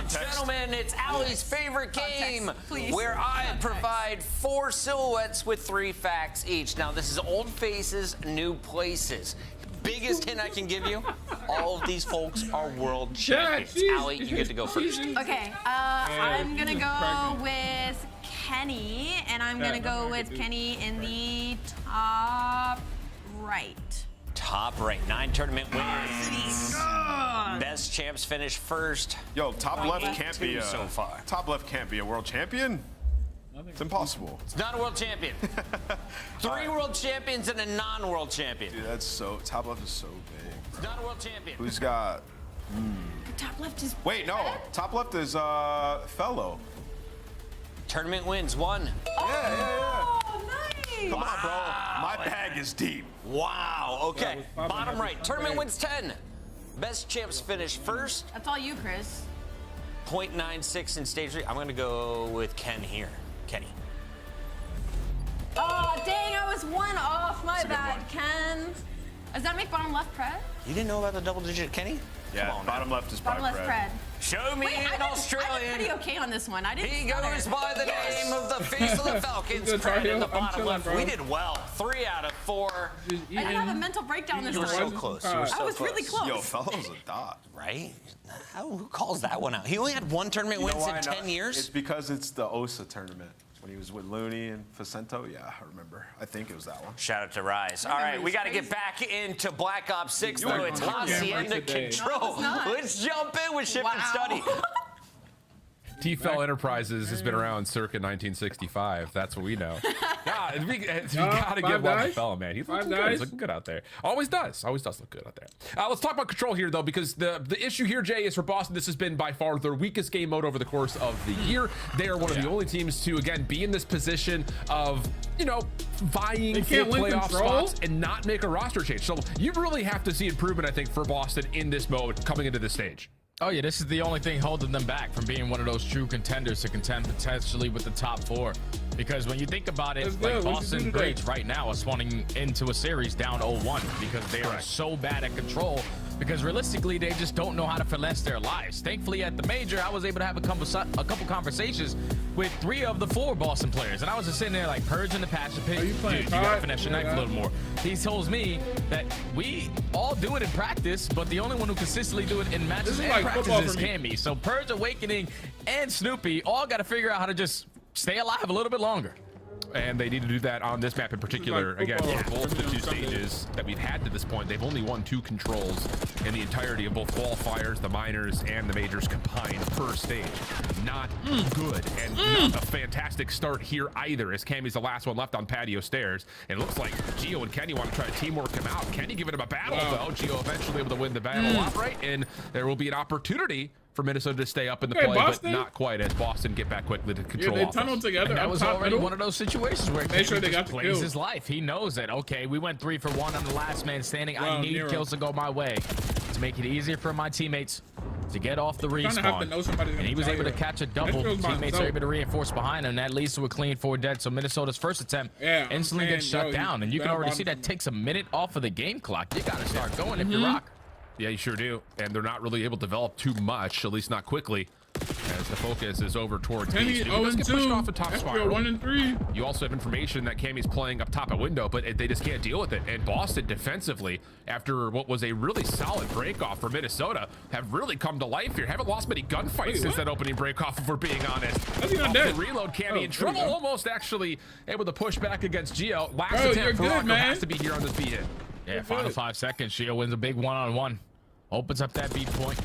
gentlemen, it's Allie's favorite game, where I provide 4 silhouettes with 3 facts each. Now, this is old faces, new places. Biggest hint I can give you, all of these folks are world champions. Allie, you get to go first. Okay, I'm gonna go with Kenny, and I'm gonna go with Kenny in the top right. Top right, 9 tournament wins. Best champs finish first. Yo, top left can't be so far. Top left can't be a world champion. It's impossible. It's not a world champion. 3 world champions and a non-world champion. Dude, that's so. Top left is so big. It's not a world champion. Who's got? Top left is. Wait, no. Top left is fellow. Tournament wins 1. Oh, nice. Come on, bro. My bag is deep. Wow. Okay. Bottom right. Tournament wins 10. Best champs finish first. That's all you, Chris. 0.96 in stage 3. I'm going to go with Ken here. Kenny. Oh, dang, I was 1 off. My bad, Ken. Does that make bottom left pred? You didn't know about the double digit Kenny? Yeah, bottom left is bottom left pred. Show me an Australian. I did pretty okay on this one. I didn't. He goes by the name of the face of the Falcons. Pred in the bottom left. We did well. 3 out of 4. I didn't have a mental breakdown this time. You were so close. You were so I was close. really close. Yo, fellow's a dot. Right? Who calls that one out? He only had 1 tournament wins in 10 years. It's because it's the OSA tournament. When he was with Looney and Facento, yeah, I remember. I think it was that one. Shout out to Rise. All right, we got to get back into Black Ops 6, though. It's Hacienda Control. Let's jump in with Shift and Study. T-Fell Enterprises has been around circa 1965. That's what we know. Yeah, you gotta give love to Fella, man. He's looking good. He's looking good out there. Always does. Always does look good out there. Let's talk about Control here, though, because the issue here, Jay, is for Boston. This has been by far their weakest game mode over the course of the year. They are one of the only teams to, again, be in this position of, you know, vying for playoff spots and not make a roster change. So you really have to see improvement, I think, for Boston in this mode coming into this stage. Oh yeah, this is the only thing holding them back from being one of those true contenders to contend potentially with the top 4. Because when you think about it, like Boston Greats right now are spawning into a series down 0-1 because they are so bad at control. Because realistically, they just don't know how to finesse their lives. Thankfully, at the major, I was able to have a couple conversations with 3 of the 4 Boston players. And I was just sitting there like, Purge in the passion pit, dude, you gotta finesse your knife a little more. He tells me that we all do it in practice, but the only one who consistently do it in matches and practice is Cammy. So Purge, Awakening, and Snoopy all got to figure out how to just stay alive a little bit longer. And they need to do that on this map in particular. Again, for both the 2 stages that we've had to this point, they've only won 2 controls in the entirety of both qualifiers, the minors, and the majors combined per stage. Not good, and not a fantastic start here either, as Cammy's the last one left on patio stairs. And it looks like Gio and Kenny want to try to teamwork him out. Kenny giving him a battle, though. Gio eventually able to win the battle outright, and there will be an opportunity for Minnesota to stay up in the play, Boston? but not quite as Boston get back quickly to control. Yeah, they tunneled together. And that was already one of those situations where Make sure they got plays his life. He knows that, okay, we went 3 for 1 on the last man standing. I need kills to go my way to make it easier for my teammates to get off the respawn. And he was able to catch a double. Teammates are able to reinforce behind him. And that leads to a clean 4 dead. So Minnesota's first attempt instantly gets shut down. And you can already see that takes a minute off of the game clock. You got to start going if you rock. Yeah, you sure do. And they're not really able to develop too much, at least not quickly, as the focus is over towards Beast. He does get pushed off the top spot. 1 and 3. You also have information that Cammy's playing up top at window, but they just can't deal with it. And Boston defensively, after what was a really solid break-off for Minnesota, have really come to life here. Haven't lost many gunfights since that opening break-off, if we're being honest. Off the reload, Cammy in trouble, almost actually able to push back against Gio. Last attempt for Rocco has to be here on this B hit. Yeah, final 5 seconds. Gio wins a big one-on-one. Opens up that beat point.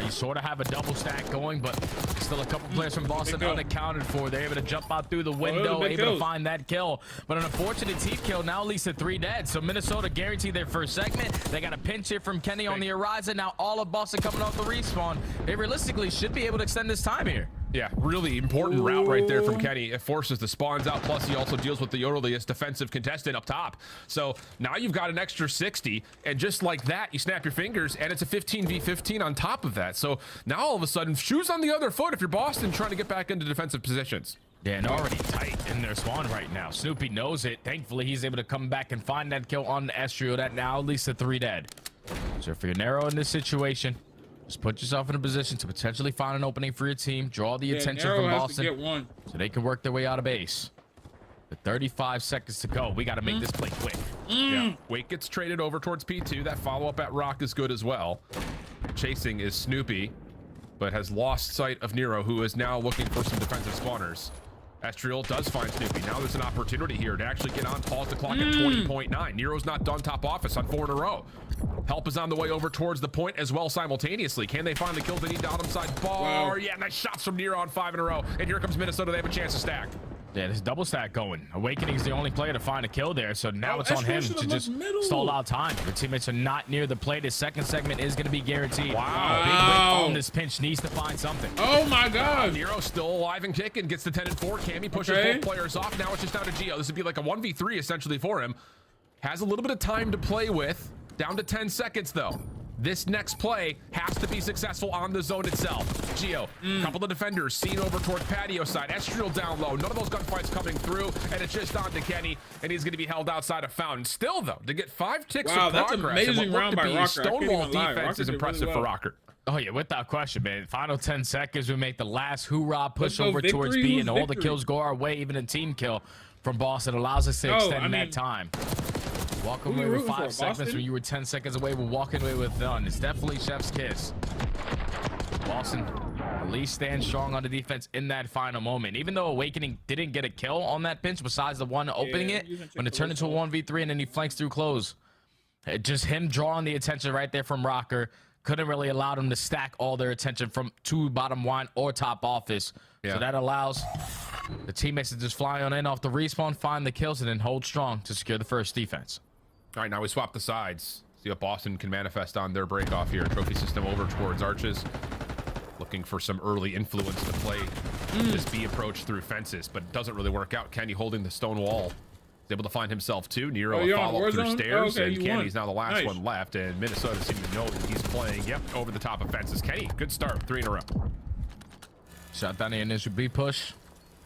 You sort of have a double stack going, but still a couple players from Boston unaccounted for. They're able to jump out through the window, able to find that kill. But an unfortunate team kill, now at least a 3 dead. So Minnesota guaranteed their first segment. They got a pinch here from Kenny on the horizon. Now all of Boston coming off the respawn. They realistically should be able to extend this time here. Yeah, really important route right there from Kenny. It forces the spawns out, plus he also deals with the earliest defensive contestant up top. So now you've got an extra 60, and just like that, you snap your fingers, and it's a 15v15 on top of that. So now all of a sudden, shoes on the other foot if you're Boston trying to get back into defensive positions. Yeah, and already tight in their spawn right now. Snoopy knows it. Thankfully, he's able to come back and find that kill on the Estrio. That now at least a 3 dead. So if you're narrow in this situation, Just put yourself in a position to potentially find an opening for your team. Draw the attention Nero from has Boston to get one. so they can work their way out of base. With 35 seconds to go, we got to make this play quick. Yeah. Wake gets traded over towards P2. That follow-up at Rock is good as well. Chasing is Snoopy, but has lost sight of Nero, who is now looking for some defensive spawners. Estriel does find Snoopy. Now there's an opportunity here to actually get on. Pause the clock at 20.9. Nero's not done top office on 4 in a row. Help is on the way over towards the point as well simultaneously. Can they find the kills they need? Bottom side bar. Wow. Yeah, nice shots from Nero on 5 in a row. And here comes Minnesota. They have a chance to stack. Yeah, this double stack going. Awakening's the only player to find a kill there, so now it's on him to just stall out time. Your teammates are not near the plate. His second segment is going to be guaranteed. Wow. Big win on this pinch. Needs to find something. Oh my God. Nero still alive and kicking. Gets the 10 and 4. Cammy pushes both players off. Now it's just down to Gio. This would be like a 1v3 essentially for him. Has a little bit of time to play with. Down to 10 seconds though. This next play has to be successful on the zone itself. Gio, couple of defenders seen over towards patio side. Estriel down low. None of those gunfights coming through, and it's just on to Kenny, and he's going to be held outside of Fountain. Still, though, to get 5 ticks of progress, that's amazing round by Rocker. Stonewall defense is impressive for Rocker. Oh, yeah, without question, man. Final 10 seconds, we make the last hoorah push over towards B, and all the kills go our way, even a team kill from Boston allows us to extend that time. Walking away with 5 seconds when you were 10 seconds away with walking away with none. It's definitely chef's kiss. Boston at least stands strong on the defense in that final moment. Even though Awakening didn't get a kill on that pinch besides the one opening it, when it turned into a 1v3 and then he flanks through close. Just him drawing the attention right there from Rocker couldn't really allow them to stack all their attention from to bottom line or top office. So that allows the teammates to just fly on in off the respawn, find the kills, and then hold strong to secure the first defense. All right, now we swap the sides. See what Boston can manifest on their break off here. Trophy system over towards Arches. Looking for some early influence to play this B approach through fences, but it doesn't really work out. Kenny holding the stone wall. He's able to find himself too. Nero a follow up through stairs, and Kenny's now the last one left. And Minnesota seems to know that he's playing, over the top of fences. Kenny, good start, 3 in a row. Shot down the initial B push.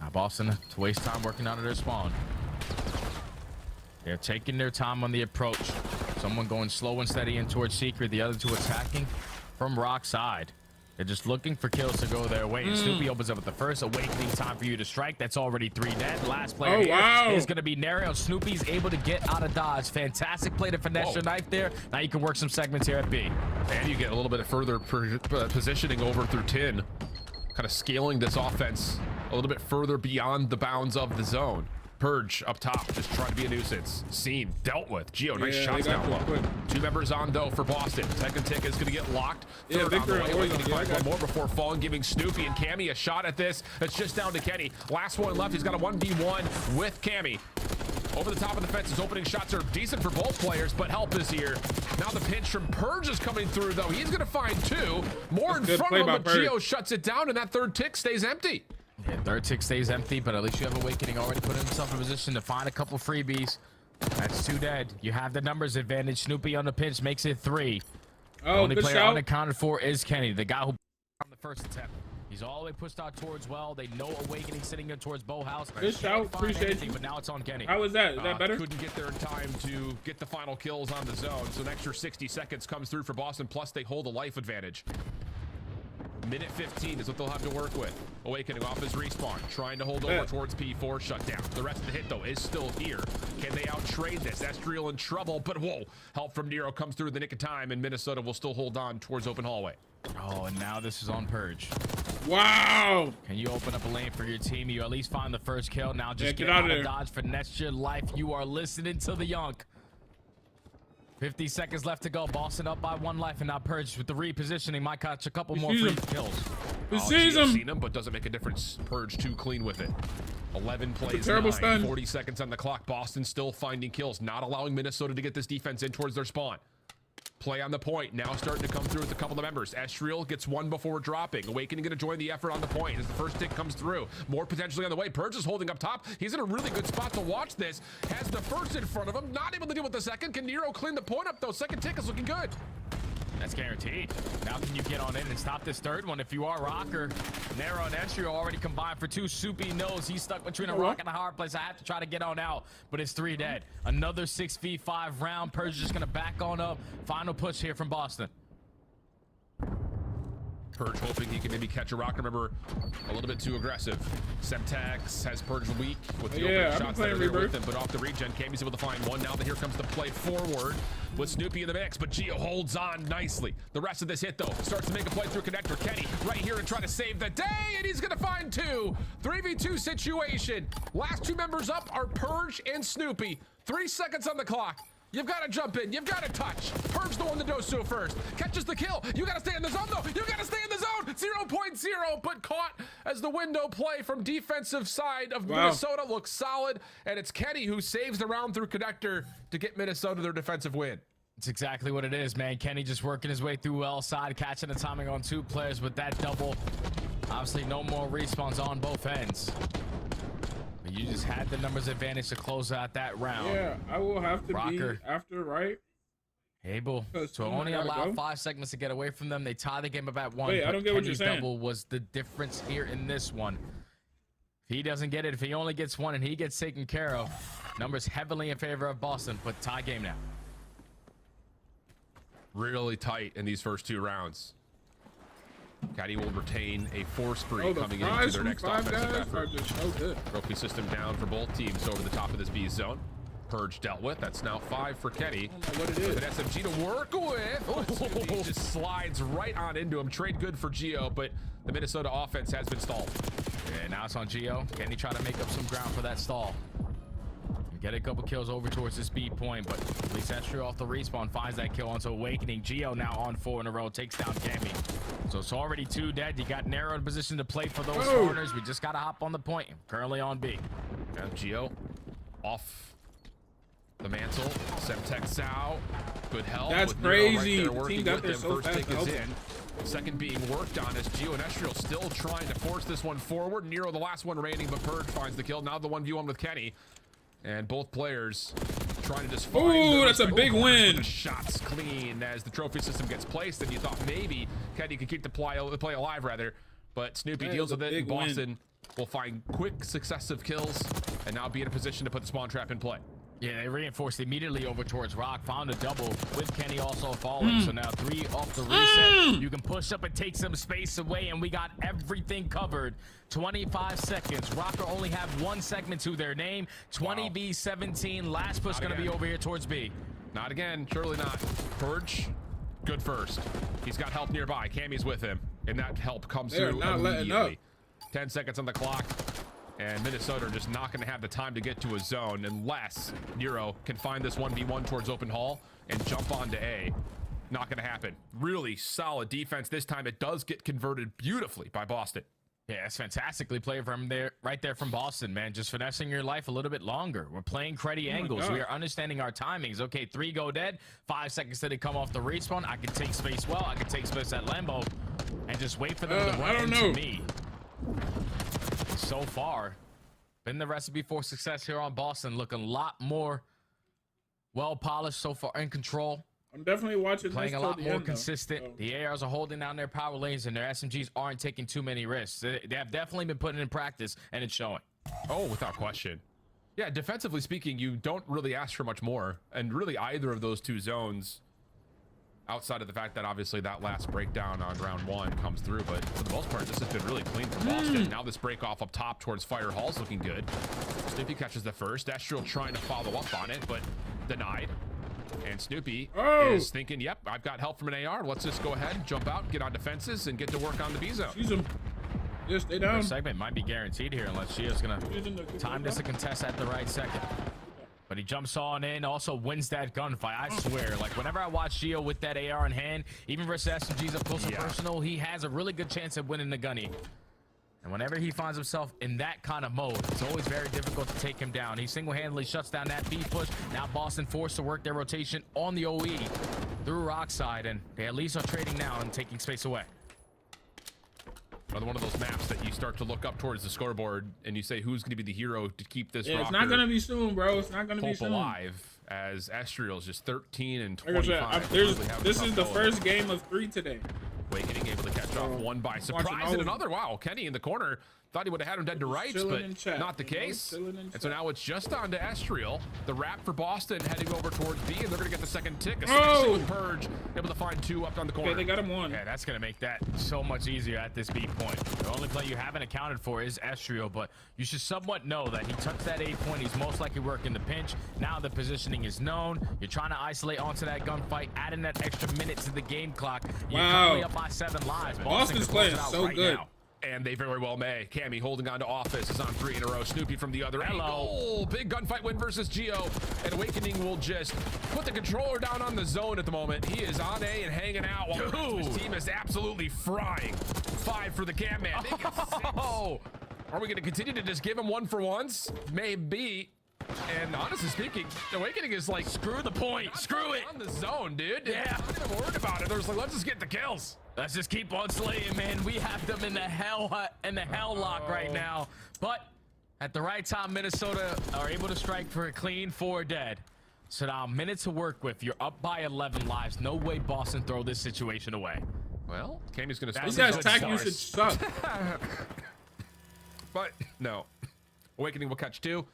Now Boston to waste time working out of their spawn. They're taking their time on the approach. Someone going slow and steady in towards Secret, the other two attacking from Rock side. They're just looking for kills to go their way. And Snoopy opens up with the first Awakening time for you to strike. That's already 3 dead. Last player here is going to be Nero. Snoopy's able to get out of dodge. Fantastic play to finesse your knife there. Now you can work some segments here at B. And you get a little bit of further positioning over through Tin. Kind of scaling this offense a little bit further beyond the bounds of the zone. Purge up top, just trying to be a nuisance. Seen, dealt with. Gio, nice shots down low. 2 members on though for Boston. Second tick is going to get locked. Third on the way. Awakening finds one more before falling, giving Snoopy and Cammy a shot at this. It's just down to Kenny. Last one left. He's got a 1v1 with Cammy. Over the top of the fence, his opening shots are decent for both players, but help is here. Now the pinch from Purge is coming through, though. He's going to find 2. More in front of him, but Gio shuts it down, and that third tick stays empty. Yeah, third tick stays empty, but at least you have Awakening already put himself in position to find a couple freebies. That's 2 dead. You have the numbers advantage. Snoopy on the pinch makes it 3. The only player unaccounted for is Kenny, the guy who on the first attempt. He's all the way pushed out towards well. They know Awakening sitting in towards Bowhouse. Good shout. Appreciate you. But now it's on Kenny. How was that? Is that better? Couldn't get there in time to get the final kills on the zone. So an extra 60 seconds comes through for Boston. Plus they hold a life advantage. Minute 15 is what they'll have to work with. Awakening off his respawn, trying to hold over towards P4, shut down. The rest of the hit, though, is still here. Can they out-trade this? Estriel in trouble, but whoa. Help from Nero comes through the nick of time, and Minnesota will still hold on towards open hallway. Oh, and now this is on Purge. Wow. Can you open up a lane for your team? You at least find the first kill. Now just get out of dodge for next your life. You are listening to the Yonk. 50 seconds left to go. Boston up by 1 life, and now Purge with the repositioning might catch a couple more free kills. He sees him. Seen him, but doesn't make a difference. Purge too clean with it. 11 plays, terrible 9, stun. 40 seconds on the clock. Boston still finding kills, not allowing Minnesota to get this defense in towards their spawn. Play on the point, now starting to come through with a couple of members. Estriel gets 1 before dropping. Awakening going to join the effort on the point as the first tick comes through. More potentially on the way. Purge is holding up top. He's in a really good spot to watch this. Has the first in front of him. Not able to deal with the second. Can Nero clean the point up though? Second tick is looking good. That's guaranteed. Now can you get on in and stop this third one? If you are Rocker, Nero and Estriel already combined for 2. Soupy knows he's stuck between a rock and a hard place. I have to try to get on out, but it's 3 dead. Another 6v5 round. Purge just gonna back on up. Final push here from Boston. Purge hoping he can maybe catch a rock. Remember, a little bit too aggressive. Semtex has Purge weak with the opening shots that are there with him, but off the regen, Cammy's able to find one. Now here comes the play forward with Snoopy in the mix, but Gio holds on nicely. The rest of this hit, though, starts to make a play through connector. Kenny right here and try to save the day, and he's gonna find two. 3v2 situation. Last two members up are Purge and Snoopy. 3 seconds on the clock. You've got to jump in. You've got to touch. Purge the one that goes to first. Catches the kill. You got to stay in the zone, though. You got to stay in the zone. 0.0, but caught as the window play from defensive side of Minnesota looks solid. And it's Kenny who saves the round through connector to get Minnesota their defensive win. It's exactly what it is, man. Kenny just working his way through L side, catching the timing on 2 players with that double. Obviously, no more respawns on both ends. You just had the numbers advantage to close out that round. Yeah, I will have to be after, right? Able to only allow 5 segments to get away from them. They tie the game up at 1. Wait, I don't get what you're saying. Double was the difference here in this one. If he doesn't get it, if he only gets 1 and he gets taken care of, numbers heavily in favor of Boston, but tie game now. Really tight in these first 2 rounds. Caddy will retain a 4 spree coming into their next offensive effort. Trophy system down for both teams over the top of this B zone. Purge dealt with. That's now 5 for Kenny. What it is. With an SMG to work with. He just slides right on into him. Trade good for Gio, but the Minnesota offense has been stalled. And now it's on Gio. Kenny trying to make up some ground for that stall. Get a couple kills over towards the speed point, but at least Esther off the respawn finds that kill onto Awakening. Gio now on 4 in a row, takes down Cammy. So it's already 2 dead. You got narrowed position to play for those corners. We just got to hop on the point. Currently on B. Now Gio off the mantle. Semtex out. Good help. That's crazy. Right team got there so fast. First pick is in. Second being worked on as Gio and Estriel still trying to force this one forward. Nero the last one remaining, but Purge finds the kill. Now the 1v1 with Kenny. And both players trying to just find. Ooh, that's a big win. The shots clean as the trophy system gets placed, and you thought maybe Kenny could keep the play alive, rather. But Snoopy deals with it, and Boston will find quick, successive kills, and now be in a position to put the spawn trap in play. Yeah, they reinforced immediately over towards Rock. Found a double with Kenny also falling. So now 3 off the reset. You can push up and take some space away, and we got everything covered. 25 seconds. Rocker only have 1 segment to their name. 20v17. Last push going to be over here towards B. Not again. Surely not. Purge, good first. He's got help nearby. Cammy's with him, and that help comes through immediately. 10 seconds on the clock. And Minnesota are just not going to have the time to get to a zone unless Nero can find this 1v1 towards open hall and jump onto A. Not going to happen. Really solid defense. This time it does get converted beautifully by Boston. Yeah, it's fantastically played from there, right there from Boston, man. Just finessing your life a little bit longer. We're playing cruddy angles. We are understanding our timings. Okay, 3 go dead. 5 seconds till they come off the respawn. I can take space well. I can take space at Lambo and just wait for them to run into me. So far, been the recipe for success here on Boston. Looking a lot more well polished so far, in control. I'm definitely watching. Playing a lot more consistent. The ARs are holding down their power lanes, and their SMGs aren't taking too many risks. They have definitely been putting in practice, and it's showing. Oh, without question. Yeah, defensively speaking, you don't really ask for much more, and really either of those 2 zones, outside of the fact that obviously that last breakdown on round 1 comes through, but for the most part, this has been really clean for Boston. Now this break off up top towards Fire Hall's looking good. Snoopy catches the first. Estriel trying to follow up on it, but denied. And Snoopy is thinking, yep, I've got help from an AR. Let's just go ahead, jump out, get on defenses, and get to work on the B zone. Use him. Just stay down. The segment might be guaranteed here unless Gio's going to time this to contest at the right second. But he jumps on in, also wins that gunfight. I swear, like whenever I watch Gio with that AR in hand, even versus SMGs up close and personal, he has a really good chance of winning the gunny. And whenever he finds himself in that kind of mode, it's always very difficult to take him down. He single-handedly shuts down that B push. Now Boston forced to work their rotation on the OE through Rock side, and they at least are trading now and taking space away. Another one of those maps that you start to look up towards the scoreboard and you say, who's going to be the hero to keep this it's not going to be soon, bro. It's not going to be soon. Alive, as Estriel's just 13 and 25. This is the first game of 3 today. Awakening being able to catch off one by surprise and another. Wow, Kenny in the corner. Thought he would have had him dead to rights, but not the case. And so now it's just on to Estriel. The wrap for Boston heading over towards B, and they're going to get the second tick, especially with Purge able to find 2 up on the corner. Okay, they got him 1. Yeah, that's going to make that so much easier at this B point. The only play you haven't accounted for is Estriel, but you should somewhat know that he touched that A point. He's most likely working the pinch. Now the positioning is known. You're trying to isolate onto that gunfight, adding that extra minute to the game clock. You're currently up by 7 lives. Boston's playing so good. Now. And they very well may. Cammy holding on to Office is on 3 in a row. Snoopy from the other angle. Big gunfight win versus Geo. And Awakening will just put the controller down on the zone at the moment. He is on A and hanging out while his team is absolutely frying. 5 for the Cam Man. Oh, are we going to continue to just give him 1 for once? Maybe. And honestly speaking, Awakening is like, screw the point. Screw it. On the zone, dude. Yeah. I'm not even worried about it. They're just like, let's just get the kills. Let's just keep on slaying, man. We have them in the hell lock right now. But at the right time, Minnesota are able to strike for a clean 4 dead. So now a minute to work with. You're up by 11 lives. No way Boston throw this situation away. Well, Cammy's going to start. These guys' attack usage suck. But no. Awakening will catch 2.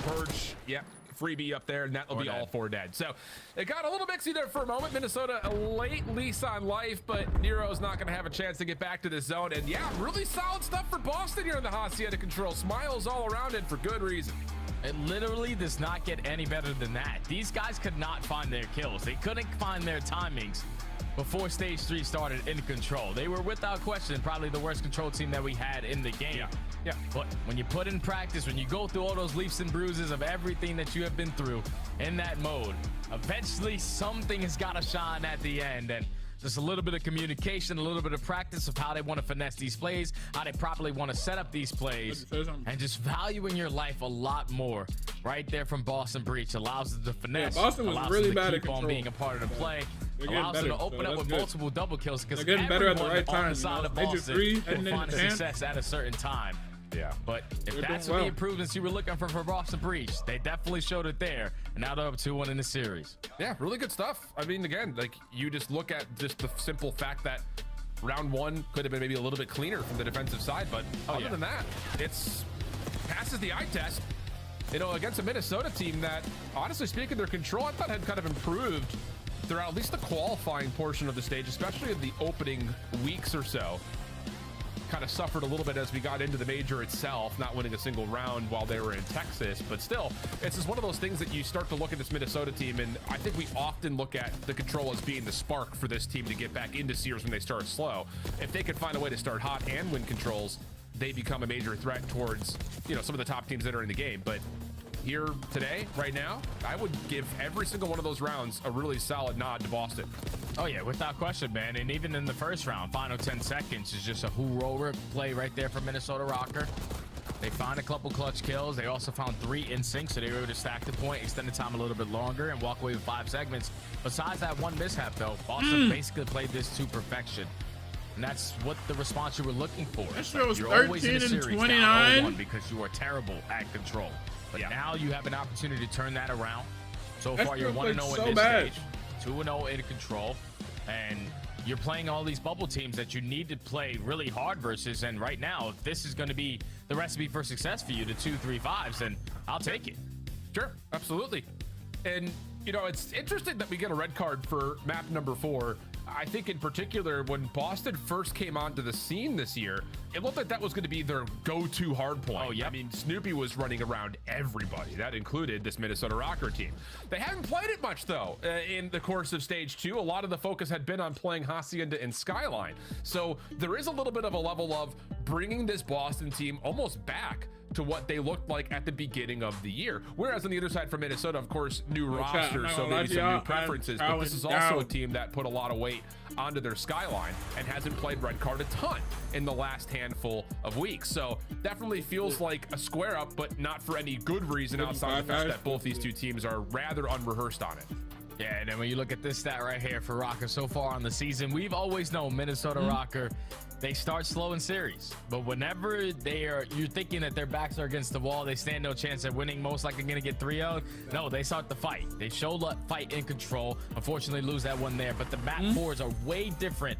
Purge, yeah. Freebie up there, and that'll be all 4 dead. So it got a little mixy there for a moment. Minnesota a late lease on life, but Nero's not going to have a chance to get back to the zone. And yeah, really solid stuff for Boston here in the Hacienda control. Smiles all around it for good reason. It literally does not get any better than that. These guys could not find their kills. They couldn't find their timings before stage 3 started in control. They were without question probably the worst control team that we had in the game. Yeah. But when you put in practice, when you go through all those leaps and bruises of everything that you have been through in that mode, eventually something has got to shine at the end. And just a little bit of communication, a little bit of practice of how they want to finesse these plays, how they properly want to set up these plays, and just valuing your life a lot more. Right there from Boston Breach allows them to finesse. Yeah, Boston was allows really them to bad keep at on control. being a part of the play. Allows them to open up with multiple double kills because they're getting better at the right on time. the side of Major Boston 3 will heading into find the success at a certain time. Yeah. But if They're that's doing the well. improvements you were looking for Boston Breach, they definitely showed it there. And now they're up 2-1 in the series. Yeah, really good stuff. I mean, again, like you just look at just the simple fact that round 1 could have been maybe a little bit cleaner from the defensive side, but other than that, it's passes the eye test. You know, against a Minnesota team that, honestly speaking, their control I thought had kind of improved throughout at least the qualifying portion of the stage, especially in the opening weeks or so. Kind of suffered a little bit as we got into the major itself, not winning a single round while they were in Texas, but still, it's just one of those things that you start to look at this Minnesota team, and I think we often look at the control as being the spark for this team to get back into Sears when they start slow. If they could find a way to start hot and win controls, they become a major threat towards, you know, some of the top teams that are in the game. But here today, right now, I would give every single one of those rounds a really solid nod to Boston. Oh yeah, without question, man. And even in the first round, final 10 seconds is just a hoorah play right there from Minnesota Rocker. They found a couple clutch kills. They also found 3 in sync, so they were able to stack the point, extend the time a little bit longer, and walk away with 5 segments. Besides that one mishap, though, Boston basically played this to perfection. And that's what the response you were looking for. That was you're 13 always in a and series 29 down 0-1 because you are terrible at control. But now you have an opportunity to turn that around. So far, you're 1-0 in this stage, 2-0 in control, and you're playing all these bubble teams that you need to play really hard versus. And right now, if this is going to be the recipe for success for you, the 2-3-5s, then I'll take it. Sure, absolutely. And, you know, it's interesting that we get a red card for map number 4. I think in particular, when Boston first came onto the scene this year, it looked like that was going to be their go-to hard point. Oh, yeah. I mean, Snoopy was running around everybody. That included this Minnesota Rocker team. They haven't played it much, though, in the course of Stage 2. A lot of the focus had been on playing Hacienda and Skyline. So there is a little bit of a level of bringing this Boston team almost back to what they looked like at the beginning of the year. Whereas on the other side for Minnesota, of course, new roster, so maybe some new preferences, but this is also a team that put a lot of weight onto their Skyline and hasn't played red card a ton in the last handful of weeks. So definitely feels like a square up, but not for any good reason outside the fact that both these two teams are rather unrehearsed on it. Yeah, and then when you look at this stat right here for Rocker so far on the season, we've always known Minnesota Rocker, they start slow in series, but whenever you're thinking that their backs are against the wall, they stand no chance at winning, most likely gonna get 3-0. No, they start the fight. They show fight in control. Unfortunately, lose that one there, but the map 4s are way different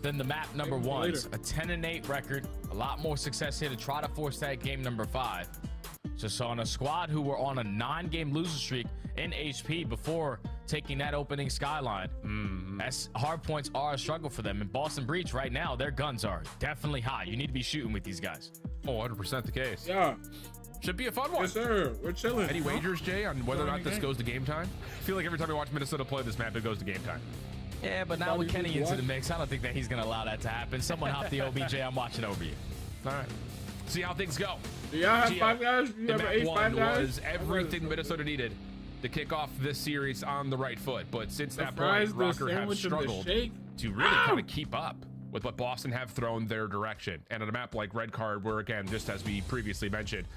than the map number ones. A 10-8 record, a lot more success here to try to force that game number 5. Just on a squad who were on a 9-game losing streak in HP before taking that opening skyline. As hard points are a struggle for them. In Boston Breach right now, their guns are definitely high. You need to be shooting with these guys. Oh, 100% the case. Yeah. Should be a fun one. Yes, sir. We're chilling. Any wagers, Jay, on whether or not this goes to game time? I feel like every time we watch Minnesota play this map, it goes to game time. Yeah, but now with Kenny into the mix, I don't think that he's going to allow that to happen. Someone hop the OBJ. I'm watching over you. All right. See how things go. Do y'all have 5 guys? You The have map 8, 1 5 guys? was everything Minnesota needed to kick off this series on the right foot. But since that fries, point, the Rocker have sandwich, and the struggled shake. to really kind of keep up with what Boston have thrown their direction. And on a map like Red Card, where again, just as we previously mentioned,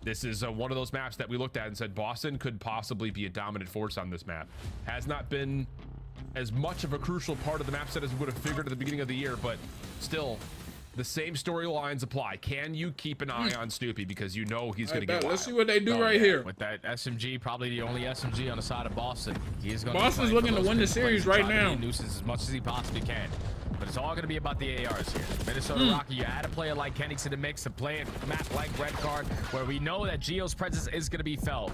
this is one of those maps that we looked at and said Boston could possibly be a dominant force on this map. Has not been as much of a crucial part of the map set as we would have figured at the beginning of the year, but still, the same storylines apply. Can you keep an eye on Snoopy, because you know he's going to get wild. Let's see what they do right here. With that SMG, probably the only SMG on the side of Boston. He is going Boston's looking to win the series right now. Nuisance as much as he possibly can. But it's all going to be about the ARs here. Minnesota Rocky, you add a player like Kenny to the mix to play a map like Red Card, where we know that Gio's presence is going to be felt.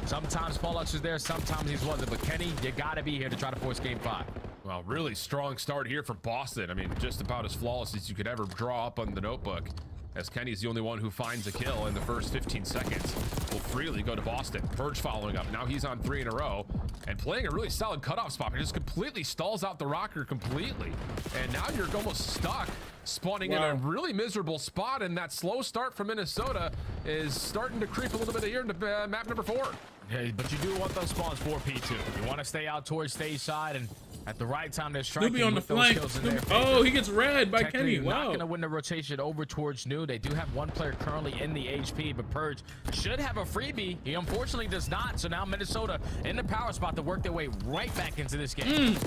Sometimes Pollux is there, sometimes he wasn't. But Kenny, you got to be here to try to force game 5. Well, really strong start here for Boston. I mean, just about as flawless as you could ever draw up on the notebook, as Kenny's the only one who finds a kill in the first 15 seconds. Will freely go to Boston. Purge following up. Now he's on 3 in a row and playing a really solid cutoff spot. He just completely stalls out the Rocker completely. And now you're almost stuck spawning in a really miserable spot, and that slow start from Minnesota is starting to creep a little bit here into map number 4. Hey, but you do want those spawns for P2. You want to stay out towards stage side, and at the right time they're striking. Snoopy on the with those flank. kills in their Oh, he gets red by Technically Kenny. not Wow. going to win the rotation over towards New. They do have one player currently in the HP, but Purge should have a freebie. He unfortunately does not. So now Minnesota in the power spot to work their way right back into this game.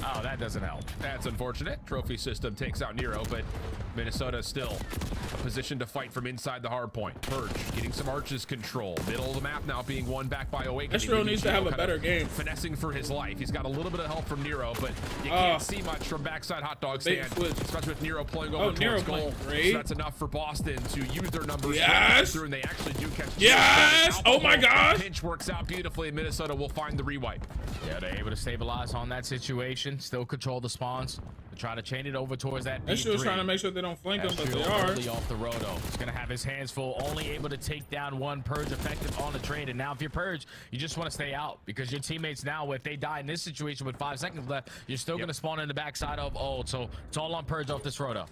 Oh, that doesn't help. That's unfortunate. Trophy system takes out Nero, but Minnesota is still a position to fight from inside the hard point. Purge getting some arches control. Middle of the map now being won back by Awakening. Estro needs to have a better game. Finessing for his life. He's got a little bit of help from Nero, but you can't see much from backside hot dog stand, especially with Nero pulling over towards goal. Great. So that's enough for Boston to use their numbers. Through, and they actually do catch. Yes! Oh my God! Pinch works out beautifully. Minnesota will find the rewipe. Yeah, they're able to stabilize on that situation. Still control the spawns. They're trying to chain it over towards that B3. Estro trying to make sure they don't flank him, but they are. Early off the road, though. He's going to have his hands full. Only able to take down one. Purge effective on the trade. And now if you're Purge, you just want to stay out, because your teammates now, if they die in this situation with 5 seconds left, you're still going to spawn in the backside of Old. So it's all on Purge off this roto.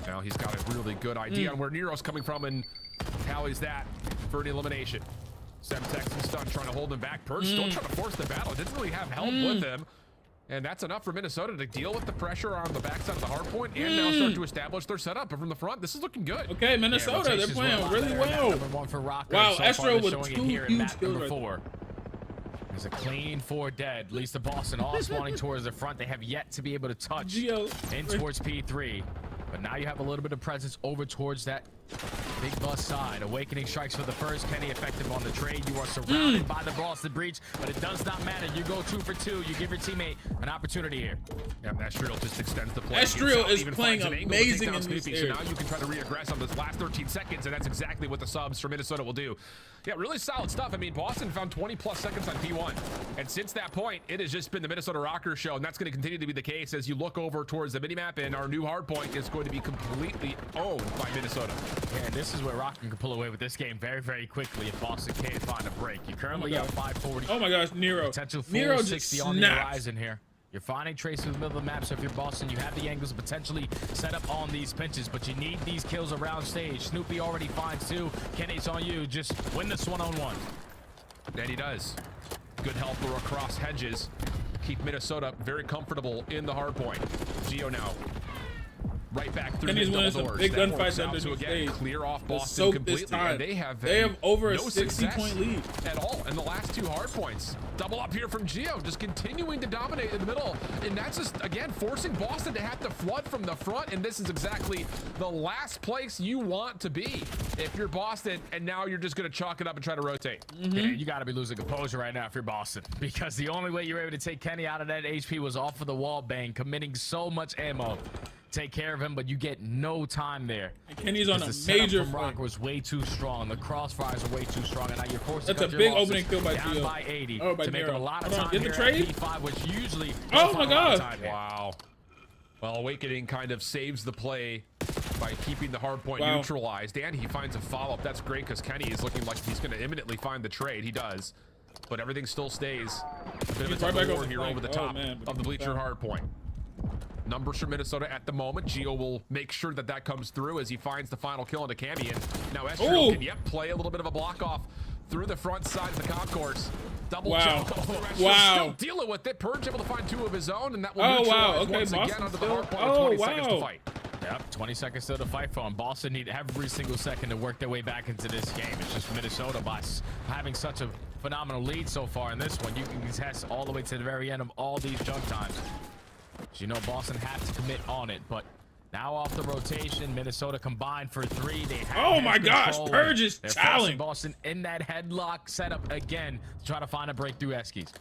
Now he's got a really good idea on where Nero's coming from and tallies that for an elimination. Semtex and Stun trying to hold him back. Purge still trying to force the battle. Didn't really have help with him. And that's enough for Minnesota to deal with the pressure on the backside of the hard point and now start to establish their setup. But from the front, this is looking good. Okay, Minnesota, they're playing really well. Number 1 for Rocker. Wow, so Estro with showing 2 it here in huge map kills number right 4. There's a clean 4 dead. At least the Boston all spawning towards the front. They have yet to be able to touch in towards P3. But now you have a little bit of presence over towards that big bus side. Awakening strikes for the first. Kenny effective on the trade. You are surrounded by the Boston Breach, but it does not matter. You go 2 for 2. You give your teammate an opportunity here. Yeah, Estriel just extends the play. Estriel is playing amazing in this So now you can try to re-aggress on this last 13 seconds, and that's exactly what the subs for Minnesota will do. Yeah, really solid stuff. I mean, Boston found 20-plus seconds on P1, and since that point, it has just been the Minnesota Rocker show, and that's going to continue to be the case as you look over towards the minimap, and our new hardpoint is going to be completely owned by Minnesota. Yeah, and this is where Rocker can pull away with this game very, very quickly if Boston can't find a break. You currently have 540. Oh my gosh, Nero. Potential Nero 60 on the horizon here. You're finding traces in the middle of the map, so if you're Boston, you have the angles to potentially set up on these pinches, but you need these kills around stage. Snoopy already finds 2. Kenny's on you. Just win this one-on-one. And he does. Good help across hedges. Keep Minnesota very comfortable in the hard point. Gio now right back through Kenny's winning some big gunfights under to the again stage. clear off Let's Boston soak completely. this time. And they have over a no 60-point lead at all in the last 2 hard points. Double up here from Gio, just continuing to dominate in the middle, and that's just again forcing Boston to have to flood from the front. And this is exactly the last place you want to be if you're Boston. And now you're just going to chalk it up and try to rotate. Yeah, you got to be losing composure right now if you're Boston, because the only way you're able to take Kenny out of that HP was off of the wall bang, committing so much ammo. take care of him, but you get no time there. And Kenny's on a The setup major from fight. Rocker was way too strong. The crossfires are way too strong, and now you're forced to That's a cut your big losses opening kill by down Gio. by 80 Oh, by to make Nero. up a lot of Hold on, time get the here trade? at P5, which usually Oh doesn't my find a lot of God. time here. Wow. Well, Awakening kind of saves the play by keeping the hard point Wow. neutralized, and he finds a follow-up. That's great because Kenny is looking like he's going to imminently find the trade. He does, but everything still stays a bit of a He's right back war on the here flank. over the Oh, top man, but of the he bleacher fell. hard point. Numbers for Minnesota at the moment. Gio will make sure that that comes through as he finds the final kill into Cammy, and now Estriel Ooh. can play a little bit of a block off through the front side of the concourse. Double Wow. jump. Wow. Still dealing with it. Purge able to find two of his own, and that will Oh, wow. neutralize Okay, once again Boston onto the still- hard point oh, with 20 seconds to wow. fight. Yep, 20 seconds still to fight for him. Boston need every single second to work their way back into this game. It's just Minnesota by having such a phenomenal lead so far in this one. You can contest all the way to the very end of all these jump times. So you know Boston had to commit on it, but now off the rotation, Minnesota combined for 3. They have Oh my head gosh, control. Purge is They're challenged. forcing Boston in that headlock setup again to try to find a breakthrough Eskies.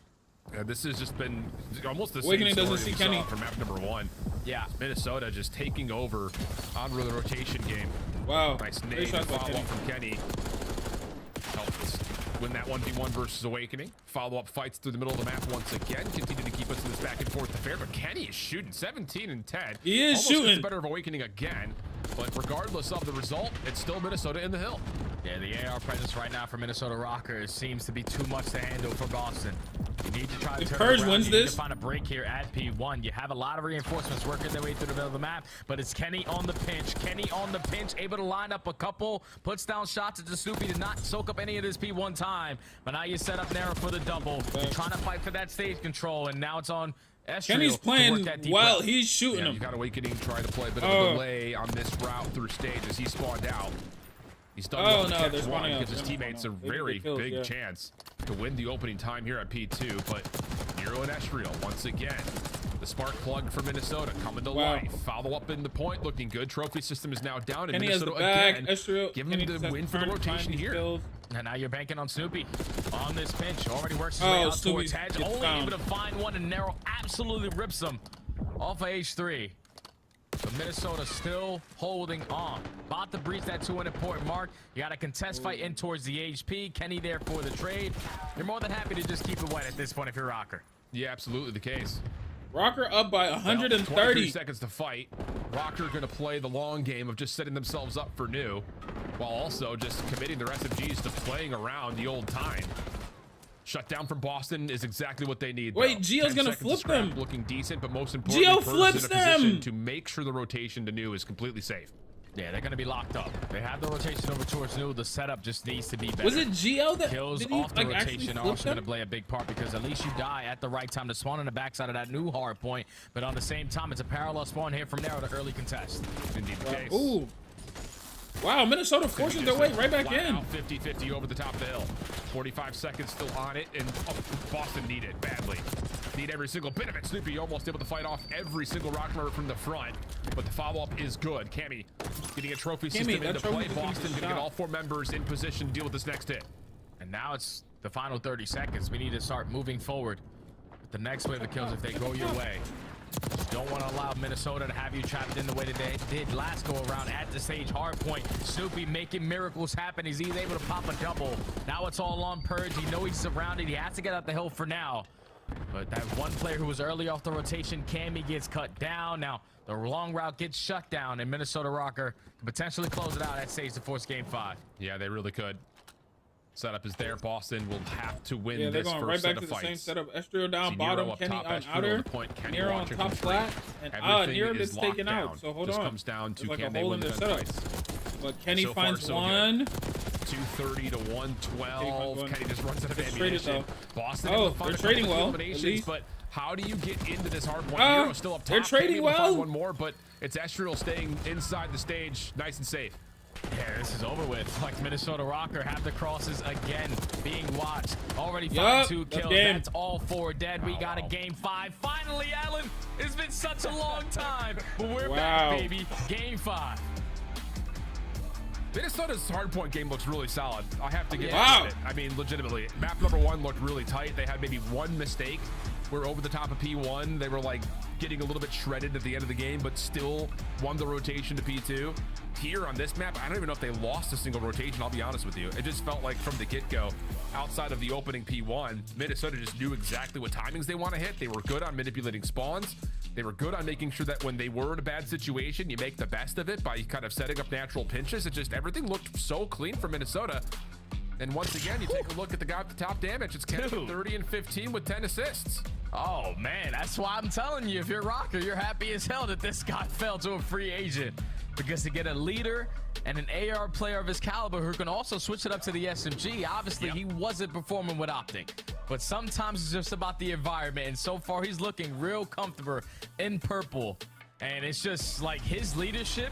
Yeah, this has just been almost the Awakening same doesn't story see we Kenny. saw from map number 1. Yeah. Minnesota just taking over on the rotation game. Wow. Nice Great nade shots by follow Kenny. up from Kenny. Helped us win that 1v1 versus Awakening. Follow-up fights through the middle of the map once again. Continue to keep us in this back and forth affair, but Kenny is shooting 17 and 10. He is Almost shooting. gets the better of Awakening again, but regardless of the result, it's still Minnesota in the hill. Yeah, the AR presence right now for Minnesota Rockers seems to be too much to handle for Boston. You need to try to If turn Purge it around. wins You need this- to find a break here at P1. You have a lot of reinforcements working their way through the middle of the map, but it's Kenny on the pinch. Kenny on the pinch, able to line up a couple, puts down shots at the Snoopy to not soak up any of this P1 time. But now you set up Nero for the double. You're trying to fight for that stage control, and now it's on Estriel Kenny's to playing work that deep well. left. He's shooting Yeah, him. you got Awakening trying to play a bit of Oh. a delay on this route through stage as he spawned out. He's done Oh, well to no, catch they're one, spawning out. gives his They're not teammates a spawning out. They very get kills, big yeah. chance to win the opening time here at P2, but Nero and Estriel once again. The spark plug for Minnesota coming to Wow. life. Follow up in the point, looking good. Trophy system is now down, and Kenny has Minnesota the bag. again Estriel. give Kenny him just the has win to for the turn, rotation find these here. kills. And now you're banking on Snoopy on this pinch. Already works his Oh, way out Snoopy towards Hedge. gets Only found. able to find one, and Nero absolutely rips him off of H3. But Minnesota still holding on. About to breach that 200 point mark. You got a contest fight in towards the HP. Kenny there for the trade. You're more than happy to just keep it wet at this point if you're Rocker. Yeah, absolutely the case. Rocker up by 23 130. seconds to fight. Rocker going to play the long game of just setting themselves up for new, while also just committing their SMGs to playing around the old time. Shutdown from Boston is exactly what they need. Wait, though. Gio's 10 gonna seconds flip of scrap them. looking decent, but most importantly, Gio Purge flips is in a position them. to make sure the rotation to new is completely safe. Yeah, they're going to be locked up. They have the rotation over towards new. The setup just needs to be better. Was it Gio that Kills did he, off the like, actually rotation are flip also going to them? play a big part because at least you die at the right time to spawn on the backside of that new hard point. But on the same time, it's a parallel spawn here from Nero to early contest. Indeed the case. Ooh. Wow, Minnesota forces their way right back in. 50-50 over the top of the hill. 45 seconds still on it, and Boston need it badly. Need every single bit of it. Snoopy almost able to fight off every single rock climber from the front, but the follow-up is good. Cammy getting a trophy system that into trophy play. system is Boston a gonna get shot. all 4 members in position to deal with this next hit. And now it's the final 30 seconds. We need to start moving forward with the next wave of kills if they go your way. Just don't want to allow Minnesota to have you trapped in the way that they did last go around at the stage hard point. Snoopy making miracles happen. He's able to pop a double. Now it's all on Purge. You know he's surrounded. He has to get out the hill for now. But that one player who was early off the rotation, Cammy, gets cut down. Now the long route gets shut down, and Minnesota Rocker can potentially close it out at stage to force game 5. Yeah, they really could. Setup is there. Boston will have to win Yeah, they're this going first right back set to of the same fights. setup. Estriel down See, bottom, Nero up Kenny top, on Estriel on outer, the point, Kenny Nero on watching top from flat, three. and Everything Nero is gets locked taken out. down. So hold Just on. comes down to There's like can a they hole win in the their setup. fights. But Kenny So far, finds so good. one. 230 to 112. Take Kenny just runs out of Just traded, ammunition. though. Boston Oh, able to find they're a couple trading of well, at eliminations, least. but how do you get into this hard point? Oh, Nero's still up top. they're trading Maybe able to find well. one more, but it's Estriel staying inside the stage, nice and safe. Yeah, this is over with. Like Minnesota Rocker have the crosses again being watched. Already Yup, 2 that's kills. game. That's all 4 dead. We got a game 5. Finally, Allen. It's been such a long time, but we're Wow. back, baby. Game 5. Minnesota's hardpoint game looks really solid. I have to give Wow. it. I mean, legitimately, map number 1 looked really tight. They had maybe one mistake were over the top of P1. They were like getting a little bit shredded at the end of the game, but still won the rotation to P2. Here on this map, I don't even know if they lost a single rotation, I'll be honest with you. It just felt like from the get-go, outside of the opening P1, Minnesota just knew exactly what timings they want to hit. They were good on manipulating spawns. They were good on making sure that when they were in a bad situation, you make the best of it by kind of setting up natural pinches. It just, everything looked so clean for Minnesota. And once again, you take a look at the guy with the top damage. It's Kenny, 30 and 15 with 10 assists. Oh, man, that's why I'm telling you, if you're Rocker, you're happy as hell that this guy fell to a free agent. Because to get a leader and an AR player of his caliber who can also switch it up to the SMG, obviously he wasn't performing with Optic. But sometimes it's just about the environment, and so far he's looking real comfortable in purple. And it's just like his leadership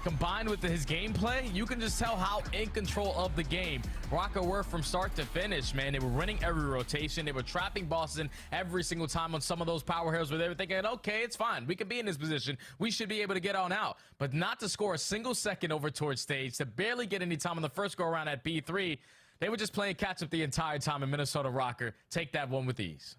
combined with his gameplay, you can just tell how in control of the game Rocker were from start to finish, man. They were winning every rotation. They were trapping Boston every single time on some of those power heroes where they were thinking, okay, it's fine. We could be in this position. We should be able to get on out. But not to score a single second over towards stage, to barely get any time on the first go around at B3. They were just playing catch up the entire time, and Minnesota Rocker take that one with ease.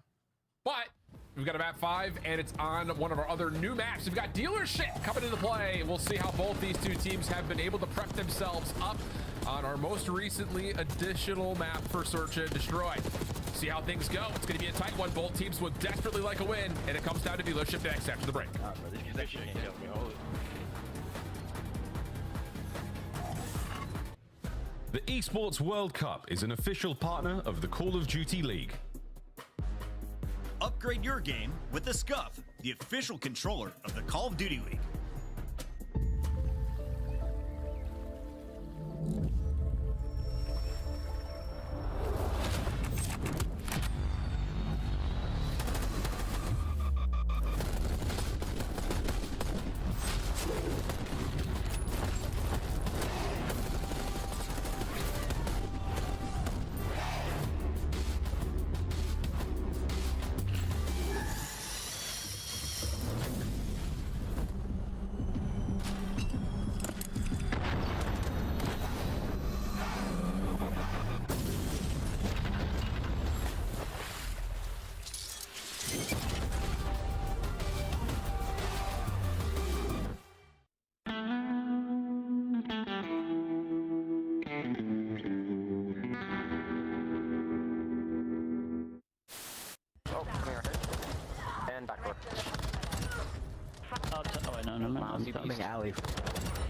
But we've got a map 5, and it's on one of our other new maps. We've got Dealership coming into play. We'll see how both these two teams have been able to prep themselves up on our most recently additional map for Search and Destroy. See how things go. It's going to be a tight one. Both teams would desperately like a win, and it comes down to Dealership next after the break. The Esports World Cup is an official partner of the Call of Duty League. Upgrade your game with the Scuff, the official controller of the Call of Duty League.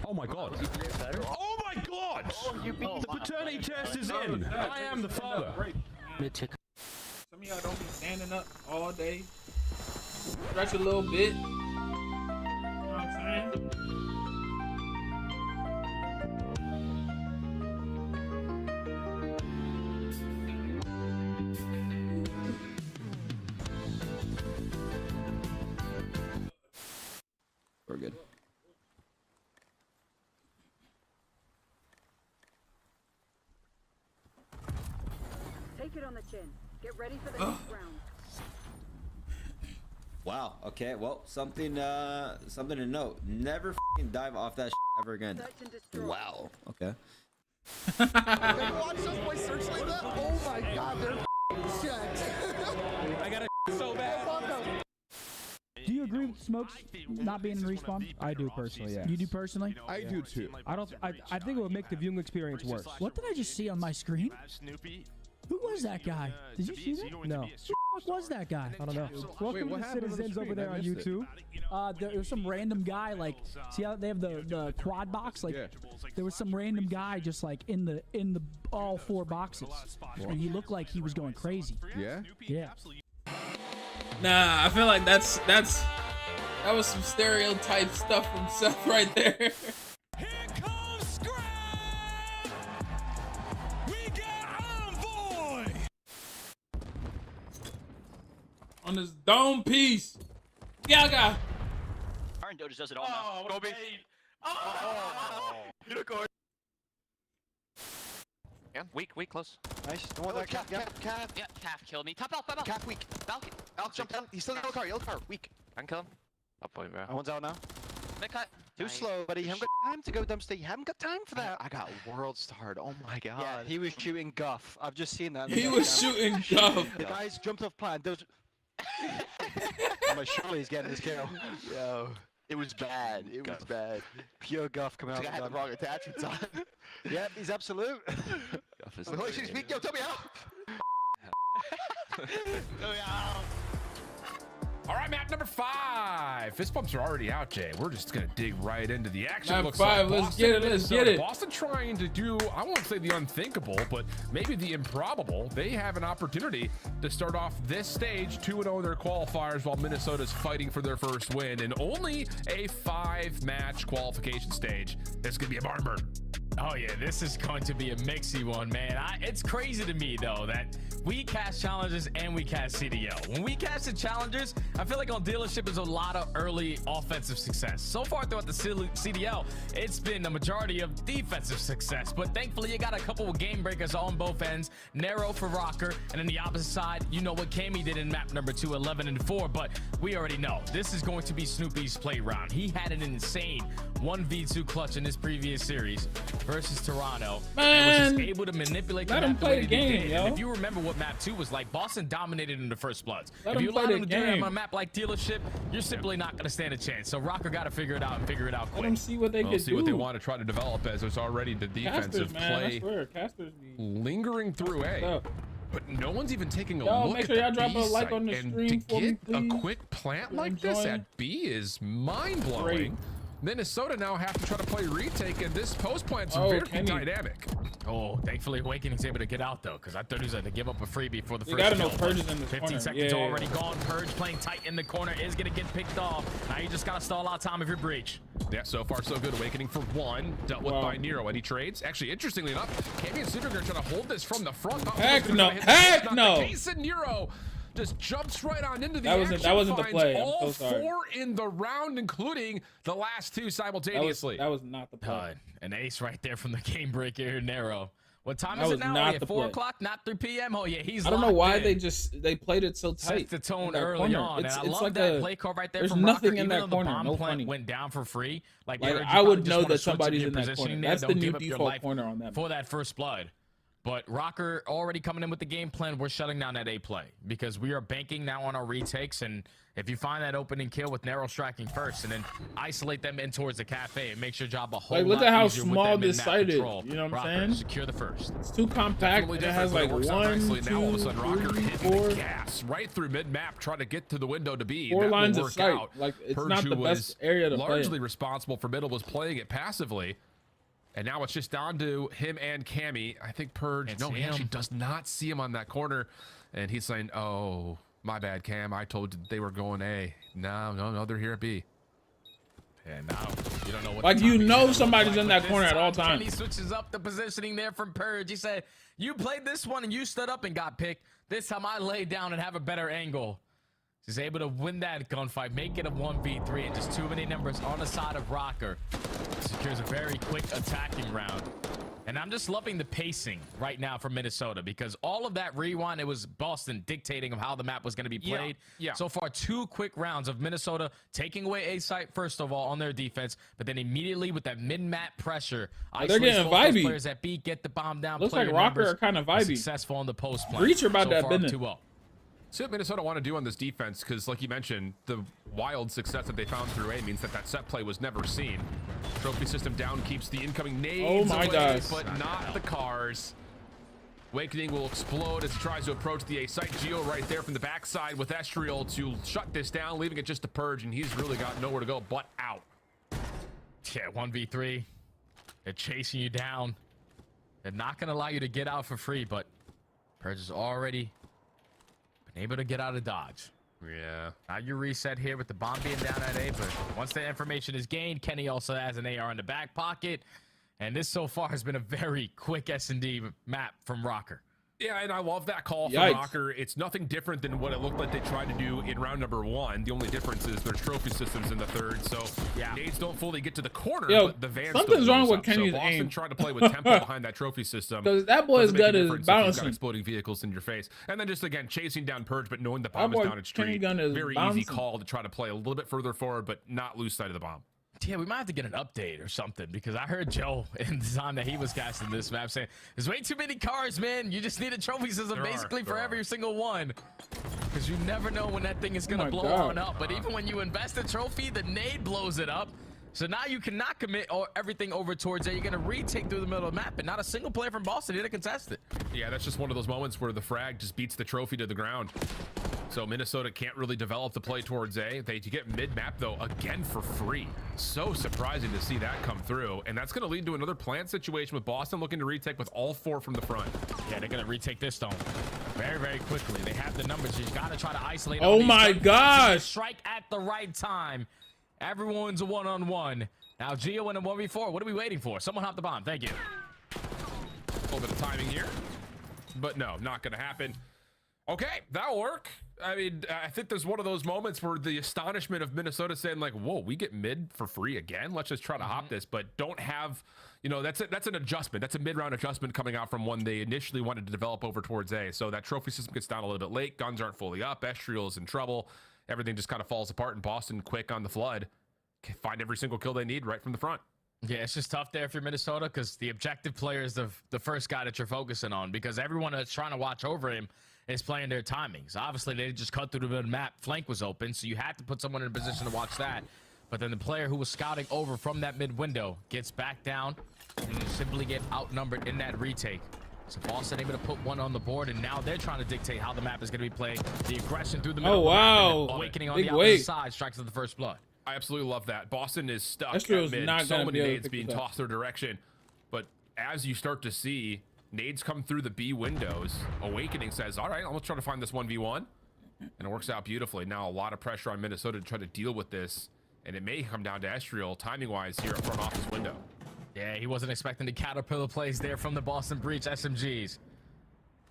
Oh my god. Oh my god! The paternity test is in. I am the father. Some of y'all don't be standing up all day. Stretch a little bit. You know what I'm saying? We're good. Take it on the chin. Get ready for the next round. Wow. Okay. Well, something to note. Never f***ing dive off that ever again. Search and destroy. Wow. Okay. Watch those boys search like that. Oh my god, they're checked. I got it so bad. Do you agree with Smokes not being in respawn? I do personally, yeah. You do personally? I do too. I think it would make the viewing experience worse. What did I just see on my screen? Who was that guy? Did you see that? No. Who the fuck was that guy? I don't know. Welcome to the citizens over there on YouTube. There was some random guy, like, see how they have the quad box? Like, there was some random guy just like in the all 4 boxes, and he looked like he was going crazy. Yeah. Yeah. Nah, I feel like that was some stereotype stuff from Seth right there. Here comes Scrap! We got Envoy! On this dome piece. Yaga! Iron Doe just does it all now. Go big. Unicorn. Yeah, weak, close. Nice. The one that calf. Yeah, calf killed me. Top out. Calf weak. Falcon. Jump down. He's still in yellow car. Weak. I can kill him. I'll play, bro. One's out now. Mid cut. Too slow, buddy. You haven't got time to go dumpster. You haven't got time for that. I got world starred. Oh my god. Yeah, he was shooting guff. I've just seen that. He was shooting guff. The guys jumped off plan. I'm like, surely he's getting this kill. Yo, it was bad. It was bad. Pure guff coming out. I had the wrong attachments on. Yep, he's absolute. Holy shit, yo, tell me how. All right, map number 5. Fist bumps are already out, Jay. We're just gonna dig right into the action. Map Looks 5, like let's get it, let's get it. Boston trying to do, I won't say the unthinkable, but maybe the improbable. They have an opportunity to start off this stage 2-0 in their qualifiers while Minnesota's fighting for their first win in only a 5-match qualification stage. It's gonna be a barn burn. Oh yeah, this is going to be a mixy one, man. It's crazy to me though that we cast challengers and we cast CDL. When we casted challengers, I feel like on dealership is a lot of early offensive success. So far throughout the CDL, it's been the majority of defensive success. But thankfully, you got a couple of game breakers on both ends. Narrow for Rocker, and then the opposite side, you know what Cammy did in map number 2, 11-4. But we already know this is going to be Snoopy's play round. He had an insane 1v2 clutch in this previous series versus Toronto, and was just able to manipulate the let him map the play way the that he game, did. yo. And if you remember what map 2 was like, Boston dominated in the first bloods. Let If him you play allow the him to do that game. on a map like dealership, you're simply not going to stand a chance. So Rocker got to figure it out and figure it out quick. Let them see what they We'll can see do. what they want to try to develop, as there's already the defensive Casters, man, I play swear, casters be lingering through A. But no one's even taking a Yo, look make at sure the y'all drop B a like site. on the And stream to for me, get please. a quick plant You're like this enjoying. at B is mind-blowing. Great. Minnesota now have to try to play retake, and this post plant's Oh, very Kenny. dynamic. Oh, thankfully Awakening's able to get out though, because I thought he was going to give up a freebie for the You first gotta know kill. Purge is in this 15 corner. seconds Yeah. already gone. Purge playing tight in the corner is going to get picked off. Now you just got to stall out time if you're breach. Yeah, so far so good. Awakening for 1, dealt with Wow. by Nero. Any trades? Actually, interestingly enough, Cammy and Supergirl are trying to hold this from the front. Heck no, heck no. Case and Nero just jumps right on into the That wasn't- action. that wasn't the finds play. I'm all so sorry. 4 in the round, including the last 2 simultaneously. That was not the play. An ace right there from the game breaker, Nero. What time That is it was now? not Yeah, the 4 play. o'clock, not 3 p.m. Oh yeah, he's I don't know locked why in. they played it so tight. Set the tone in that early corner. on, It's and I love like that a- play call right there there's from nothing Rocker. in Even that though the corner, bomb no plant funny. went down for free. Like Like, you I would probably just know wanna that switch somebody's your in that positioning corner. there. That's Don't the give new up your default life corner on that for that first blood. But Rocker already coming in with the game plan. We're shutting down that A play because we are banking now on our retakes. And if you find that opening kill with narrow striking first and then isolate them in towards the cafe, it makes your job a whole Like, lot look at how easier with small that this mid-map site is. control. You know what I'm Rocker, saying? secure the first. It's too compact. Definitely And it different, has but like it works out 1, nicely. Now all of a sudden, Rocker 2, hitting 4, the gas right through mid-map, trying to get to the window to be. 4 That will lines of work sight. out. Like, it's Purge, not who the best was area to play largely in. responsible for middle, was playing it passively. And now it's just down to him and Cammy. I think Purge, no, he actually does not see him on that corner. And he's saying, oh, my bad, Cam. I told you they were going A. No, they're here at B. And now you don't know what. Like, the you timing know is somebody's like, in but that this corner at all time, times. Kenny switches up the positioning there from Purge. He said, "You played this one and you stood up and got picked. This time I lay down and have a better angle." He's able to win that gunfight, make it a 1v3, and just too many numbers on the side of Rocker. Secures a very quick attacking round. And I'm just loving the pacing right now for Minnesota because all of that rewind, it was Boston dictating of how the map was going to be played. Yeah. So far, 2 quick rounds of Minnesota taking away A site, first of all, on their defense, but then immediately with that mid-map pressure, They're getting both those vibey. players that beat, get the bomb down. Looks play like your Rocker numbers, are kind of and vibey. successful on the post play. Breach are about so that far, business. 2-0. See what Minnesota want to do on this defense, because like you mentioned, the wild success that they found through A means that that set play was never seen. Trophy system down keeps the incoming nades Oh my away, gosh. but not the cars. Awakening will explode as it tries to approach the A site. Geo right there from the backside with Estriel to shut this down, leaving it just to Purge, and he's really got nowhere to go but out. Yeah, 1v3. They're chasing you down. They're not going to allow you to get out for free, but Purge is already been able to get out of Dodge. Yeah. Now you reset here with the bomb being down at A, but once that information is gained, Kenny also has an AR in the back pocket. And this so far has been a very quick S&D map from Rocker. Yeah, and I love that call from Yikes. Rocker. It's nothing different than what it looked like they tried to do in round number 1. The only difference is there's trophy systems in the third, so Yeah. nades don't fully get to the corner, Yo, but the van something's still wrong blows with up. Kenny's so Boston aim. tried to play with tempo behind that trophy system. Because that boy's Doesn't make a gun is difference if you've got bouncing. exploding vehicles in your face. And then just, again, chasing down Purge, but knowing the That bomb is boy down its Kenny street. gun is Very bouncing. easy call to try to play a little bit further forward, but not lose sight of the bomb. Yeah, we might have to get an update or something because I heard Joe in the time that he was casting this map saying there's way too many cars, man. You just need a trophy system basically for every single one because you never know when that thing is going to blow on up. But even when you invest a trophy, the nade blows it up. So now you cannot commit everything over towards it. You're going to retake through the middle of the map, and not a single player from Boston did contest it. Yeah, that's just one of those moments where the frag just beats the trophy to the ground. So Minnesota can't really develop the play towards A. They get mid-map, though, again for free. So surprising to see that come through. And that's going to lead to another plant situation with Boston looking to retake with all 4 from the front. Yeah, they're going to retake this stone very, very quickly. They have the numbers. You got to try to isolate. Oh my gosh. Strike at the right time. Everyone's a one-on-one. Now Gio in a 1v4. What are we waiting for? Someone hop the bomb. Thank you. A little bit of timing here. But no, not going to happen. Okay, that'll work. I mean, I think there's one of those moments where the astonishment of Minnesota saying like, whoa, we get mid for free again. Let's just try to hop this, but don't have, you know, that's an adjustment. That's a mid-round adjustment coming out from when they initially wanted to develop over towards A. So that trophy system gets down a little bit late. Guns aren't fully up. Estriel's in trouble. Everything just kind of falls apart in Boston quick on the flood. Can find every single kill they need right from the front. Yeah, it's just tough there for Minnesota because the objective player is the first guy that you're focusing on because everyone that's trying to watch over him is playing their timings. Obviously, they just cut through the middle of the map. Flank was open, so you had to put someone in a position to watch that. But then the player who was scouting over from that mid window gets back down and you simply get outnumbered in that retake. So Boston able to put one on the board, and now they're trying to dictate how the map is going to be played. The aggression through the middle. Oh, wow. Awakening on the opposite side strikes at the first blood. I absolutely love that. Boston is stuck at Estriel's mid. not So gonna many be able to nades pick being this up. tossed their direction. But as you start to see nades come through the B windows, Awakening says, all right, I'm going to try to find this 1v1. And it works out beautifully. Now a lot of pressure on Minnesota to try to deal with this. And it may come down to Estriel timing-wise here at front office window. Yeah, he wasn't expecting the caterpillar plays there from the Boston Breach SMGs.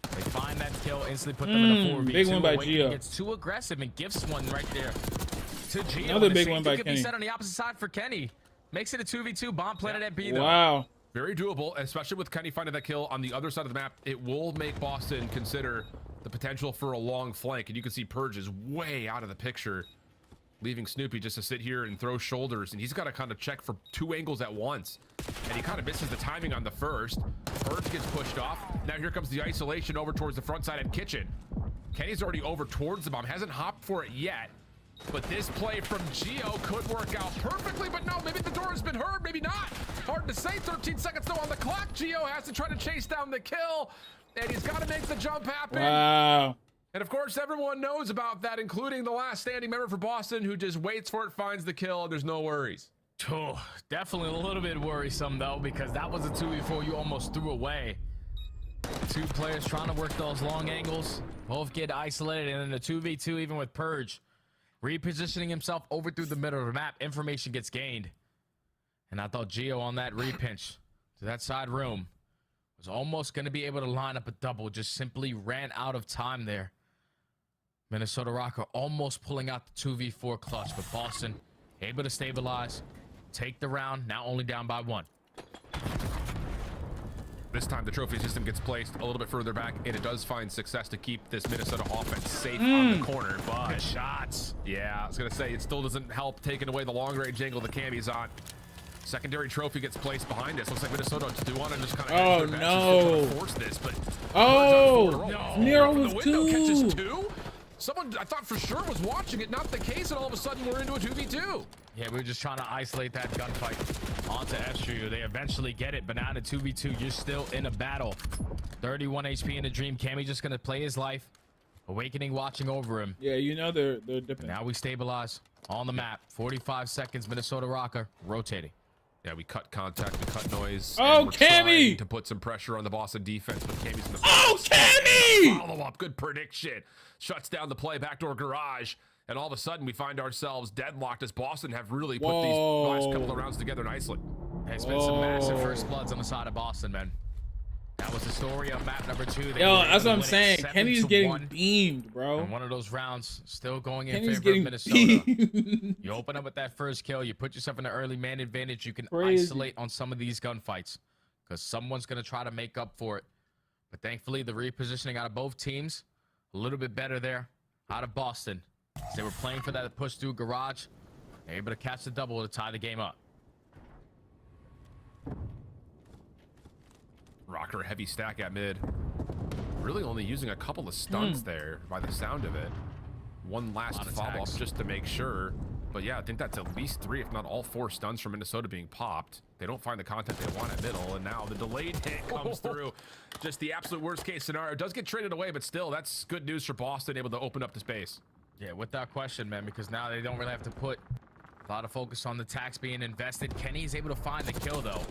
They find that kill, instantly put them in a 4v2. Big one by Awakening Gio. gets too aggressive and gifts one right there to Gio. Another And the big same one thing by could Kenny. be set on the opposite side for Kenny. Makes it a 2v2. Bomb planted at B though. Wow. Very doable, especially with Kenny finding that kill on the other side of the map. It will make Boston consider the potential for a long flank. And you can see Purge is way out of the picture, leaving Snoopy just to sit here and throw shoulders. And he's got to kind of check for 2 angles at once. And he kind of misses the timing on the first. Purge gets pushed off. Now here comes the isolation over towards the front side at Kitchen. Kenny's already over towards the bomb. Hasn't hopped for it yet. But this play from Gio could work out perfectly, but no, maybe the door has been heard, maybe not. Hard to say, 13 seconds though on the clock. Gio has to try to chase down the kill, and he's got to make the jump happen. Wow. And of course, everyone knows about that, including the last standing member for Boston, who just waits for it, finds the kill, and there's no worries. Oh, definitely a little bit worrisome though, because that was a 2v4 you almost threw away. 2 players trying to work those long angles, both get isolated, and then the 2v2 even with Purge. Repositioning himself over through the middle of the map, information gets gained. And I thought Gio on that repinch to that side room was almost going to be able to line up a double, just simply ran out of time there. Minnesota Rocker almost pulling out the 2v4 clutch, but Boston able to stabilize, take the round, now only down by 1. This time the trophy system gets placed a little bit further back, and it does find success to keep this Minnesota offense safe on the corner. But Good shots. yeah, I was gonna say it still doesn't help taking away the long range angle the Cammy's on. Secondary trophy gets placed behind us. Looks like Minnesota do want to just kind of force this, but Nero the with window 2. catches 2. Someone I thought for sure was watching it, not the case, and all of a sudden we're into a 2v2. Yeah, we were just trying to isolate that gunfight onto Estriel. They eventually get it, but now in a 2v2, you're still in a battle. 31 HP in the dream. Cammy just going to play his life. Awakening watching over him. Yeah, you know they're different. Now we stabilize on the map. 45 seconds, Minnesota Rocker rotating. Yeah, we cut contact, we cut noise. Oh, we're Cammy! trying to put some pressure on the Boston defense, but Cammy's in the Cammy! follow up. Good prediction. Shuts down the play, backdoor garage, and all of a sudden we find ourselves deadlocked as Boston have really put these last couple of rounds together nicely. There's been some massive first bloods on the side of Boston, man. That was the story of map number 2. Yo, that's what I'm saying. Kenny's getting beamed, bro. And one of those rounds still going in Kenny's favor of Minnesota. beamed. You open up with that first kill. You put yourself in an early man advantage. You can Crazy. isolate on some of these gunfights because someone's going to try to make up for it. But thankfully, the repositioning out of both teams, a little bit better there out of Boston. They were playing for that push through garage. able to catch the double to tie the game up. Rocker heavy stack at mid. Really only using a couple of stuns there by the sound of it. One last follow-up just to make sure. But yeah, I think that's at least 3, if not all 4 stuns from Minnesota being popped. They don't find the content they want at middle, and now the delayed hit comes through. Just the absolute worst case scenario. It does get traded away, but still, that's good news for Boston, able to open up the space. Yeah, without question, man, because now they don't really have to put a lot of focus on the tax being invested. Kenny is able to find the kill, though.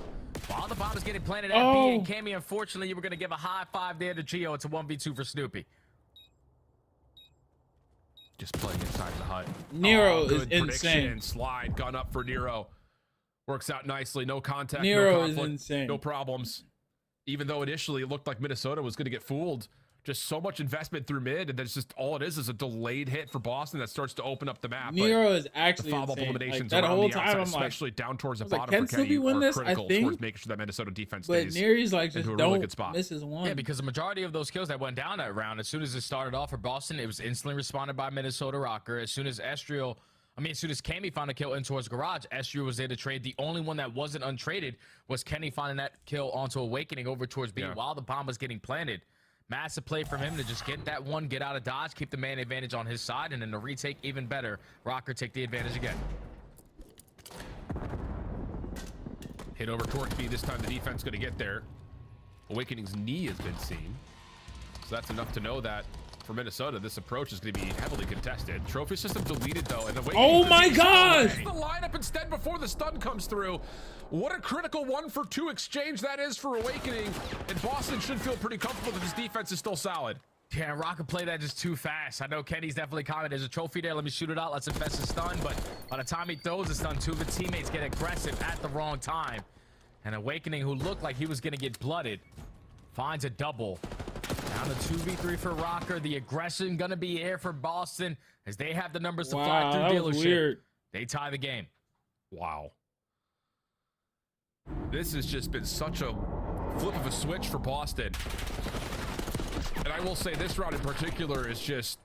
While the bomb is getting planted at B, and Cammy, unfortunately, you were going to give a high 5 there to Gio. It's a 1v2 for Snoopy. Just playing inside the hut. Nero is good insane. Prediction. Slide, gun up for Nero. Works out nicely. No contact, Nero no conflict, is insane. no problems. Even though initially it looked like Minnesota was going to get fooled. Just so much investment through mid, and that's just all it is a delayed hit for Boston that starts to open up the map. Nero is actually follow-up insane. eliminations Like, that around whole the time, outside, I'm like, especially down towards the I was like, bottom can for Kenny, Snoopy win are this? I critical think. towards making sure that Minnesota defense But stays Nere's like just into a really good don't spot. miss his one. Yeah, because the majority of those kills that went down that round, as soon as it started off for Boston, it was instantly responded by Minnesota Rocker. As soon as as soon as Cammy found a kill in towards Garage, Estriel was there to trade. The only one that wasn't untraded was Kenny finding that kill onto Awakening over towards B while the bomb was getting planted. Massive play from him to just get that one, get out of dodge, keep the man advantage on his side, and then the retake even better. Rocker take the advantage again. Hit over towards B. This time the defense going to get there. Awakening's knee has been seen. So that's enough to know that for Minnesota, this approach is going to be heavily contested. Trophy system deleted, though. And Oh my God! The lineup instead before the stun comes through. What a critical 1-for-2 exchange that is for Awakening. And Boston should feel pretty comfortable that this defense is still solid. Yeah, Rocker played that just too fast. I know Kenny's definitely commented, there's a trophy there, let me shoot it out, let's invest in stun. But by the time he throws the stun, 2 of the teammates get aggressive at the wrong time. And Awakening, who looked like he was going to get blooded, finds a double. Down to 2v3 for Rocker. The aggression going to be here for Boston as they have the numbers to fly through dealership. Weird. They tie the game. Wow. This has just been such a flip of a switch for Boston. And I will say this round in particular is just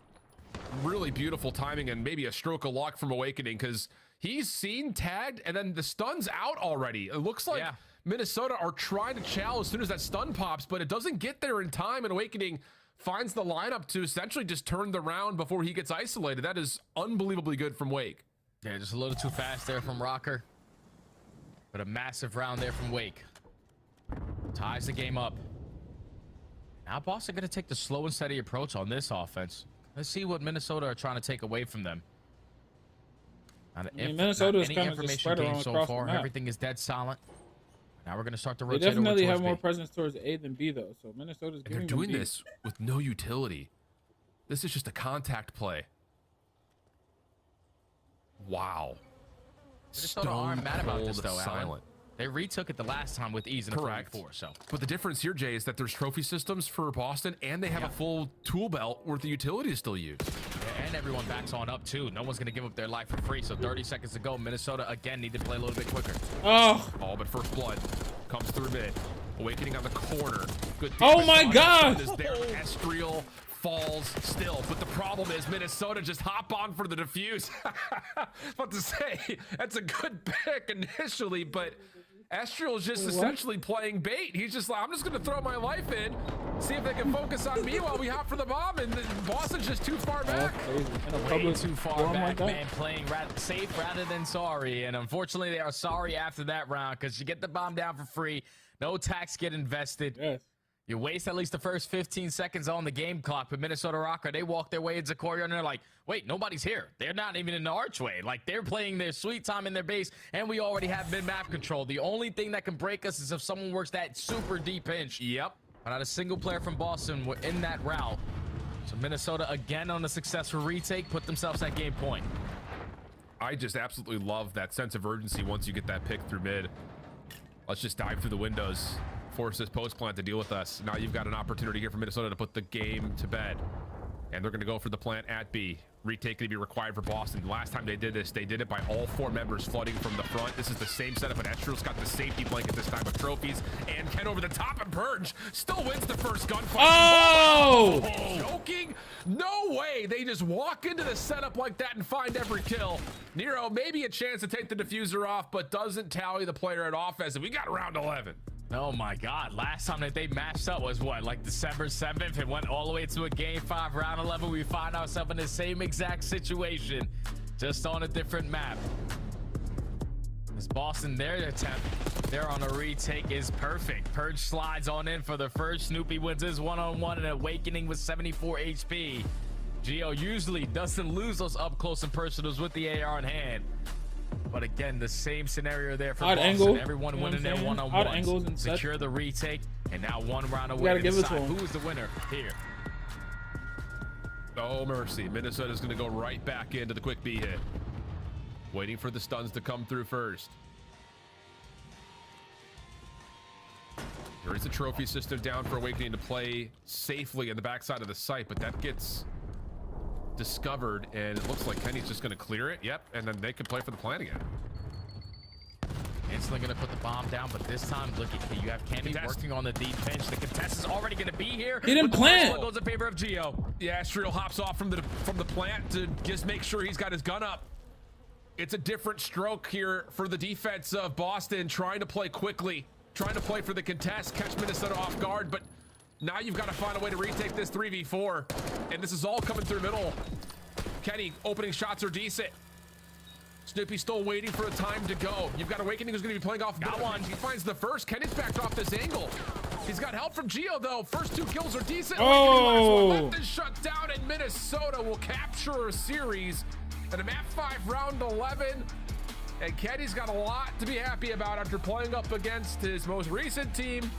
really beautiful timing and maybe a stroke of luck from Awakening because he's seen, tagged, and then the stun's out already. It looks like Minnesota are trying to chow as soon as that stun pops, but it doesn't get there in time, and Awakening finds the lineup to essentially just turn the round before he gets isolated. That is unbelievably good from Wake. Yeah, just a little too fast there from Rocker. But a massive round there from Wake. Ties the game up. Now Boston going to take the slow and steady approach on this offense. Let's see what Minnesota are trying to take away from them. Minnesota is kind of just spread around so across far. the map. Everything is dead silent. Now we're going to start to They rotate definitely over have towards more B. presence towards A than B, though. So Minnesota's And they're doing this with no utility. This is just a contact play. Wow. Minnesota aren't mad about this, though, Alan. Silent. They retook it the last time with ease in Correct. a 4v4, so. But the difference here, Jay, is that there's trophy systems for Boston, and they have a full tool belt where the utility is still used. Yeah, and everyone backs on up, too. No one's going to give up their life for free, so 30 seconds to go. Minnesota, again, need to play a little bit quicker. Oh, but first blood comes through mid. Awakening on the corner. Good. Oh my God! Is there. Estriel falls still, but the problem is Minnesota just hop on for the defuse. About to say, that's a good pick initially, but Estriel is just essentially playing bait. He's just like, I'm just going to throw my life in, see if they can focus on me while we hop for the bomb, and Boston's just too far back. Way too far back, man. Playing safe rather than sorry, and unfortunately they are sorry after that round because you get the bomb down for free. No tax get invested. Yes. You waste at least the first 15 seconds on the game clock. But Minnesota Rocker, they walk their way into Courier, and they're like, wait, nobody's here. They're not even in the archway. Like, they're playing their sweet time in their base, and we already have mid-map control. The only thing that can break us is if someone works that super deep pinch. Yep. But not a single player from Boston were in that route. So Minnesota, again, on a successful retake, put themselves at game point. I just absolutely love that sense of urgency once you get that pick through mid. Let's just dive through the windows. Force this post plant to deal with us. Now you've got an opportunity here for Minnesota to put the game to bed. And they're going to go for the plant at B. Retake to be required for Boston. The last time they did this, they did it by all 4 members flooding from the front. This is the same setup, but Estriel's got the safety blanket this time with trophies. And Ken over the top, and Purge still wins the first gunfight. Oh! Joking? No way. They just walk into the setup like that and find every kill. Nero, maybe a chance to take the diffuser off, but doesn't tally the player at offense. And we got round 11. Oh my God, last time that they matched up was what, like December 7th? It went all the way to a game 5, round 11. We find ourselves in the same exact situation, just on a different map. As Boston, their attempt there on a retake is perfect. Purge slides on in for the first. Snoopy wins his one-on-one and Awakening with 74 HP. Geo usually doesn't lose those up close and personals with the AR in hand. But again, the same scenario there for Boston. Angle, everyone winning their one-on-ones. Secure the retake, and now 1 round away to decide who is the winner here. Oh, mercy. Minnesota's going to go right back into the quick B hit. Waiting for the stuns to come through first. There is a trophy system down for Awakening to play safely in the backside of the site, but that gets discovered, and it looks like Kenny's just going to clear it. Yep, and then they can play for the plant again. Instantly going to put the bomb down, but this time, look at you have Kenny working on the deep bench. The contest is already going to be here. He didn't plant. Goes in favor of Geo. Yeah, Astriel hops off from the plant to just make sure he's got his gun up. It's a different stroke here for the defense of Boston, trying to play quickly, trying to play for the contest, catch Minnesota off guard, but now you've got to find a way to retake this 3v4, and this is all coming through middle. Kenny, opening shots are decent. Snoopy still waiting for a time to go. You've got Awakening who's going to be playing off. Got one. He finds the first. Kenny's backed off this angle. He's got help from Geo, though. First 2 kills are decent. Oh! Left is shut down, and Minnesota will capture a series at a map 5 round 11. And Kenny's got a lot to be happy about after playing up against his most recent team.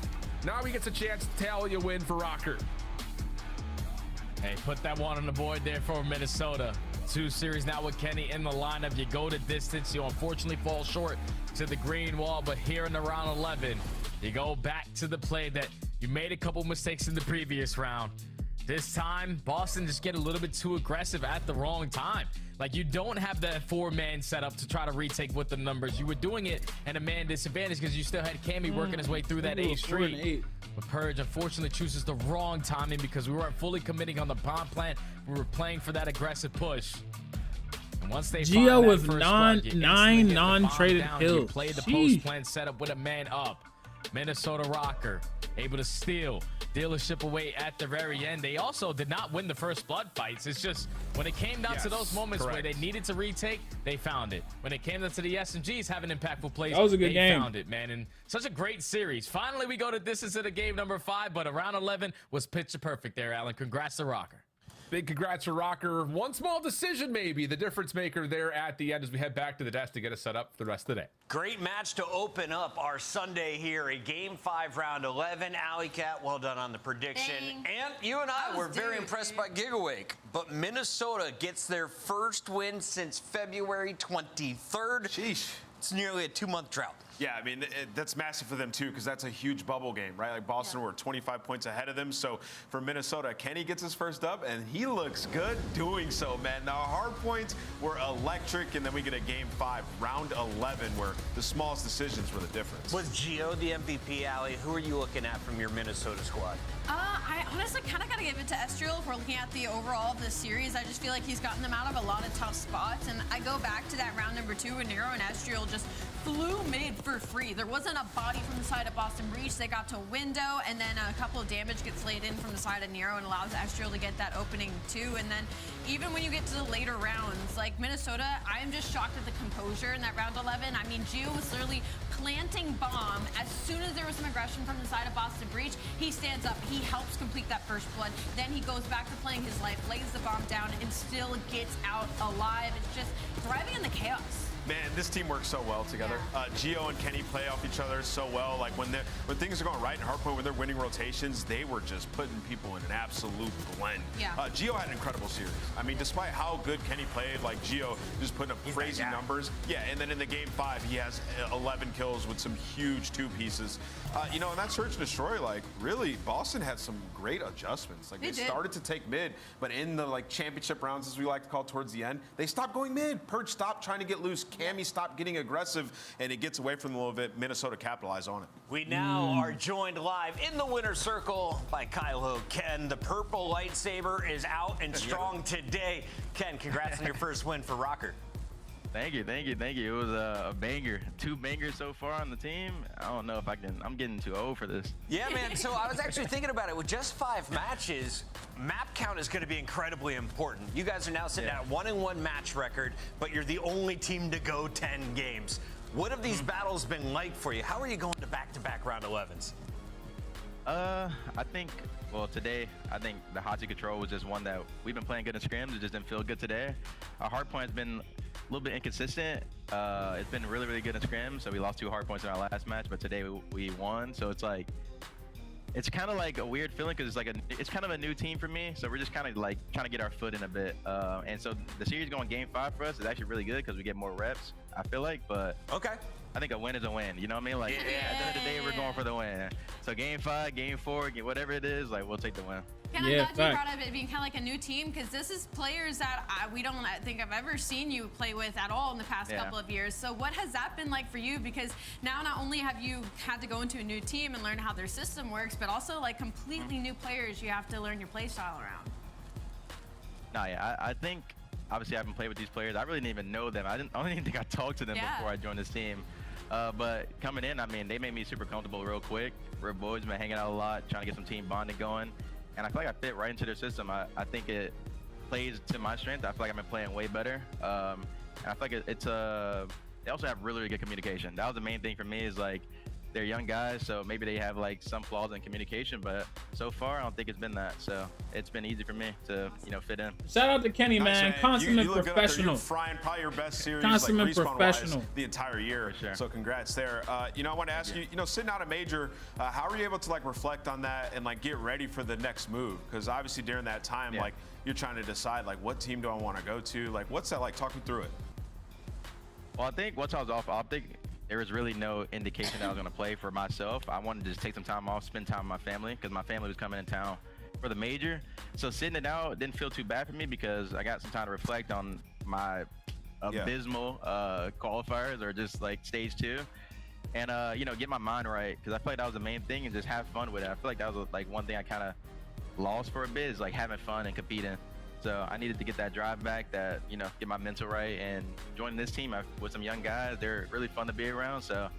Now he gets a chance to tally a win for Rocker. Hey, put that one on the board there for Minnesota. 2 series now with Kenny in the lineup. You go to distance. You unfortunately fall short to the green wall, but here in the round 11, you go back to the play that you made a couple mistakes in the previous round. This time, Boston just get a little bit too aggressive at the wrong time. Like, you don't have that 4-man setup to try to retake with the numbers. You were doing it at a man disadvantage because you still had Cammy working his way through that A street. But Purge unfortunately chooses the wrong timing because we weren't fully committing on the bomb plant. We were playing for that aggressive push. And once they Geo with nine non-traded kills. You played the post plant setup with a man up. Minnesota Rocker able to steal dealership away at the very end. They also did not win the first blood fights. It's just when it came down to those moments where they needed to retake, they found it. When it came down to the SMGs having impactful plays, that was a good game. Found it, man. And such a great series. Finally, we go to distance of the game number 5, but around 11 was picture perfect there, Alan. Congrats to Rocker. Big congrats to Rocker. One small decision, maybe the difference maker there at the end as we head back to the desk to get us set up for the rest of the day. Great match to open up our Sunday here, a game 5 round 11. Alley Cat, well done on the prediction. Dang. And you and I were very impressed by Gigawake. But Minnesota gets their first win since February 23rd. Sheesh. It's nearly a 2-month drought. Yeah, I mean, that's massive for them, too, because that's a huge bubble game, right? Like, Boston were 25 points ahead of them. So, for Minnesota, Kenny gets his first up, and he looks good doing so, man. Now, hard points were electric, and then we get a game 5, round 11, where the smallest decisions were the difference. Was Geo the MVP, Allie? Who are you looking at from your Minnesota squad? I honestly kind of got to give it to Estriel if we're looking at the overall of the series. I just feel like he's gotten them out of a lot of tough spots. And I go back to that round number 2 when Nero and Estriel just flew mid for free. There wasn't a body from the side of Boston Breach. They got to window, and then a couple of damage gets laid in from the side of Nero and allows Estriel to get that opening too. And then even when you get to the later rounds, like Minnesota, I am just shocked at the composure in that round 11. I mean, Geo was literally planting bomb. As soon as there was some aggression from the side of Boston Breach, he stands up, he helps complete that first blood. Then he goes back to playing his life, lays the bomb down, and still gets out alive. It's just thriving in the chaos. Man, this team works so well together. Gio and Kenny play off each other so well. Like when things are going right in Hardpoint, when they're winning rotations, they were just putting people in an absolute blend. Yeah. Gio had an incredible series. I mean, despite how good Kenny played, like Gio just putting up crazy numbers. Yeah, and then in the game 5, he has 11 kills with some huge 2 pieces. You know, and that search and destroy, like really, Boston had some great adjustments. Like they started to take mid, but in the like championship rounds, as we like to call towards the end, they stopped going mid. Purge stopped trying to get loose. Cammy stopped getting aggressive, and it gets away from them a little bit. Minnesota capitalized on it. We now are joined live in the winner's circle by Kylo Ken. The purple lightsaber is out and strong today. Ken, congrats on your first win for Rocker. Thank you. It was a banger. 2 bangers so far on the team. I don't know if I can. I'm getting too old for this. Yeah, man. So I was actually thinking about it. With just 5 matches, map count is going to be incredibly important. You guys are now sitting at a 1-1 match record, but you're the only team to go 10 games. What have these battles been like for you? How are you going to back-to-back round 11s? I think, well, today, I think the hot seat control was just one that we've been playing good in scrims. It just didn't feel good today. Our hard point has been a little bit inconsistent. It's been really, really good in scrims. So we lost 2 hard points in our last match, but today we won. So it's like, it's kind of like a weird feeling because it's kind of a new team for me. So we're just kind of like trying to get our foot in a bit. And so the series going game 5 for us is actually really good because we get more reps, I feel like. But I think a win is a win. You know what I mean? Like at the end of the day, we're going for the win. So game 5, game 4, whatever it is, like we'll take the win. And I'm glad you brought up it being kind of like a new team because this is players that we don't think I've ever seen you play with at all in the past couple of years. So what has that been like for you? Because now not only have you had to go into a new team and learn how their system works, but also like completely new players you have to learn your play style around. No, yeah, I think obviously I haven't played with these players. I really didn't even know them. I don't even think I talked to them before I joined this team. But coming in, I mean, they made me super comfortable real quick. We're boys, been hanging out a lot, trying to get some team bonding going. And I feel like I fit right into their system. I think it plays to my strength. I feel like I've been playing way better. And I feel like they also have really, really good communication. That was the main thing for me is like, they're young guys, so maybe they have like some flaws in communication, but so far I don't think it's been that. So it's been easy for me to, you know, fit in. Shout out to Kenny, man. Consummate professional. You're frying probably your best series, Consummate like, professional the entire year. For sure. So congrats there. You know, I want to ask you, you know, sitting out a major, how are you able to like reflect on that and like get ready for the next move? Because obviously during that time, like you're trying to decide like what team do I want to go to? Like what's that like? Talk me through it. Well, I think once I was off Optic, there was really no indication that I was going to play for myself. I wanted to just take some time off, spend time with my family, because my family was coming in town for the major. So sitting it out didn't feel too bad for me because I got some time to reflect on my abysmal qualifiers or just like stage 2. And, you know, get my mind right because I feel like that was the main thing and just have fun with it. I feel like that was like one thing I kind of lost for a bit is like having fun and competing. So I needed to get that drive back, that, you know, get my mental right, and joining this team with some young guys. They're really fun to be around, so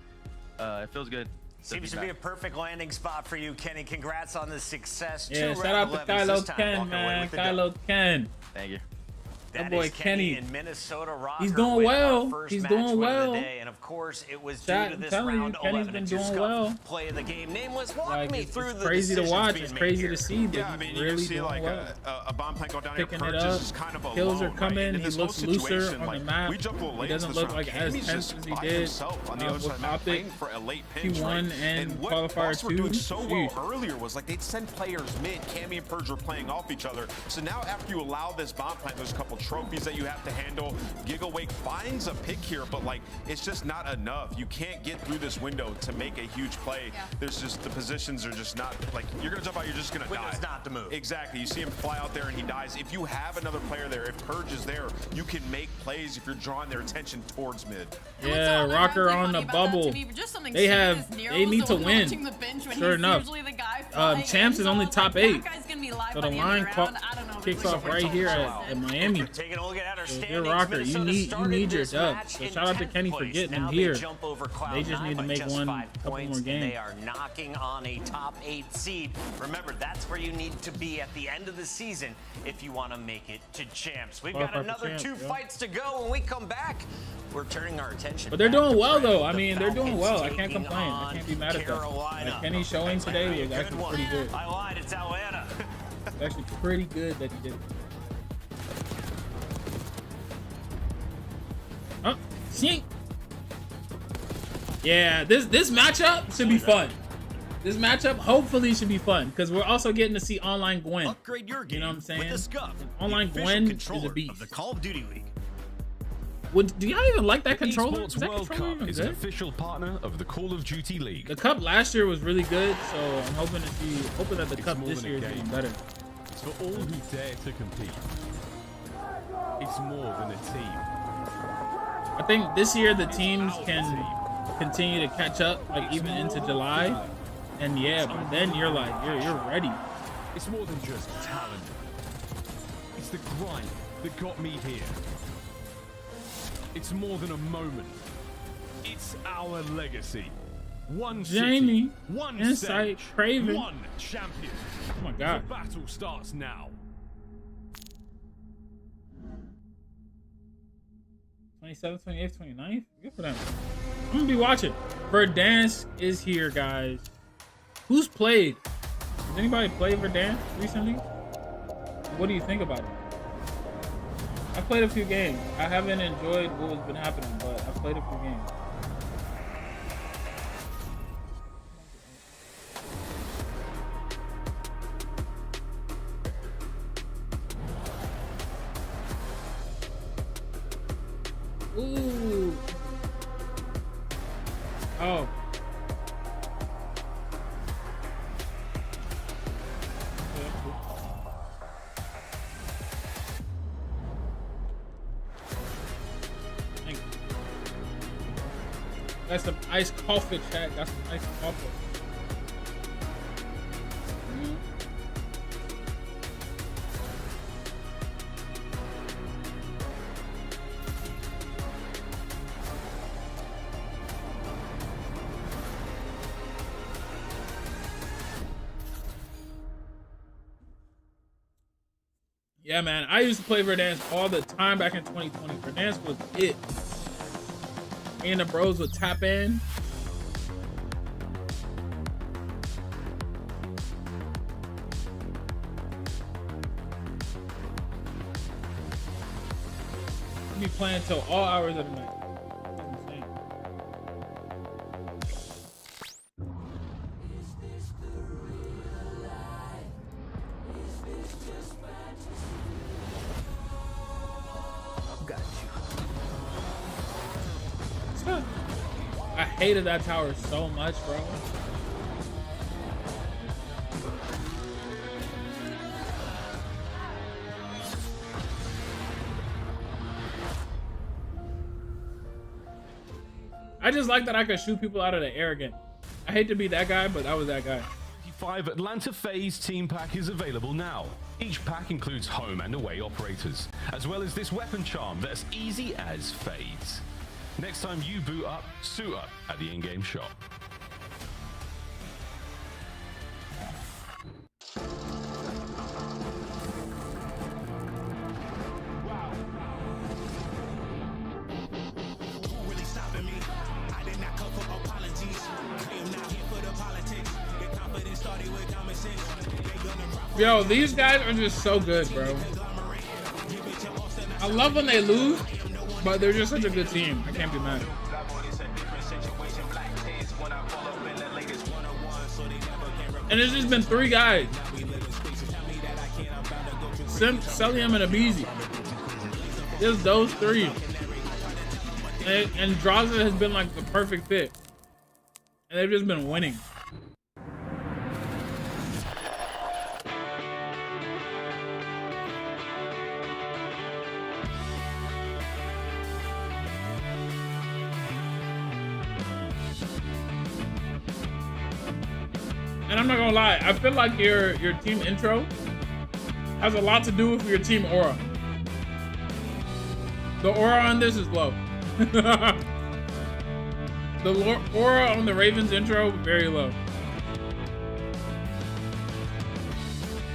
it feels good. Seems to be a perfect landing spot for you, Kenny. Congrats on the success. Yeah, shout out to Kylo Ken, man. Kylo Ken. Thank you. That boy is Kenny in Minnesota Rocker. He's doing well. He's doing well. And of course, it was due to this round 11. Kenny's been doing well. Play of the game. Nameless, walk like, me through the crazy to watch. It's crazy to see. But yeah, I mean, you really can see like well. a bomb plant go down Picking here. it up. Is kind of alone, Kills are coming. Right? He looks looser on like, the map. We jumped a little late He doesn't look like as tense as he did on the other side of the map, playing for a late pinch. Q1 and Qualifier 2. What doing so well earlier was like they'd send players mid. Cammy and Purge were playing off each other. So now after you allow this bomb plant, there's a couple trophies that you have to handle. Gigawake finds a pick here, but like it's just not enough. You can't get through this window to make a huge play. There's just the positions are just not like you're gonna jump out, you're just gonna die. It's not the move. Exactly. You see him fly out there and he dies. If you have another player there, if Purge is there, you can make plays if you're drawing their attention towards mid. Yeah, Rocker on the bubble. They need to win. Sure enough. Champs is only top 8. So the line kicks off right here at Miami. Taking a look at our So Rocker, you need your dub. So shout out to Kenny for getting him here. They just need to make couple more games. They are knocking on a top 8 seed. Remember, that's where you need to be at the end of the season if you want to make it to champs. We've got another 2 fights to go. When we come back, we're turning our attention. But they're doing well, though. I mean, they're doing well. I can't complain. I can't be mad at them. Like Kenny's showing today was actually pretty good. I lied. It's Atlanta. It's actually pretty good that he did it. Oh, See? Yeah, this matchup should be fun. This matchup hopefully should be fun because we're also getting to see online Gwen. Upgrade your game, you know what I'm saying? With the Scuff, online Gwen is a beast. Of the Call of Duty League. Do y'all even like that controller? Esports World Cup is an official partner of the Call of Duty League. The cup last year was really good, so I'm hoping that the cup this year is getting better. It's for all who dare to compete. It's more than a team. I think this year the teams can continue to catch up, like even into July, and yeah, but then you're like you're ready. It's more than just talent. It's the grind that got me here. It's more than a moment. It's our legacy. One Jamie, city, one Insight, stage, Craven. one champion. Oh my God. The battle starts now. 27th, 28th, 29th. Good for them. I'm gonna be watching. Verdansk is here, guys. Who's played? Has anybody played Verdansk recently? What do you think about it? I played a few games. I haven't enjoyed what has been happening, but I played a few games. Ooh. Oh. That's some iced coffee, chat. That's some iced coffee. Yeah, man. I used to play Verdansk all the time back in 2020. Verdansk was it. Me and the bros would tap in. We'd be playing till all hours of the night. Insane. I hated that tower so much, bro. I just like that I could shoot people out of the air again. I hate to be that guy, but I was that guy. 5 Atlanta Phase Team Pack is available now. Each pack includes home and away operators, as well as this weapon charm that's easy as fades. Next time you boot up, suit up at the in-game shop. Yo, these guys are just so good, bro. I love when they lose, but they're just such a good team. I can't be mad. And it's just been 3 guys. Celium and Abizi. Just those 3. And Draza has been like the perfect fit. And they've just been winning. And I'm not gonna lie, I feel like your team intro has a lot to do with your team aura. The aura on this is low. The aura on the Ravens intro, very low.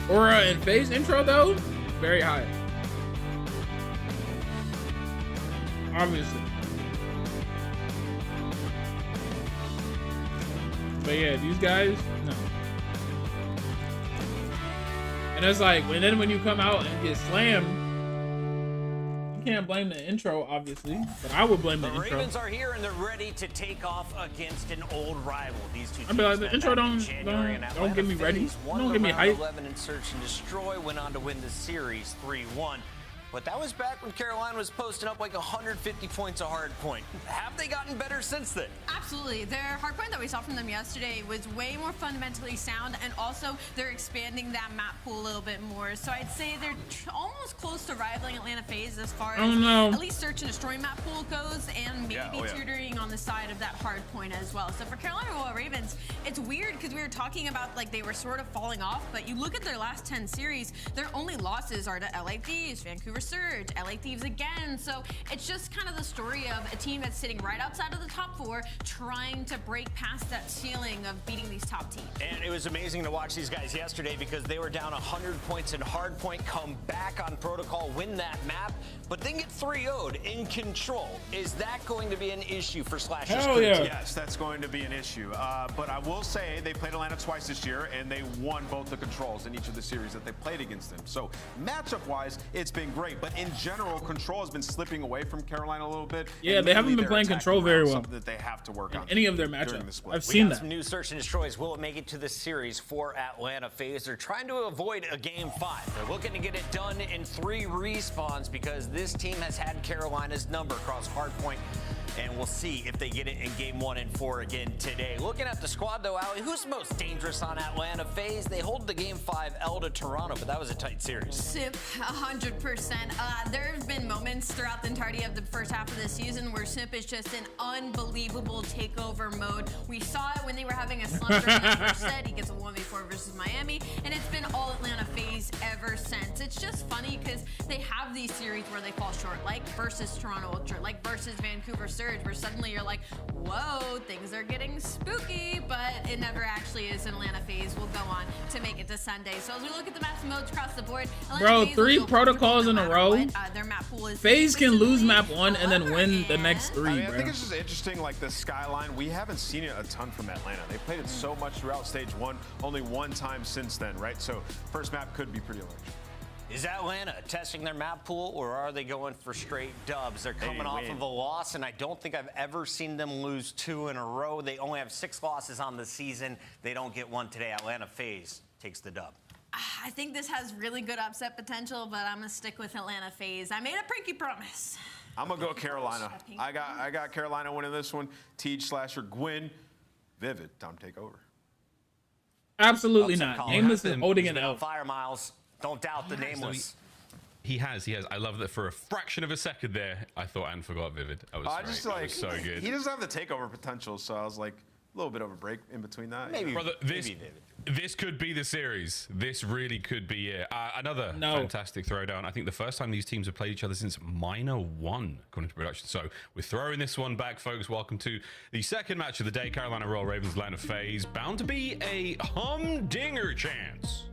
Aura and FaZe intro though, very high. Obviously. But yeah, these guys, no. And it's like, and then when you come out and get slammed, You can't blame the intro, obviously, but I would blame the intro. The Ravens are here and they're ready to take off against an old rival. These two teams I be like, the intro don't get me ready. Don't get me hyped. 11 in search and destroy, went on to win the series 3-1. But that was back when Carolina was posting up like 150 points a hard point. Have they gotten better since then? Absolutely. Their hard point that we saw from them yesterday was way more fundamentally sound, and also they're expanding that map pool a little bit more. So I'd say they're almost close to rivaling Atlanta FaZe as far as at least search and destroy map pool goes, and maybe tutoring on the side of that hard point as well. So for Carolina Royal Ravens, it's weird because we were talking about like they were sort of falling off, but you look at their last 10 series, their only losses are to LA Thieves, Vancouver Surge, LA Thieves again. So it's just kind of the story of a team that's sitting right outside of the top 4, trying to break past that ceiling of beating these top teams. And it was amazing to watch these guys yesterday because they were down 100 points in hardpoint, come back on protocol, win that map, but then get 3-0'd in control. Is that going to be an issue for Slasher's Hell yeah. Yes, that's going to be an issue. But I will say they played Atlanta twice this year, and they won both the controls in each of the series that they played against them. So matchup-wise, it's been great. But in general, control has been slipping away from Carolina a little bit. Yeah, they haven't been playing control very well. Something that they have to work on. Any of their matchups. I've seen that. Some new search and destroys. Will it make it to the series for Atlanta FaZe? They're trying to avoid a game 5. They're looking to get it done in 3 respawns because this team has had Carolina's number across hardpoint. And we'll see if they get it in game 1 and 4 again today. Looking at the squad, though, Ali, who's most dangerous on Atlanta FaZe? They hold the game 5 L to Toronto, but that was a tight series. Sip, 100%. There have been moments throughout the entirety of the first half of the season where Sip is just in unbelievable takeover mode. We saw it when they were having a slump during the first set. He gets a 1v4 versus Miami, and it's been all Atlanta FaZe ever since. It's just funny because they have these series where they fall short, like versus Toronto Ultra, like versus Vancouver Surge, where suddenly you're like, whoa, things are getting spooky, but it never actually is. Atlanta FaZe will go on to make it to Sunday. So as we look at the map modes across the board, bro, 3 protocols in a row. Their map pool is FaZe can lose map 1 and then win the next 3, I bro. think it's just interesting, like the skyline. We haven't seen it a ton from Atlanta. They played it so much throughout stage 1, only 1 time since then, right? So first map could be pretty electric. Is Atlanta testing their map pool, or are they going for straight dubs? They're coming off of a loss, and I don't think I've ever seen them lose 2 in a row. They only have 6 losses on the season. They don't get 1 today. Atlanta FaZe takes the dub. I think this has really good upset potential, but I'm going to stick with Atlanta FaZe. I made a pinky promise. I'm going to go Carolina. I got Carolina winning this one. Tej, Slasher, Gwyn, Vivid. Time to take over. Absolutely not. Nameless is holding an L. Fire Miles. Don't doubt the nameless. He has. I love that for a fraction of a second there, I thought and forgot Vivid. That was so good. He doesn't have the takeover potential, so I was like, a little bit of a break in between that. Maybe. Brother, this could be the series. This really could be it. Another fantastic throwdown. I think the first time these teams have played each other since Minor 1, according to production. So we're throwing this one back, folks. Welcome to the second match of the day. Carolina Royal Ravens, Atlanta FaZe. Bound to be a humdinger chance.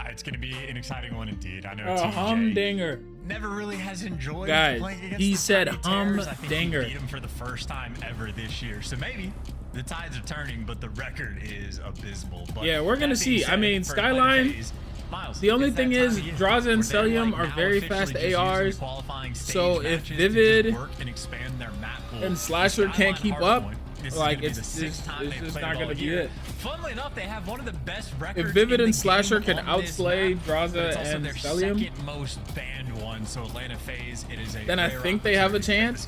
It's going to be an exciting one indeed. I know TJ humdinger never really has enjoyed guys, playing against he the said humdinger. humdinger. I think he beat him for the first time ever this year. So maybe the tides are turning, but the record is abysmal. But yeah, we're going to see. I mean, Skyline, Miles, the only thing is Draza and Celium are very fast ARs. So if Vivid and Slasher can't keep up, like it's just not going to be it. Funnily enough, they have one of the best records. If Vivid and Slasher can outslay Draza and Celium, second most banned one, so Atlanta FaZe, it is a then I think they have a chance.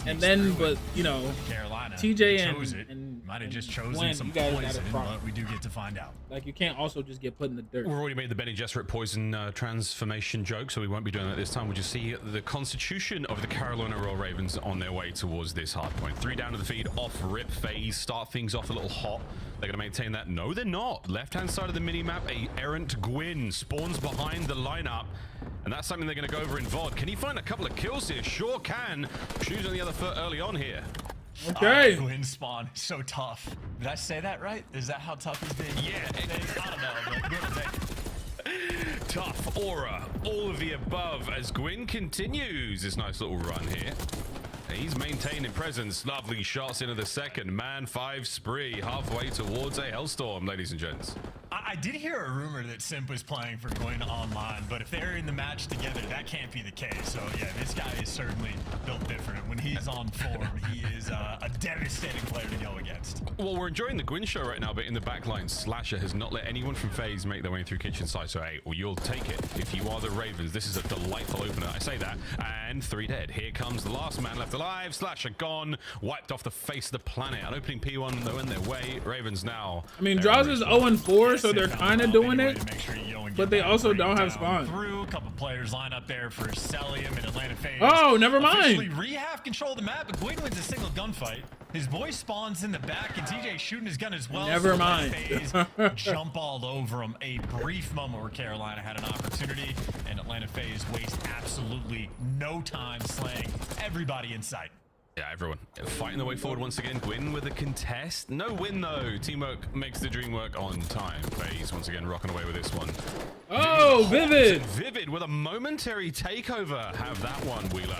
And then, but you know, Carolina, TJ and might have just chosen Gwen, some poison, but we do get to find out. Like you can't also just get put in the dirt. We've already made the Benny Gesserit poison transformation joke, so we won't be doing that this time. We'll just see the constitution of the Carolina Royal Ravens on their way towards this hard point. 3 down to the feed, off rip FaZe, start things off a little hot. They're going to maintain that. No, they're not. Left-hand side of the mini-map, a errant Gwyn spawns behind the lineup. And that's something they're going to go over in VOD. Can he find a couple of kills here? Sure can. Shoes on the other foot early on here. Okay. Gwyn spawn, so tough. Did I say that right? Is that how tough he's been? Yeah. I don't know, but good. Tough aura, all of the above as Gwyn continues this nice little run here. He's maintaining presence. Lovely shots into the second. Man 5 spree halfway towards a hellstorm, ladies and gents. I I did hear a rumor that Simp was playing for Gwyn online, but if they're in the match together, that can't be the case. So yeah, this guy is certainly built different. When he's on form, he is a devastating player to go against. Well, we're enjoying the Gwyn show right now, but in the backline, Slasher has not let anyone from FaZe make their way through kitchen side. So hey, well, you'll take it if you are the Ravens. This is a delightful opener. I say that, and 3 dead. Here comes the last man left alive. Slasher gone, wiped off the face of the planet. An opening P1, they're in their way. Ravens now. I mean, Draws is 0-4, so they're kind of doing it, but they also don't have spawn. Through a couple players line up there for Celium and Atlanta FaZe. Oh, never mind. Rehab control the map, but Gwyn wins a single gunfight. His boy spawns in the back, and TJ shooting his gun as well. Never mind. FaZe jump all over him. A brief moment where Carolina had an opportunity, and Atlanta FaZe waste absolutely no time slaying everybody in sight. Yeah, everyone fighting their way forward once again. Gwyn with a contest. No win though. Teamwork makes the dream work on time. FaZe once again rocking away with this one. Oh, Vivid! Vivid with a momentary takeover. Have that one, Wheeler.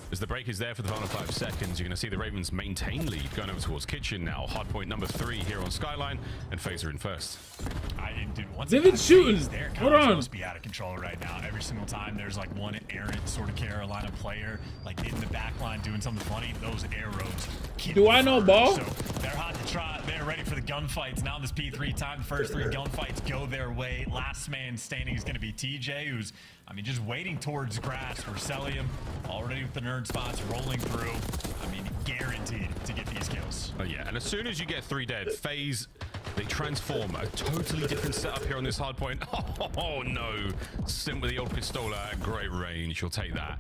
As the break is there for the final 5 seconds, you're going to see the Ravens maintain lead going over towards Kitchen now. Hardpoint number 3 here on Skyline, and FaZe are in first. Vivid shooting. Hold on. Supposed to be out of control right now. Every single time there's like one errant sort of Carolina player like in the back line doing something funny, those arrows kill. Do I know ball? So they're hot to try. They're ready for the gunfights. Now this P3 time, the first 3 gunfights go their way. Last man standing is going to be TJ, who's, I mean, just waiting towards grass for Celium. Already with the nerd spots rolling through. I mean, guaranteed to get these kills. Oh yeah, and as soon as you get 3 dead, FaZe, they transform. A totally different setup here on this hard point. Oh no. Simp with the old pistola at great range. You'll take that.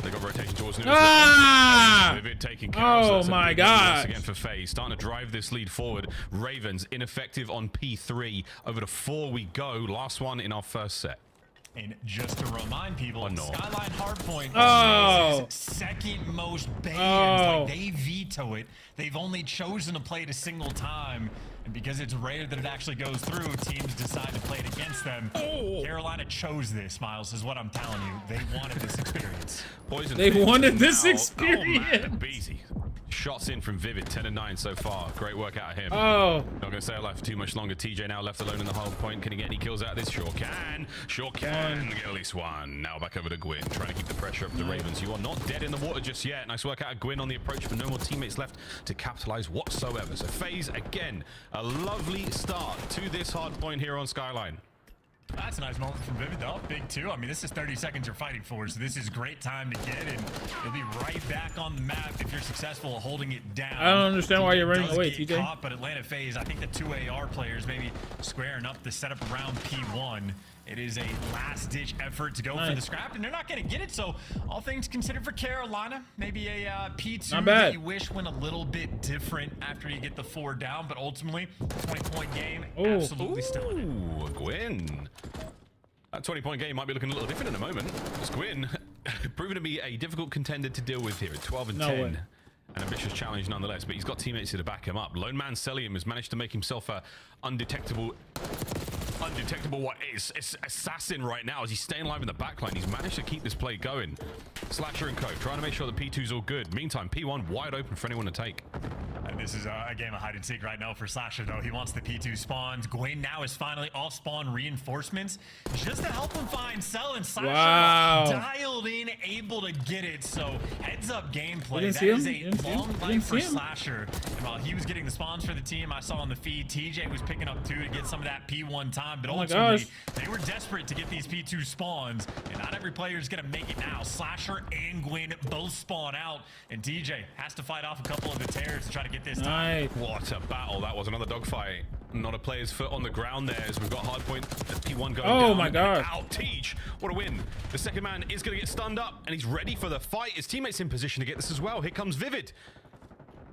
They got rotation towards News. Vivid taking care of. Oh my god. Once again for FaZe, starting to drive this lead forward. Ravens ineffective on P3. Over to 4 we go. Last one in our first set. And just to remind people, Skyline Hardpoint is second most bans. Like they veto it. They've only chosen to play it a single time. And because it's rare that it actually goes through, teams decide to play it against them. Carolina chose this, Miles, is what I'm telling you. They wanted this experience. They wanted this experience. Beezy. Shots in from Vivid, 10-9 so far. Great work out of him. Oh. Not going to stay alive for too much longer. TJ now left alone in the hard point. Can he get any kills out of this? Sure can. Sure can. Get at least one. Now back over to Gwyn, trying to keep the pressure up the Ravens. You are not dead in the water just yet. Nice work out of Gwyn on the approach, but no more teammates left to capitalize whatsoever. So FaZe, again, a lovely start to this hard point here on Skyline. That's a nice moment from Vivid, though. Big 2. I mean, this is 30 seconds you're fighting for, so this is great time to get, and you'll be right back on the map if you're successful at holding it down. I don't understand why you're running away, TJ. Caught, but Atlanta FaZe, I think the 2 AR players maybe squaring up the setup around P1. It is a last-ditch effort to go for the scrap, and they're not going to get it. So, all things considered for Carolina, maybe a P2 that you wish went a little bit different after you get the 4 down, but ultimately, 20-point game, absolutely still in it. Gwyn. That 20-point game might be looking a little different in a moment. It's Gwyn proving to be a difficult contender to deal with here at 12-10. An ambitious challenge nonetheless, but he's got teammates here to back him up. Lone man Celium has managed to make himself a undetectable what is assassin right now as he's staying alive in the backline. He's managed to keep this play going. Slasher and Co trying to make sure the P2's all good. Meantime, P1 wide open for anyone to take. And this is a game of hide and seek right now for Slasher, though. He wants the P2 spawns. Gwyn now is finally off spawn reinforcements just to help him find Cell, and Slasher dialed in, able to get it. So heads up gameplay. That is a long life for Slasher. And while he was getting the spawns for the team, I saw on the feed TJ was picking up 2 to get some of that P1 time, but ultimately they were desperate to get these P2 spawns, and not every player is going to make it now. Slasher and Gwyn both spawn out, and TJ has to fight off a couple of the tears to try to get this time. What a battle. That was another dogfight. Not a player's foot on the ground there as we've got hardpoint P1 going down. My god. Out, Teach. What a win. The second man is going to get stunned up, and he's ready for the fight. His teammates in position to get this as well. Here comes Vivid.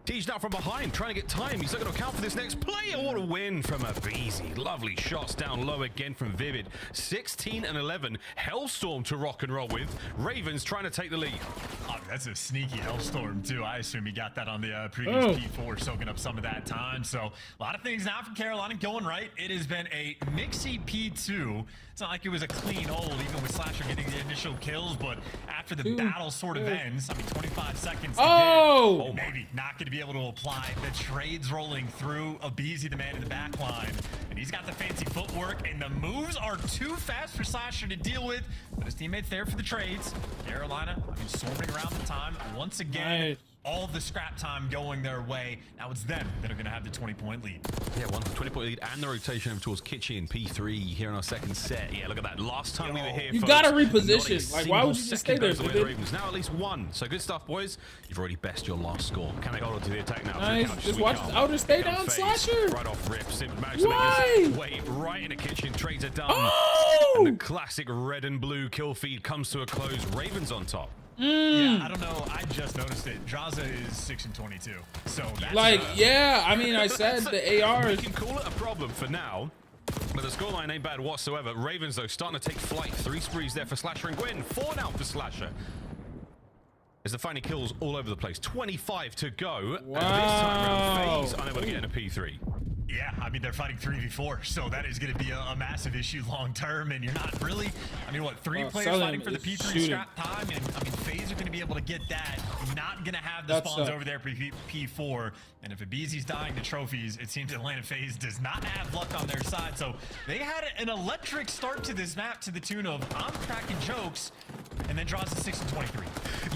Teach now from behind, trying to get time. He's not going to account for this next player. What a win from a Beezy. Lovely shots down low again from Vivid. 16-11. Hellstorm to rock and roll with. Ravens trying to take the lead. Oh, that's a sneaky Hellstorm, too. I assume he got that on the previous P4, soaking up some of that time. So, a lot of things now from Carolina going right. It has been a mixy P2. It's not like it was a clean hold, even with Slasher getting the initial kills, but after the battle sort of ends, I mean, 25 seconds to get, maybe not going to be be able to apply. The trades rolling through. Abizi, the man in the back line. And he's got the fancy footwork, and the moves are too fast for Slasher to deal with. But his teammates there for the trades. Carolina, swarming around the time. Once again, all the scrap time going their way. Now it's them that are going to have the 20-point lead. Yeah, 20-point lead and the rotation over towards Kitchen. P3 here in our second set. Yeah, look at that. Last time we were here, you folks, gotta reposition. Like, why would you just stay there? Now at least one. So good stuff, boys. You've already bested your last score. Can they hold on to the attack now? Nice. Just watch the outer stay down, Slasher. Right off rip. Simp managed to make his way right into Kitchen. Trades are done. And the classic red and blue kill feed comes to a close. Ravens on top. Yeah, I don't know. I just noticed it. Draza is 6-22. So that's like, yeah, I mean, I said the AR is... We can call it a problem for now, but the scoreline ain't bad whatsoever. Ravens, though, starting to take flight. 3 sprees there for Slasher and Gwyn. 4 now for Slasher. As they're finding kills all over the place. 25 to go. Wow. And this time around, FaZe unable to get in a P3. Yeah, I mean, they're fighting 3v4, so that is going to be a massive issue long term, and you're not really, I mean, what, 3 players fighting for the P3 scrap time, and I mean, FaZe are going to be able to get that, not going to have the spawns over there for P4, and if Abizi's dying to trophies, it seems Atlanta FaZe does not have luck on their side, so they had an electric start to this map to the tune of, I'm cracking jokes, and then draws a 6-23.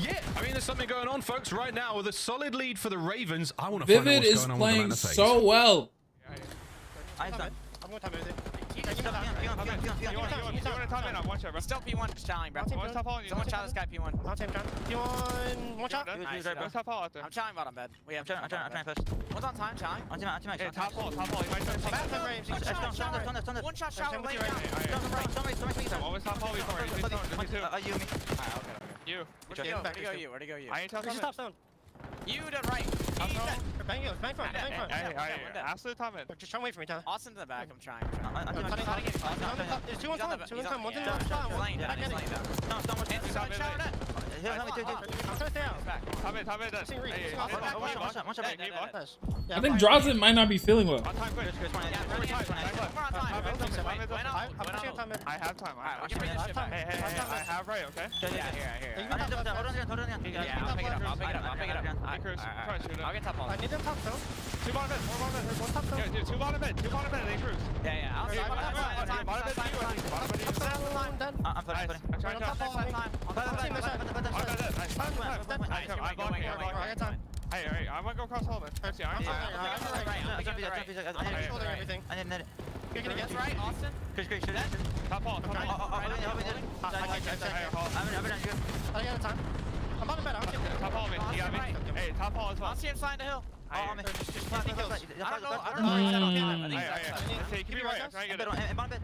Yeah, I mean, there's something going on, folks, right now with a solid lead for the Ravens. I want to find out what's is going on playing with so well. I'm going to time everything. You want to time in on one shot, bro. Still P1 just challenging, bro. Someone challenge this guy P1. P1, one shot. I'm challenging bottom bed. I'm trying to push. One's on time, challenge. On team, hey, top wall. You might start. One shot, shot. Always top wall before. You, me. You. Where'd he go, you? I ain't touching top stone. You done right. Bang front. Absolute top mid. Just try and wait for me, Tyler. Austin to the back. I'm trying. There's 2 on time. 2 on time. 1 to the top. I'm trying to stay out. Top mid. I think Drazen might not be feeling well. I have time. I have right, okay? Yeah, here. Hold on. Yeah, I'll pick it up. I'll get top ball. I need them top zone. 2 bottom mid. 1 top zone. Yeah, 2 bottom mid. They cruise. Yeah. I'll side. Bottom mid. I'm putting. I'm trying to top ball. I got time. Hey, I'm gonna go across all of it. I'm shouldering everything. I didn't net it. You're gonna get right, Austin? Great, shoot that. Top ball. I'm out of time. I'm on the bed. Top ball, man. You got me. Hey, top ball as well. I'll see him slide the hill. I don't know. Hey, keep me right. I'm trying to get it. I'm on bed.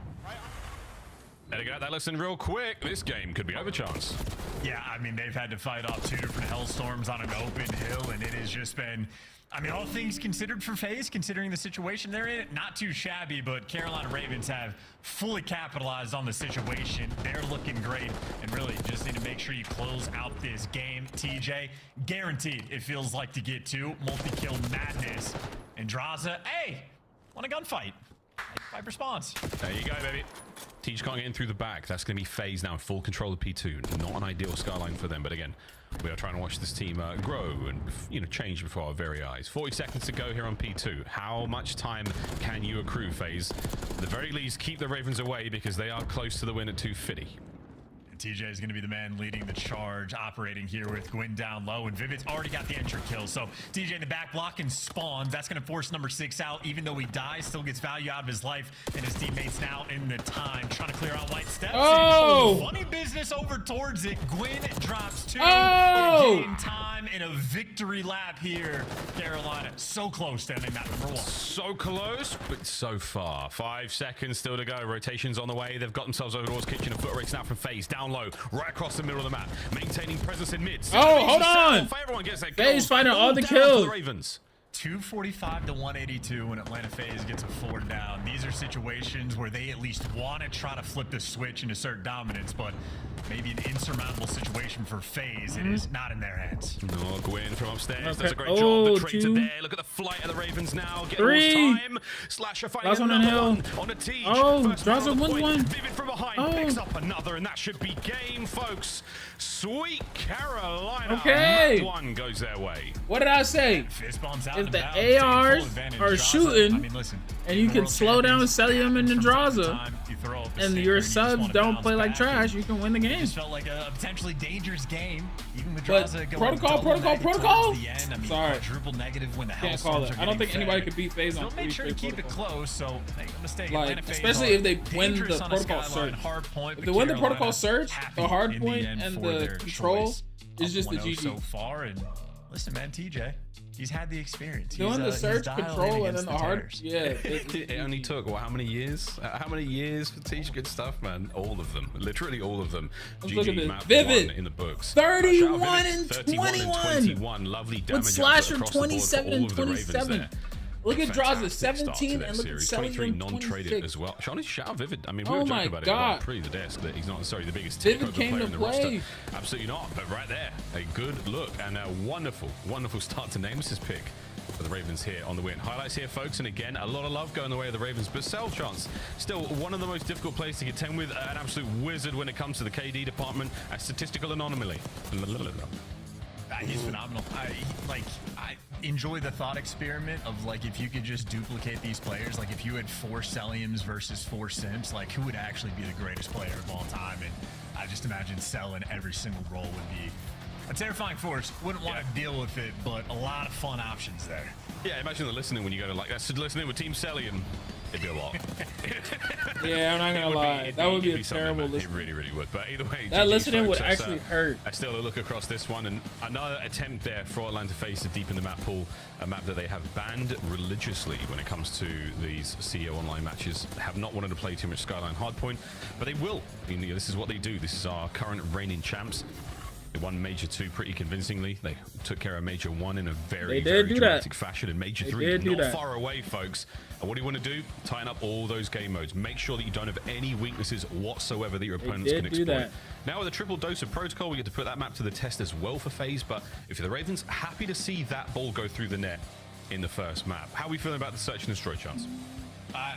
There you go. That lesson real quick. This game could be over chance. Yeah, I mean, they've had to fight off 2 different Hellstorms on an open hill, and it has just been, I mean, all things considered for FaZe, considering the situation they're in, not too shabby, but Carolina Ravens have fully capitalized on the situation. They're looking great, and really just need to make sure you close out this game. TJ, guaranteed it feels like to get 2. Multi-kill madness. And Draza, hey, want a gunfight. Fight response. There you go, baby. Teach can't get in through the back. That's going to be FaZe now in full control of P2. Not an ideal skyline for them, but again, we are trying to watch this team grow and change before our very eyes. 40 seconds to go here on P2. How much time can you accrue, FaZe? At the very least, keep the Ravens away because they are close to the win at 250. TJ is going to be the man leading the charge, operating here with Gwyn down low, and Vivid's already got the entry kill. So TJ in the back block and spawns. That's going to force number 6 out. Even though he dies, still gets value out of his life, and his teammates now in the time trying to clear out white steps. Oh! Funny business over towards it. Gwyn drops 2. Oh! Gain time in a victory lap here. Carolina so close to ending that number 1. So close, but so far. 5 seconds still to go. Rotations on the way. They've got themselves over towards Kitchen. A foot race now from FaZe. Down low, right across the middle of the map, maintaining presence in mid. Oh, hold on! Everyone gets that FaZe goal. finding all the Down kills. the Ravens. 245 to 182 when Atlanta FaZe gets a 4 down. These are situations where they at least want to try to flip the switch and assert dominance, but maybe an insurmountable situation for FaZe. It is not in their hands. No, Gwyn from upstairs Okay. does a great job. The traitor 2. there. Look at the flight of the Ravens now. Get 3. time. Slasher Last fighting one on another hill. one on a tee. Oh, First draws one on a the point. 1-1. Vivid from behind Oh. picks up another, and that should be game, folks. Sweet Carolina. Okay. Map 1 goes their way. What did I say? Fist bombs out If and the about, taking full ARs advantage. are Draza, shooting, I mean, listen, and you can world slow down champions, Celium and from time to Draza, time, you throw up the and sticker your and you just subs wanna don't bounce play like back, trash, and you can win the it game. just felt like a potentially dangerous game, even with But Draza going protocol. towards the end. I mean, Sorry. quadruple negative when the Can't call Hellstorms it. are I don't think getting anybody fed. could beat FaZe on Still make sure to keep it protocol. close, so make no mistake. Like, Atlanta FaZe especially are if they win the dangerous on a protocol skyline, search. hard point, If but they win the Carolina protocol search, happy the hard in point end and for the their control choice. is just the Up 1-0 GG. so far, and listen, man, TJ, he's had the experience. Doing the he's search, dialed in control, and then against the hard. tears. Yeah. It only took, well, how many years? How many years to teach good stuff, man? All of them. Literally all of them. Let's look at GG this. map Vivid. 1 in the books. 31 Shout out and Vivid. 31 and 21. 21. Lovely damage With Slasher across the board for 27 all and of the Ravens 27. there. Look at Draza Fantastic start to 17 their and look at series. Celium 23 non-traded 26. as well. Shawnee, shout out Vivid. I mean, we Oh were my joking about God. it pre the desk that he's not necessarily the biggest Vivid takeover came player to in the play. roster. Absolutely not. But right there, a good look and a wonderful, wonderful start to Namus' pick for the Ravens here on the win. Highlights here, folks, and again, a lot of love going the way of the Ravens, but Cell Chance, still one of the most difficult players to get 10 with, an absolute wizard when it comes to the KD department, a statistical anomaly. He's phenomenal. I enjoy the thought experiment of, like, if you could just duplicate these players, like if you had 4 Celiums versus 4 Simps, like who would actually be the greatest player of all time? And I just imagine Cell in every single role would be a terrifying force. Wouldn't want to deal with it, but a lot of fun options there. Yeah, imagine the listening when you go to, like, that's listening with Team Celium. It'd be a lot. Yeah, I'm not gonna lie. That would be a terrible listen. It really, really would. But either way, that GG, listening would folks. actually hurt. I still look across this one, and another attempt there for Atlanta FaZe to deepen the map pool, a map that they have banned religiously when it comes to these CEO online matches. They have not wanted to play too much Skyline Hardpoint, but they will. You know, this is what they do. This is our current reigning champs. They won Major 2 pretty convincingly. They took care of Major 1 in a very, very dramatic fashion. And Major 3 is not far away, folks. And what do you want to do? Tighten up all those game modes. Make sure that you don't have any weaknesses whatsoever that your opponents can exploit. Now with a triple dose of Protocol, we get to put that map to the test as well for FaZe. But if you're the Ravens, happy to see that ball go through the net in the first map. How are we feeling about the search and destroy chance?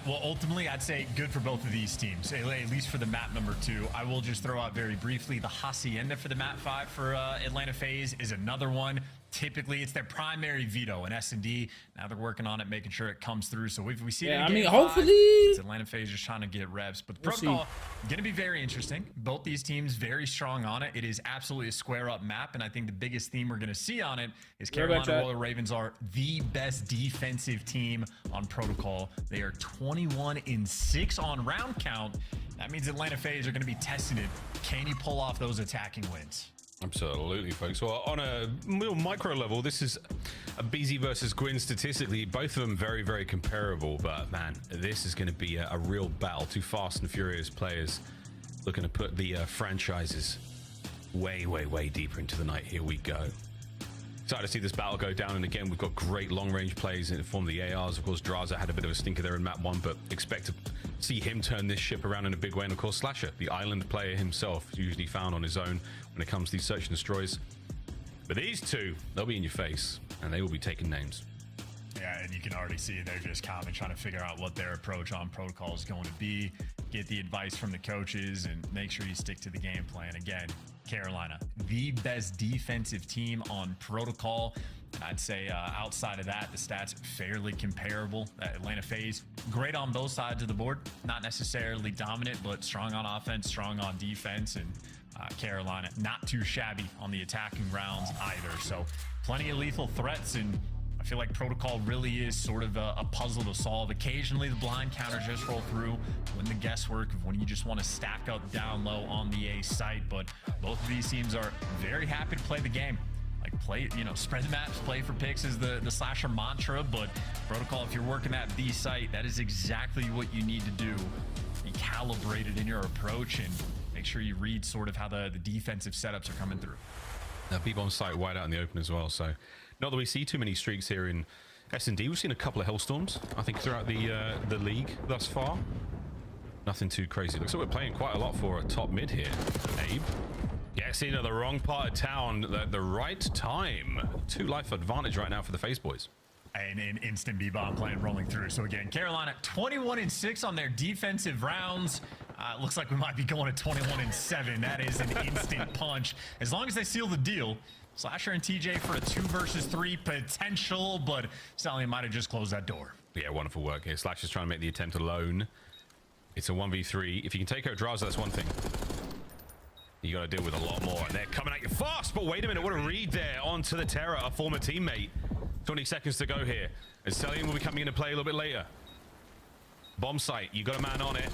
Well, ultimately, I'd say good for both of these teams, at least for the map number 2. I will just throw out very briefly the Hacienda for the map 5 for Atlanta FaZe is another one. Typically, it's their primary veto in S&D. Now they're working on it, making sure it comes through. So if we see it in game 5, hopefully it's Atlanta FaZe just trying to get reps. But the protocol going to be very interesting. Both these teams very strong on it. It is absolutely a square-up map, and I think the biggest theme we're going to see on it is Carolina Roller Ravens are the best defensive team on protocol. They are 21-6 on round count. That means Atlanta FaZe are going to be testing it. Can you pull off those attacking wins? Absolutely, folks. Well, on a real micro level, this is a BZ versus Gwyn statistically. Both of them very, very comparable. But, man, this is going to be a real battle. Two fast and furious players looking to put the franchises way, way, way deeper into the night. Here we go. Excited to see this battle go down. And again, we've got great long-range plays in the form of the ARs. Of course, Draza had a bit of a stinker there in map 1, but expect to see him turn this ship around in a big way. And of course, Slasher, the island player himself, usually found on his own when it comes to these search and destroys. But these two, they'll be in your face, and they will be taking names. Yeah, and you can already see they're just calmly trying to figure out what their approach on protocol is going to be, get the advice from the coaches, and make sure you stick to the game plan. Again, Carolina, the best defensive team on protocol. And I'd say outside of that, the stats fairly comparable. Atlanta FaZe, great on both sides of the board. Not necessarily dominant, but strong on offense, strong on defense. And Carolina, not too shabby on the attacking rounds either. So plenty of lethal threats, and I feel like protocol really is sort of a puzzle to solve. Occasionally the blind counters just roll through when the guesswork of when you just want to stack up down low on the A site. But both of these teams are very happy to play the game. Like, play, you know, spread the maps, play for picks is the Slasher mantra. But protocol, if you're working at B site, that is exactly what you need to do. Be calibrated in your approach and make sure you read sort of how the defensive setups are coming through. Now, people on site wide out in the open as well, so not that we see too many streaks here in S&D, we've seen a couple of Hellstorms, I think, throughout the league thus far. Nothing too crazy. Looks like we're playing quite a lot for a top mid here. Abe gets into the wrong part of town at the right time. 2 life advantage right now for the FaZe boys. And an instant B-bomb plan rolling through. So again, Carolina 21-6 on their defensive rounds. Looks like we might be going to 21-7. That is an instant punch. As long as they seal the deal, Slasher and TJ for a 2 versus 3 potential, but Sally might have just closed that door. Yeah, wonderful work here. Slasher's trying to make the attempt alone. It's a 1v3. If you can take out Draza, that's one thing. You got to deal with a lot more. And they're coming at you fast, but wait a minute. What a read there onto the Terror, a former teammate. 20 seconds to go here. And Celium will be coming into play a little bit later. Bomb site, you got a man on it.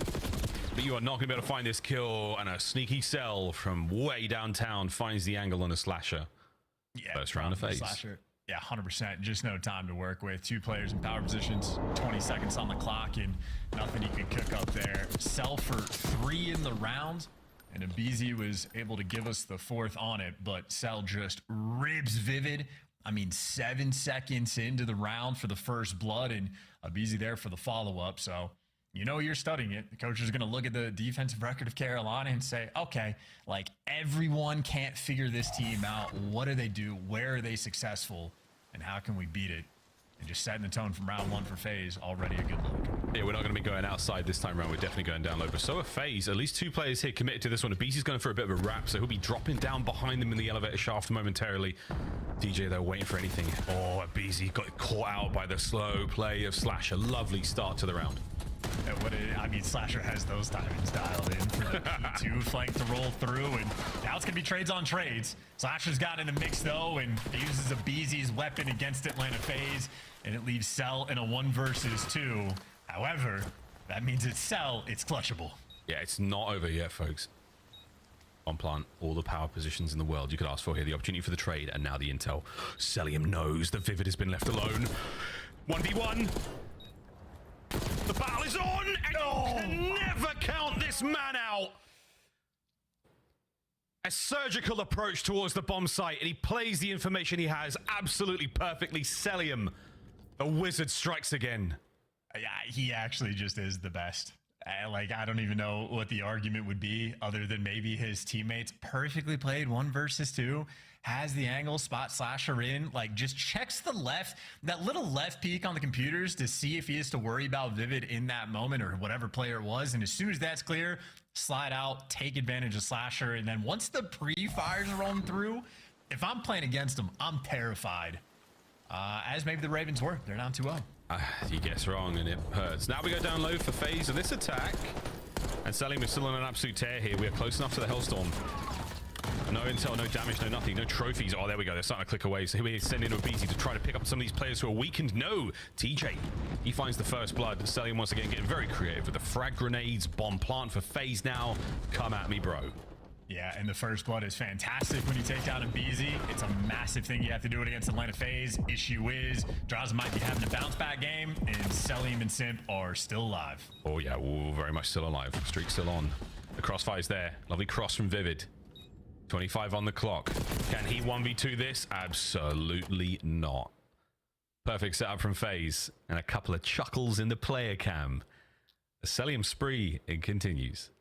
But you are not going to be able to find this kill. And a sneaky Cell from way downtown finds the angle on a Slasher. Yeah, first round of FaZe. Slasher. Yeah, 100%. Just no time to work with. 2 players in power positions, 20 seconds on the clock, and nothing you could cook up there. Cell for 3 in the round, and Abizi was able to give us the 4th on it, but Cell just ribs Vivid. I mean, 7 seconds into the round for the first blood, and Abizi there for the follow-up. So, you know you're studying it. The coach is going to look at the defensive record of Carolina and say, okay, like everyone can't figure this team out. What do they do? Where are they successful? And how can we beat it? And just setting the tone from round 1 for FaZe, already a good look. Yeah, we're not going to be going outside this time around. We're definitely going down low. But so are FaZe. At least 2 players here committed to this one. Abizi's going for a bit of a wrap, so he'll be dropping down behind them in the elevator shaft momentarily. DJ, though, waiting for anything. Oh, Abizi got caught out by the slow play of Slasher. Lovely start to the round. I mean, Slasher has those timings dialed in for the P2 flank to roll through, and now it's going to be trades on trades. Slasher's got in the mix, though, and he uses Abizi's weapon against Atlanta FaZe, and it leaves Cell in a 1 versus 2. However, that means it's Cell, it's clutchable. Yeah, it's not over yet, folks. On plant, all the power positions in the world you could ask for here. The opportunity for the trade, and now the intel. Celium knows that Vivid has been left alone. 1v1. The battle is on, and you can never count this man out. A surgical approach towards the bomb site, and he plays the information he has absolutely perfectly. Celium, a wizard, strikes again. Yeah, he actually just is the best. Like, I don't even know what the argument would be other than maybe his teammates perfectly played 1 versus 2. Has the angle, spot Slasher in, like just checks the left, that little left peek on the computers to see if he has to worry about Vivid in that moment or whatever player it was. And as soon as that's clear, slide out, take advantage of Slasher. And then once the pre-fires are rolling through, if I'm playing against him, I'm terrified. As maybe the Ravens were. They're down 2-0. He gets wrong and it hurts. Now we go down low for FaZe and this attack. And Celium is still on an absolute tear here. We are close enough to the Hellstorm. No intel, no damage, no nothing, no trophies. Oh, there we go. They're starting to click away. So here we send in Abizi to try to pick up some of these players who are weakened. No, TJ. He finds the first blood. Celium once again getting very creative with the frag grenades. Bomb plant for FaZe now. Come at me, bro. Yeah, and the first blood is fantastic when you take down Abizi. It's a massive thing you have to do it against Atlanta FaZe. Issue is, Draza might be having a bounce back game, and Celium and Simp are still alive. Oh, yeah, very much still alive. Streak still on. The crossfire's there. Lovely cross from Vivid. 25 on the clock. Can he 1v2 this? Absolutely not. Perfect setup from FaZe, and a couple of chuckles in the player cam. The Celium spree, it continues.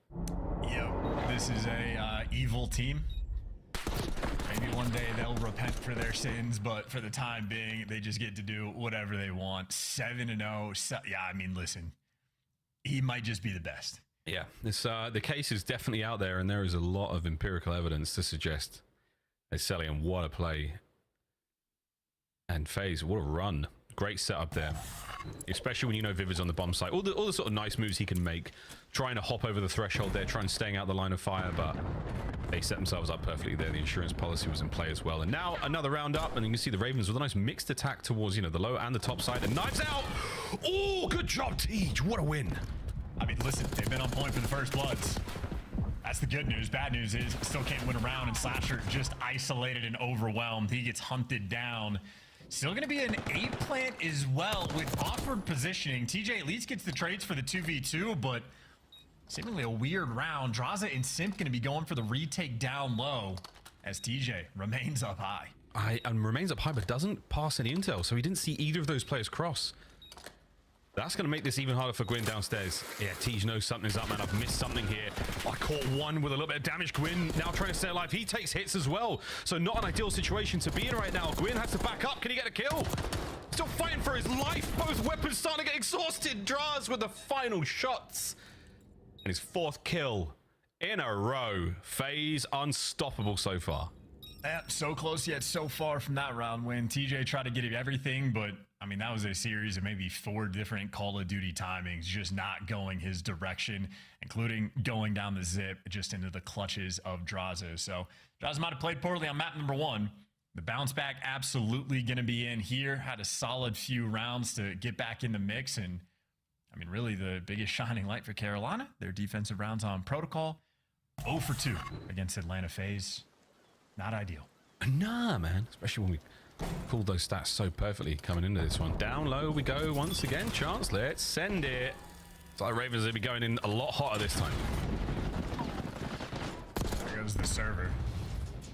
Yo, this is a evil team. Maybe one day they'll repent for their sins, but for the time being, they just get to do whatever they want. 7-0. Yeah, I mean, listen, he might just be the best. Yeah, this the case is definitely out there, and there is a lot of empirical evidence to suggest that Celium, what a play. And FaZe, what a run. Great setup there. Especially when you know Vivid's on the bomb site. All the sort of nice moves he can make. Trying to hop over the threshold there, trying to staying out the line of fire, but they set themselves up perfectly there. The insurance policy was in play as well. And now another round up, and you can see the Ravens with a nice mixed attack towards, you know, the low and the top side. And knives out! Oh, good job, Tej. What a win. I mean, listen, they've been on point for the first bloods. That's the good news. Bad news is still can't win a round, and Slasher just isolated and overwhelmed. He gets hunted down. Still going to be an 8 plant as well with awkward positioning. TJ at least gets the trades for the 2v2, but seemingly a weird round. Draza and Simp going to be going for the retake down low as TJ remains up high. and remains up high, but doesn't pass any intel. So he didn't see either of those players cross. That's going to make this even harder for Gwyn downstairs. Yeah, Tej knows something's up, man. I've missed something here. I caught one with a little bit of damage. Gwyn now trying to stay alive. He takes hits as well. So not an ideal situation to be in right now. Gwyn has to back up. Can he get a kill? Still fighting for his life. Both weapons starting to get exhausted. Draz with the final shots. And his 4th kill in a row. FaZe unstoppable so far. Yeah, so close yet so far from that round win. TJ tried to get him everything, but I mean, that was a series of maybe 4 different Call of Duty timings just not going his direction, including going down the zip just into the clutches of Drazo. So Drazo might have played poorly on map number 1. The bounce back absolutely going to be in here. Had a solid few rounds to get back in the mix. And I mean, really the biggest shining light for Carolina, their defensive rounds on protocol. 0 for 2 against Atlanta FaZe. Not ideal. Nah, man. Especially when we pulled those stats so perfectly coming into this one. Down low we go once again. Chance, let's send it. It's like Ravens will be going in a lot hotter this time. There goes the server.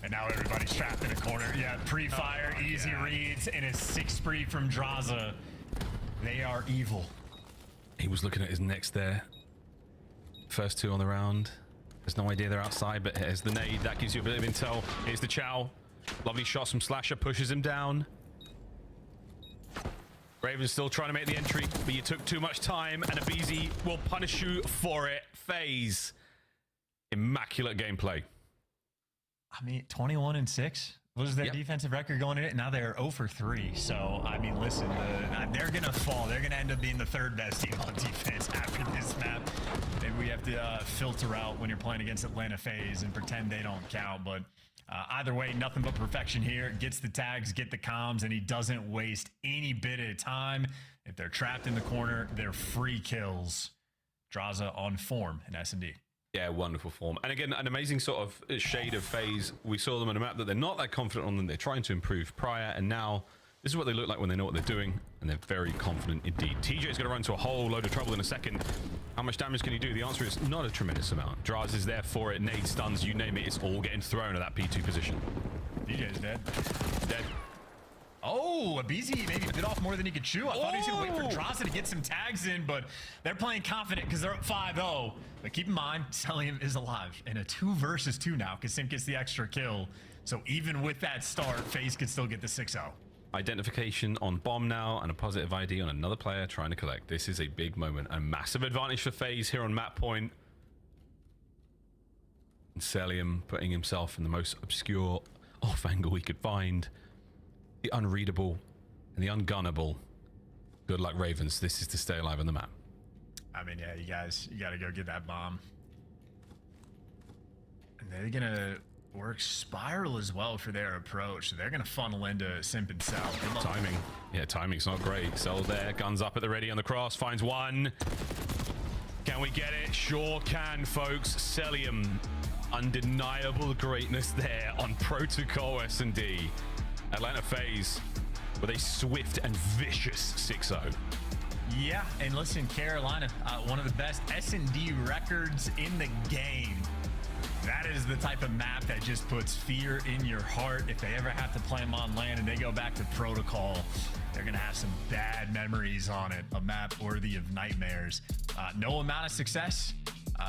And now everybody's trapped in a corner. Yeah, pre-fire, easy reads, and a 6 spree from Draza. They are evil. He was looking at his next there. First 2 on the round. There's no idea they're outside, but here's the nade. That gives you a bit of intel. Here's the chow. Lovely shots from Slasher. Pushes him down. Raven's still trying to make the entry, but you took too much time, and Abizi will punish you for it. FaZe. Immaculate gameplay. I mean, 21-6 was their defensive record going in it. Now they're 0 for 3. So, I mean, listen, they're going to fall. They're going to end up being the 3rd best team on defense after this map. Maybe we have to filter out when you're playing against Atlanta FaZe and pretend they don't count. But either way, nothing but perfection here. Gets the tags, get the comms, and he doesn't waste any bit of time. If they're trapped in the corner, they're free kills. Draza on form in S&D. Yeah, wonderful form. And again, an amazing sort of shade of FaZe. We saw them on a map that they're not that confident on, and they're trying to improve prior, and now this is what they look like when they know what they're doing, and they're very confident indeed. TJ is going to run into a whole load of trouble in a second. How much damage can he do? The answer is not a tremendous amount. Draz is there for it. Nade, stuns, you name it. It's all getting thrown at that P2 position. DJ's dead. Dead. Oh, Abizi maybe bit off more than he could chew. I thought he was going to wait for Draza to get some tags in, but they're playing confident because they're up 5-0. But keep in mind, Celium is alive in a 2 versus 2 now because Sim gets the extra kill. So even with that start, FaZe could still get the 6-0. Identification on bomb now and a positive ID on another player trying to collect. This is a big moment. A massive advantage for FaZe here on map point. And Celium putting himself in the most obscure off angle he could find. The unreadable and the ungunnable. Good luck, Ravens. This is to stay alive on the map. I mean, yeah, you guys, you got to go get that bomb. And they're going to work Spiral as well for their approach. So they're going to funnel into Simp and Cell. Timing. Yeah, timing's not great. Cell there, guns up at the ready on the cross. Finds one. Can we get it? Sure can, folks. Celium. Undeniable greatness there on Protocol S&D. Atlanta FaZe with a swift and vicious 6-0. Yeah, and listen, Carolina, one of the best S&D records in the game. That is the type of map that just puts fear in your heart. If they ever have to play them on land and they go back to Protocol, they're going to have some bad memories on it. A map worthy of nightmares. No amount of success.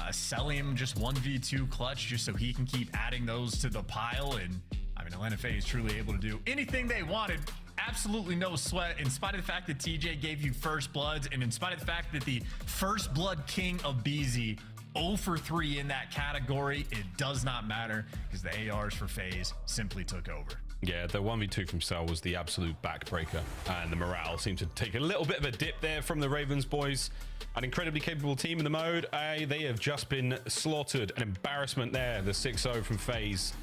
Celium just 1v2 clutch just so he can keep adding those to the pile. And I mean, Atlanta FaZe truly able to do anything they wanted. Absolutely no sweat, in spite of the fact that TJ gave you first bloods, and in spite of the fact that the first blood king of BZ 0 for 3 in that category. It does not matter because the ARs for FaZe simply took over. Yeah, the 1v2 from Cell was the absolute backbreaker, and the morale seemed to take a little bit of a dip there from the Ravens boys. An incredibly capable team in the mode. They have just been slaughtered. An embarrassment there, the 6-0 from FaZe.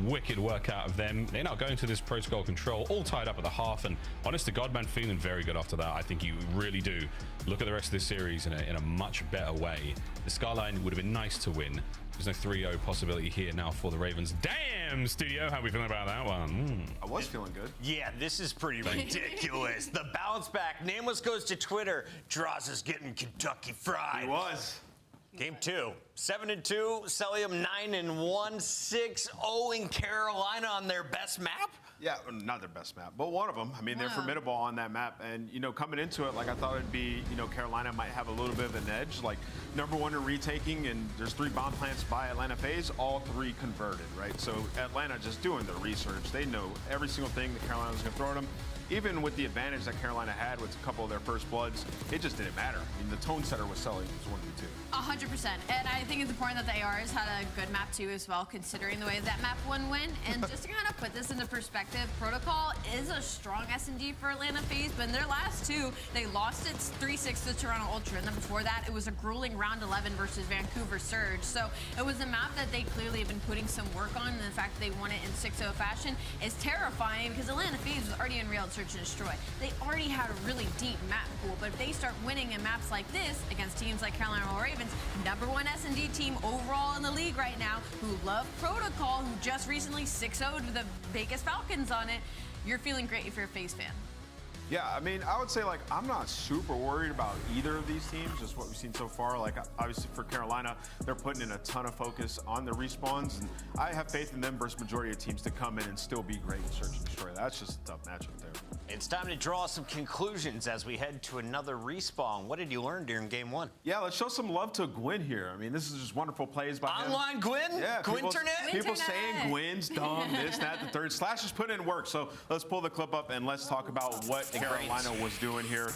Wicked work out of them. They're now going to this protocol control, all tied up at the half, and honest to God, man, feeling very good after that. I think you really do look at the rest of this series in a much better way. The skyline would have been nice to win. There's no 3-0 possibility here now for the Ravens. Damn, Studio, how are we feeling about that one? I was feeling good. Yeah, this is pretty ridiculous. The bounce back. Nameless goes to Twitter. Droz is getting Kentucky fried. He was. Game 2. 7-2, Celium 9-1, 6-0 in Carolina on their best map. Yeah, not their best map, but one of them. I mean, they're formidable on that map. And, you know, coming into it, like, I thought it'd be, you know, Carolina might have a little bit of an edge. Like, #1 in retaking, and there's 3 bomb plants by Atlanta FaZe, all 3 converted, right? So Atlanta just doing their research. They know every single thing that Carolina was going to throw at them. Even with the advantage that Carolina had with a couple of their first bloods, it just didn't matter. I mean, the tone setter was selling. It was 1v2. 100%. And I think it's important that the ARs had a good map too as well, considering the way that map 1 went. And just to kind of put this into perspective, Protocol is a strong S&D for Atlanta FaZe, but in their last 2, they lost it 3-6 to Toronto Ultra. And then before that, it was a grueling round 11 versus Vancouver Surge. So it was a map that they clearly have been putting some work on. And the fact that they won it in 6-0 fashion is terrifying because Atlanta FaZe was already Unreal Search and Destroy. They already had a really deep map pool, but if they start winning in maps like this against teams like Carolina Royal Ravens, #1 S&D team overall in the league right now, who love Protocol, who just recently 6-0'd the Vegas Falcons on it, you're feeling great if you're a FaZe fan. Yeah, I mean, I would say, like, I'm not super worried about either of these teams, just what we've seen so far. Like, obviously for Carolina, they're putting in a ton of focus on the respawns, and I have faith in them versus majority of teams to come in and still be great in Search and Destroy. That's just a tough matchup there. It's time to draw some conclusions as we head to another respawn. What did you learn during game 1? Yeah, let's show some love to Gwyn here. I mean, this is just wonderful plays by him. Online Gwyn? Yeah, Gwynternet? People saying Gwyn's dumb, this, that, the third. Slash is putting in work. So let's pull the clip up and let's talk about what Carolina was doing here.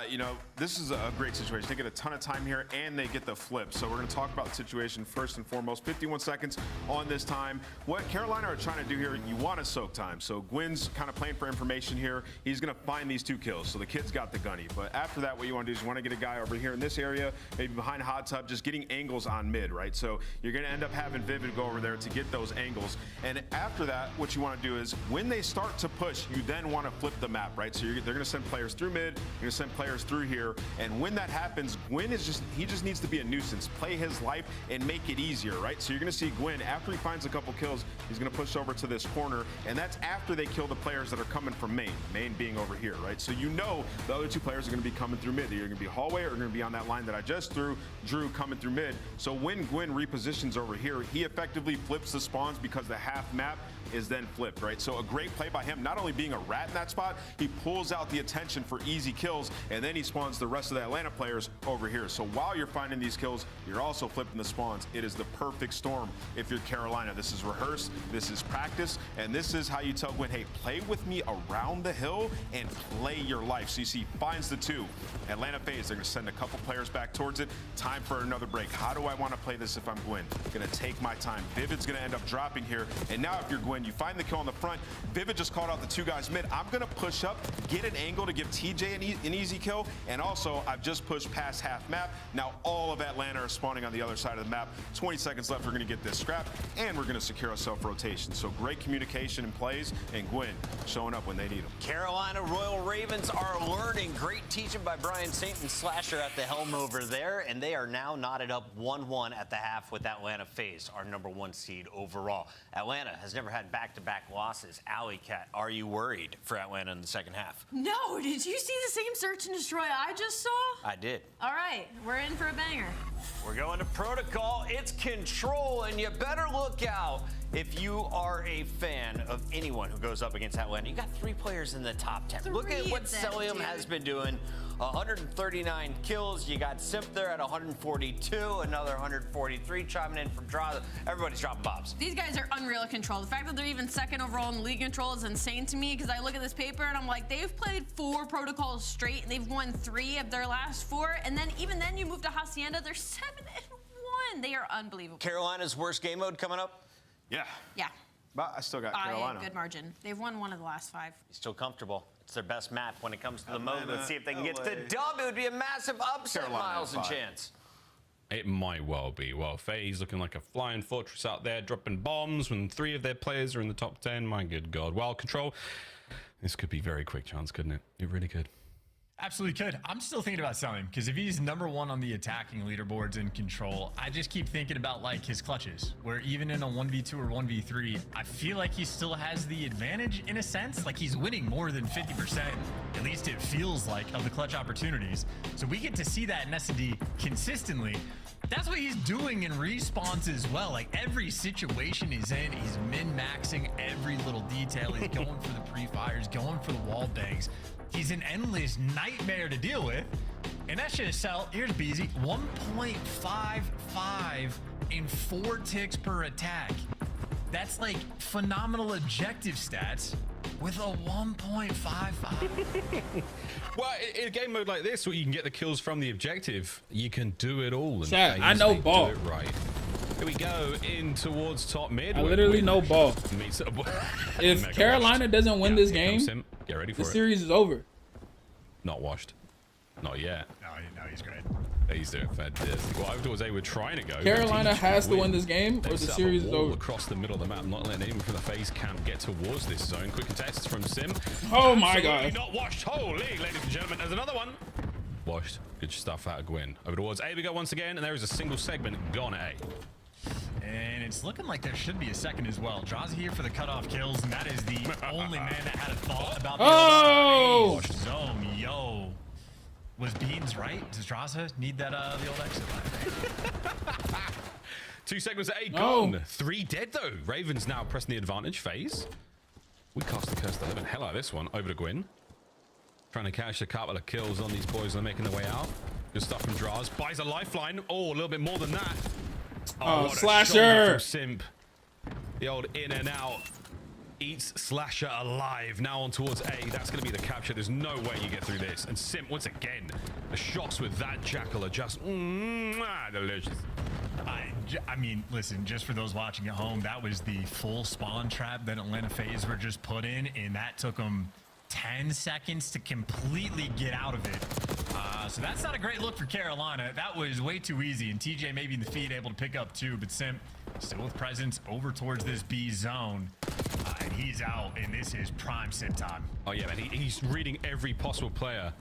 You know, this is a great situation. They get a ton of time here and they get the flip. So we're going to talk about the situation first and foremost. 51 seconds on this time. What Carolina are trying to do here, you want to soak time. So Gwyn's kind of playing for information here. He's going to find these 2 kills. So the kid's got the gunny. But after that, what you want to do is you want to get a guy over here in this area, maybe behind hot tub, just getting angles on mid, right? So you're going to end up having Vivid go over there to get those angles. And after that, what you want to do is when they start to push, you then want to flip the map, right? So they're going to send players through mid, you're going to send players through here. And when that happens, Gwyn is he just needs to be a nuisance, play his life and make it easier, right? So you're going to see Gwyn, after he finds a couple kills, he's going to push over to this corner. And that's after they kill the players that are coming from main being over here, right? So you know the other 2 players are going to be coming through mid. They're going to be hallway or going to be on that line that I just drew coming through mid. So when Gwyn repositions over here, he effectively flips the spawns because the half map is then flipped, right? So a great play by him, not only being a rat in that spot, he pulls out the attention for easy kills, and then he spawns the rest of the Atlanta players over here. So while you're finding these kills, you're also flipping the spawns. It is the perfect storm if you're Carolina. This is rehearsed, this is practice, and this is how you tell Gwyn, hey, play with me around the hill and play your life. So you see, finds the 2. Atlanta FaZe, they're gonna send a couple players back towards it. Time for another break. How do I wanna play this if I'm Gwyn? Gonna take my time. Vivid's gonna end up dropping here, and now if you're Gwyn, you find the kill on the front. Vivid just called out the 2 guys mid. I'm gonna push up, get an angle to give TJ an easy kill, and also I've just pushed past half map. Now all of Atlanta are spawning on the other side of the map. 20 seconds left, we're gonna get this scrap, and we're gonna secure a self-rotation. So great communication and plays, and Gwyn showing up when they need them. Carolina Royal Ravens are learning. Great teaching by Brian Saint and Slasher at the helm over there, and they are now knotted up 1-1 at the half with Atlanta FaZe, our #1 seed overall. Atlanta has never had back-to-back losses. Alley Cat, are you worried for Atlanta in the second half? No, did you see the same Search and Destroy I just saw? I did. All right, we're in for a banger. We're going to Protocol. It's Control, and you better look out if you are a fan of anyone who goes up against Atlanta. You got 3 players in the top 10. Look at what Celium has been doing. 139 kills. You got Simp there at 142, another 143 chiming in from Draw. Everybody's dropping bombs. These guys are unreal at Control. The fact that they're even second overall in league Control is insane to me because I look at this paper and I'm like, they've played 4 protocols straight and they've won 3 of their last 4. And then even then you move to Hacienda, they're 7-1. They are unbelievable. Carolina's worst game mode coming up? Yeah. But I still got Carolina. Good margin. They've won 1 of the last 5. You're still comfortable. It's their best map when it comes to the mode. Let's see if they can get the dub. It would be a massive upset, Carolina Miles and Chance. It might well be. Well, FaZe looking like a flying fortress out there, dropping bombs when 3 of their players are in the top 10. My good God. Well, Control, this could be very quick, Chance, couldn't it? It really could. Absolutely could. I'm still thinking about selling because if he's #1 on the attacking leaderboards in control, I just keep thinking about like his clutches, where even in a 1v2 or 1v3, I feel like he still has the advantage in a sense. Like he's winning more than 50%, at least it feels like, of the clutch opportunities. So we get to see that in S&D consistently. That's what he's doing in respawns as well. Like every situation he's in, he's min-maxing every little detail. He's going for the pre-fires, going for the wall bangs. He's an endless nightmare to deal with. And that should sell. Here's Beezy, 1.55 in 4 ticks per attack. That's like phenomenal objective stats with a 1.55. Well, in a game mode like this, where you can get the kills from the objective, you can do it all. And Chat, I know ball. do it right. Here we go in towards top mid. I literally know ball. If Carolina doesn't win this game, get ready for the series is over. Not washed. Not yet. No, he's great. He's doing fantastic. Well, over towards A, we're trying to go. Carolina has to win this game, or the series is over. Across the middle of the map, not letting anyone from the phase camp get towards this zone. Quick contests from Sim. Oh my god. Not washed. Holy, ladies and gentlemen, there's another one. Washed. Good stuff out of Gwyn. Over towards A we go once again, and there is a single segment gone at A. And it's looking like there should be a second as well. Draws here for the cutoff kills, and that is the only man that had a thought about the zone. Yo. Was Beans right? Does Draza need that the old exit line? 2 segments at A gone. 3 dead though. Ravens now pressing the advantage phase. We cast the curse to heaven. Hell out of this one. Over to Gwyn. Trying to catch a couple of kills on these boys. They're making their way out. Good stuff from Draz. Buys a lifeline. Oh, a little bit more than that. Oh, what a Slasher. shot from Simp. The old in and out. Eats Slasher alive. Now on towards A. That's going to be the capture. There's no way you get through this. And Simp, once again, the shots with that Jackal are just delicious. I mean, listen, just for those watching at home, that was the full spawn trap that Atlanta FaZe were just put in, and that took them 10 seconds to completely get out of it. So that's not a great look for Carolina. That was way too easy, and TJ maybe in the feed able to pick up 2, but Simp still with presence over towards this B zone. And he's out, and this is prime Simp time. Oh yeah, man, he's reading every possible player,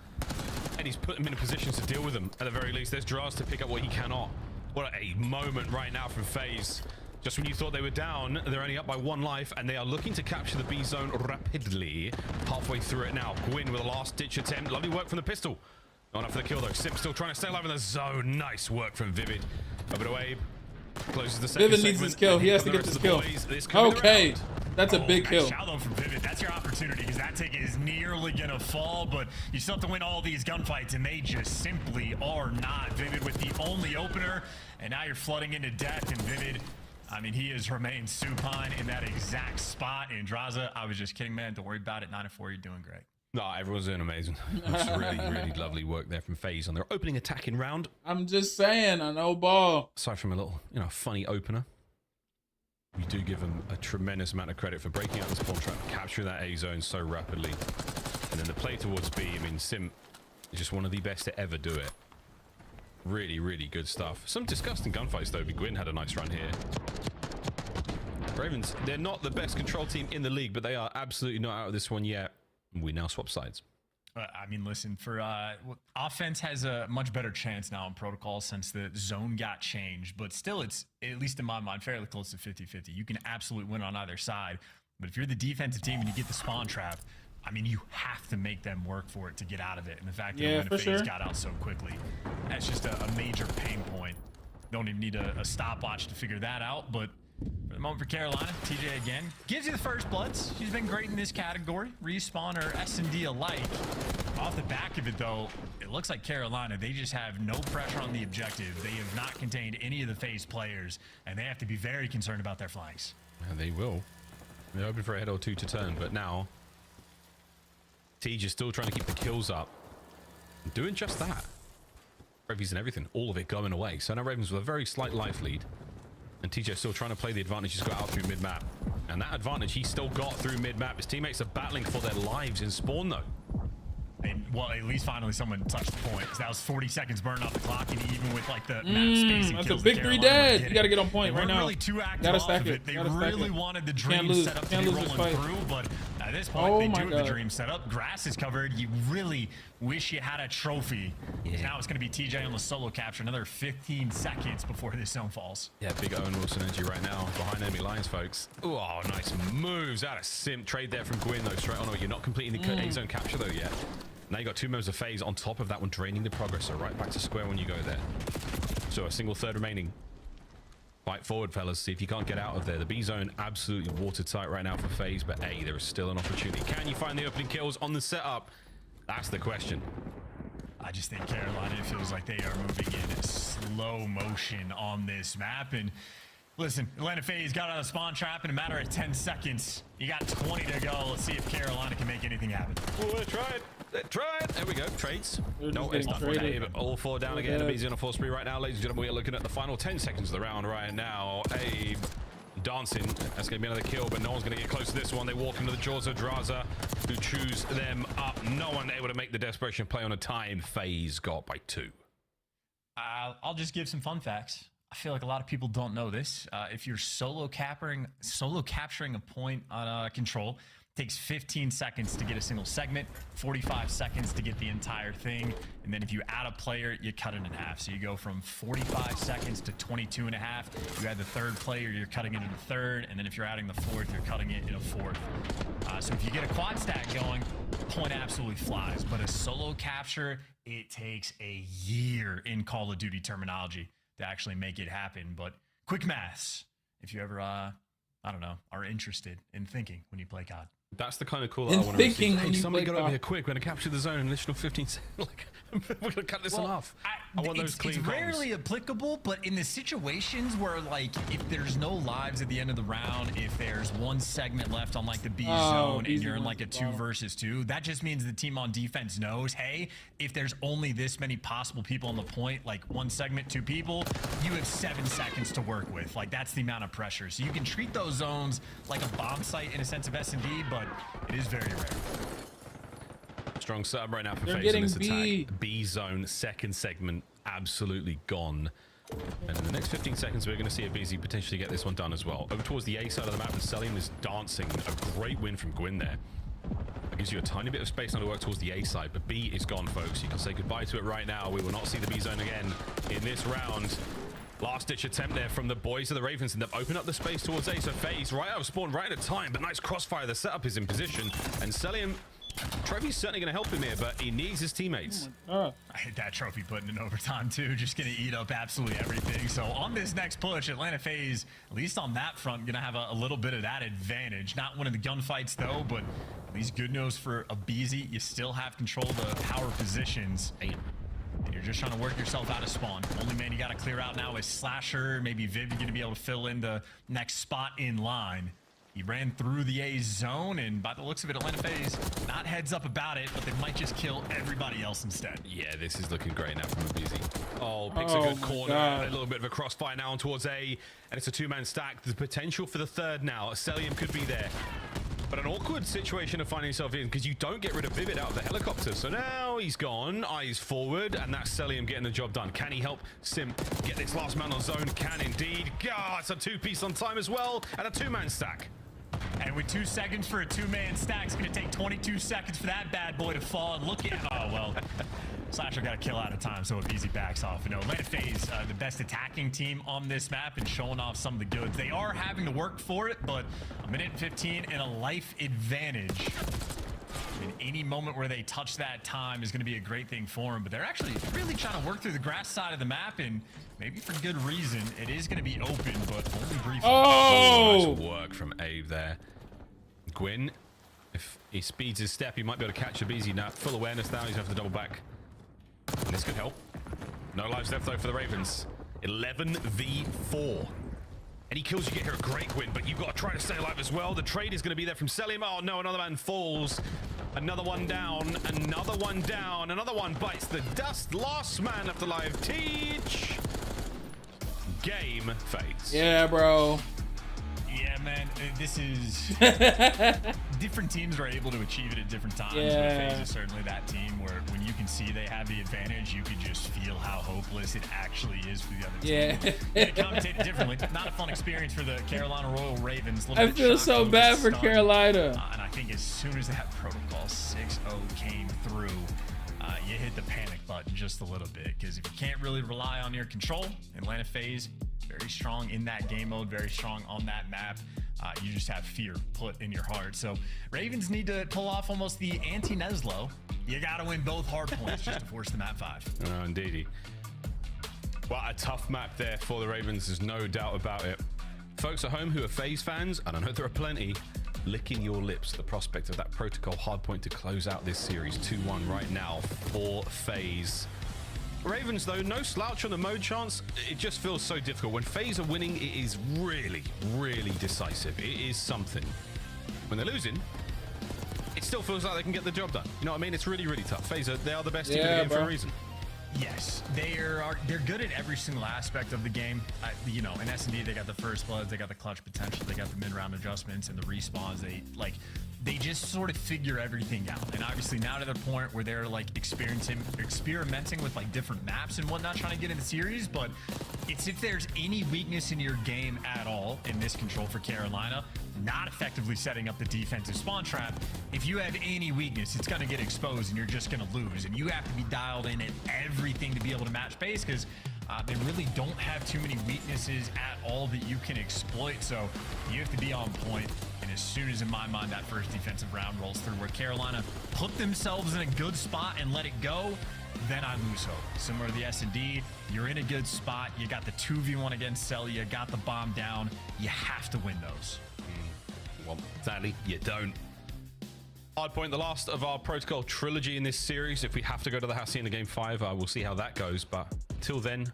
and he's put them in positions to deal with them. At the very least, there's Draz to pick up what he cannot. What a moment right now from FaZe. Just when you thought they were down, they're only up by 1 life, and they are looking to capture the B zone rapidly. Halfway through it now. Gwyn with a last-ditch attempt. Lovely work from the pistol. Not enough for the kill, though. Simp still trying to stay alive in the zone. Nice work from Vivid. Over to Abe. Closes the second Vivid needs this kill. He has to get this kill. Okay. That's a big kill. Nice shout out from Vivid. That's your opportunity, because that tick is nearly going to fall, but you still have to win all these gunfights, and they just simply are not. Vivid with the only opener, and now you're flooding into death, and Vivid, I mean, he has remained supine in that exact spot. And Draza, I was just kidding, man. Don't worry about it. 9-4, you're doing great. No, everyone's doing amazing. It's really, really lovely work there from FaZe on their opening attacking round. I'm just saying, I know ball. Aside from a little, funny opener, we do give them a tremendous amount of credit for breaking out the spawn trap, capturing that A zone so rapidly. And then the play towards B, I mean, Simp is just one of the best to ever do it. Really, really good stuff. Some disgusting gunfights, though. Gwyn had a nice run here. Ravens, they're not the best control team in the league, but they are absolutely not out of this one yet. We now swap sides. I mean, listen, for offense has a much better chance now in protocol since the zone got changed, but still it's, at least in my mind, fairly close to 50-50. You can absolutely win on either side, but if you're the defensive team and you get the spawn trap, I mean, you have to make them work for it to get out of it. And the fact that Atlanta FaZe got out so quickly, that's just a major pain point. Don't even need a stopwatch to figure that out, but for the moment for Carolina, TJ again gives you the first bloods. She's been great in this category. Respawn or S&D alike. Off the back of it, though, it looks like Carolina, they just have no pressure on the objective. They have not contained any of the FaZe players, and they have to be very concerned about their flanks. And they will. They're hoping for a head or 2 to turn, but now TJ is still trying to keep the kills up. Doing just that. Ravens and everything, all of it going away. So now Ravens with a very slight life lead. And TJ still trying to play the advantage he's got out through mid-map. And that advantage he still got through mid-map. His teammates are battling for their lives in spawn, though. And, well, at least finally someone touched the point. That was 40 seconds burning off the clock, and even with like the map spacing that's kills, a big 3 dead. You got to get on point right now. Really too active off of it. They really wanted the dream setup to be rolling through, but At this point, they do have the dream set up. Grass is covered. You really wish you had a trophy. Yeah. Now it's going to be TJ on the solo capture. Another 15 seconds before this zone falls. Yeah, big Owen Wilson energy right now behind enemy lines, folks. Oh, nice moves out of Simp. Trade there from Gwyn, though, straight on. You're not completing the A-zone capture, though, yet. Now you got 2 members of FaZe on top of that one, draining the progress. So right back to square when you go there. So a single third remaining. Fight forward, fellas. See if you can't get out of there. The B zone absolutely watertight right now for FaZe, but A, there is still an opportunity. Can you find the opening kills on the setup? That's the question. I just think Carolina feels like they are moving in slow motion on this map. And listen, Atlanta FaZe got out of the spawn trap in a matter of 10 seconds. You got 20 to go. Let's see if Carolina can make anything happen. Oh, try it. Try it. There we go. Trades. No, it's not Dave. All 4 down again. Abe's on a 4 spree right now. Ladies and gentlemen, we are looking at the final 10 seconds of the round right now. Abe dancing. That's going to be another kill, but no one's going to get close to this one. They walk into the jaws of Draza, who chews them up. No one able to make the desperation play on a time. FaZe got by 2. I'll just give some fun facts. I feel like a lot of people don't know this. If you're solo capturing a point on control, takes 15 seconds to get a single segment, 45 seconds to get the entire thing, and then if you add a player, you cut it in half. So you go from 45 seconds to 22 and a half. You add the third player, you're cutting it in a third, and then if you're adding the fourth, you're cutting it in a fourth. So if you get a quad stack going, point absolutely flies. But a solo capture, it takes a year in Call of Duty terminology to actually make it happen. But quick maths, if you ever, I don't know, are interested in thinking when you play COD. That's the kind of call that I want to see. Hey, somebody got over here quick. We're going to capture the zone in an additional 15 seconds. Like, we're going to cut this in half. I want those clean It's rarely applicable, but in the situations where, like, if there's no lives at the end of the round, if there's 1 segment left on, like, the B zone and you're in, like, a 2 versus 2, that just means the team on defense knows, hey, if there's only this many possible people on the point, like 1 segment, 2 people, you have 7 seconds to work with. Like, that's the amount of pressure. So you can treat those zones like a bomb site in a sense of S&D, but it is very rare. Strong setup right now for FaZe in this attack. B zone, second segment, absolutely gone. And in the next 15 seconds, we're going to see a BZ potentially get this one done as well. Over towards the A side of the map, and Selim is dancing. A great win from Gwyn there. That gives you a tiny bit of space now to work towards the A side, but B is gone, folks. You can say goodbye to it right now. We will not see the B zone again in this round. Last-ditch attempt there from the boys of the Ravens, and they've opened up the space towards A. So FaZe right out of spawn, right at a time, but nice crossfire. The setup is in position, and Selim, Trophy's certainly going to help him here, but he needs his teammates. I hate that Trophy putting in overtime, too. Just going to eat up absolutely everything. So on this next push, Atlanta FaZe, at least on that front, going to have a little bit of that advantage. Not winning the gunfights, though, but at least good news for Abizi. You still have control of the power positions. And you're just trying to work yourself out of spawn. Only man you got to clear out now is Slasher. Maybe Viv, you're going to be able to fill in the next spot in line. He ran through the A zone, and by the looks of it, Atlanta FaZe not heads up about it, but they might just kill everybody else instead. Yeah, this is looking great now from Abizi. Oh, picks a good corner. A little bit of a crossfire now on towards A, and it's a 2-man stack. The potential for the third now. Celium could be there. But an awkward situation to find himself in, because you don't get rid of Vivid out of the helicopter. So now he's gone, eyes forward, and that's Celium getting the job done. Can he help Sim get this last man on zone? Can indeed. God, it's a 2-piece on time as well, and a 2-man stack. And with 2 seconds for a 2-man stack, it's going to take 22 seconds for that bad boy to fall. And look at, oh, well, Slasher got a kill out of time, so Abizi backs off. You know, Atlanta FaZe, the best attacking team on this map and showing off some of the goods. They are having to work for it, but a minute and 15 and a life advantage. In any moment where they touch that time is going to be a great thing for them, but they're actually really trying to work through the grass side of the map, and maybe for good reason. It is going to be open, but only briefly. Oh! Nice work from Abe there. Gwyn, if he speeds his step, he might be able to catch Abizi now. Full awareness now, he's going to have to double back. And this could help. No lives left, though, for the Ravens. 11v4. Any kills you get here are great, Gwyn, but you've got to try to stay alive as well. The trade is going to be there from Selim. Oh, no, another man falls. Another one down. Another one down. Another one bites the dust. Last man left alive. Teach. Game fades. Yeah, bro. Yeah, man, this is different teams are able to achieve it at different times. Yeah. FaZe is certainly that team where when you can see they have the advantage, you can just feel how hopeless it actually is for the other team. Yeah. They commentate it differently. Not a fun experience for the Carolina Royal Ravens. I feel so bad for Carolina. And I think as soon as that protocol 6-0 came through, you hit the panic button just a little bit, because if you can't really rely on your control, Atlanta FaZe very strong in that game mode, very strong on that map. You just have fear put in your heart. So Ravens need to pull off almost the anti-Neslo. You got to win both hard points just to force them at 5. Oh, indeedy. Well, a tough map there for the Ravens. There's no doubt about it. Folks at home who are FaZe fans, and I know there are plenty, licking your lips at the prospect of that protocol hardpoint to close out this series. 2-1 right now for FaZe. Ravens, though, no slouch on the mode chance. It just feels so difficult. When FaZe are winning, it is really, really decisive. It is something. When they're losing, it still feels like they can get the job done. You know what I mean? It's really, really tough. FaZe, they are the best team in the game for a reason. Yes, they're good at every single aspect of the game. You know, in S&D, they got the first bloods, they got the clutch potential, they got the mid-round adjustments and the respawns. They just sort of figure everything out. And obviously now to the point where they're like experimenting with like different maps and whatnot, trying to get in the series. But it's if there's any weakness in your game at all in this control for Carolina, not effectively setting up the defensive spawn trap. If you have any weakness, it's going to get exposed and you're just going to lose. And you have to be dialed in at everything to be able to match pace, because they really don't have too many weaknesses at all that you can exploit. So you have to be on point. And as soon as, in my mind, that first defensive round rolls through where Carolina put themselves in a good spot and let it go, then I lose hope. Similar to the S&D, you're in a good spot. You got the 2v1 against Cell. You got the bomb down. You have to win those. Well, sadly, you don't. Hardpoint, the last of our protocol trilogy in this series. If we have to go to the Hacienda in game 5, we'll see how that goes. But until then,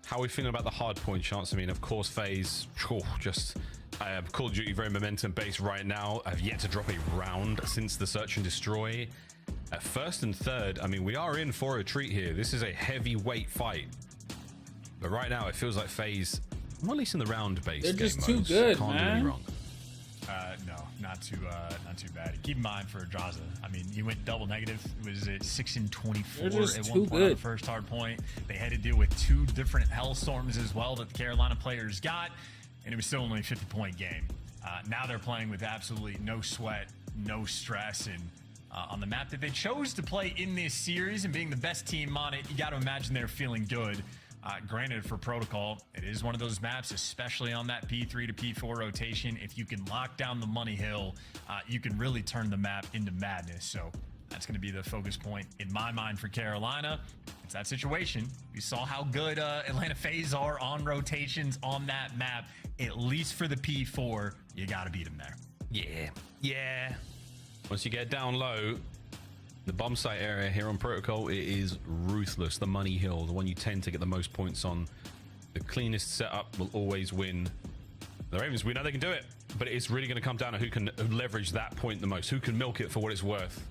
how are we feeling about the hardpoint chance? I mean, of course, FaZe, just Call of Duty very momentum based right now. I've yet to drop a round since the Search and Destroy. At first and third, I mean, we are in for a treat here. This is a heavyweight fight. But right now, it feels like FaZe, well, at least in the round-based game, they're just too good, can't man. do me wrong. No, not too bad. Keep in mind for Draza, I mean, he went double negative. It was at 6-24 at one point on the first hard point. They had to deal with 2 different Hellstorms as well that the Carolina players got, and it was still only a 50-point game. Now they're playing with absolutely no sweat, no stress, and on the map that they chose to play in this series and being the best team on it, you got to imagine they're feeling good. Granted, for protocol, it is one of those maps, especially on that P3 to P4 rotation. If you can lock down the money hill, you can really turn the map into madness. So that's going to be the focus point in my mind for Carolina. It's that situation. We saw how good Atlanta FaZe are on rotations on that map. At least for the P4, you got to beat them there. Yeah. Once you get down low, the bomb site area here on Protocol, it is ruthless. The money hill, the one you tend to get the most points on. The cleanest setup will always win. The Ravens, we know they can do it, but it's really going to come down to who can leverage that point the most, who can milk it for what it's worth,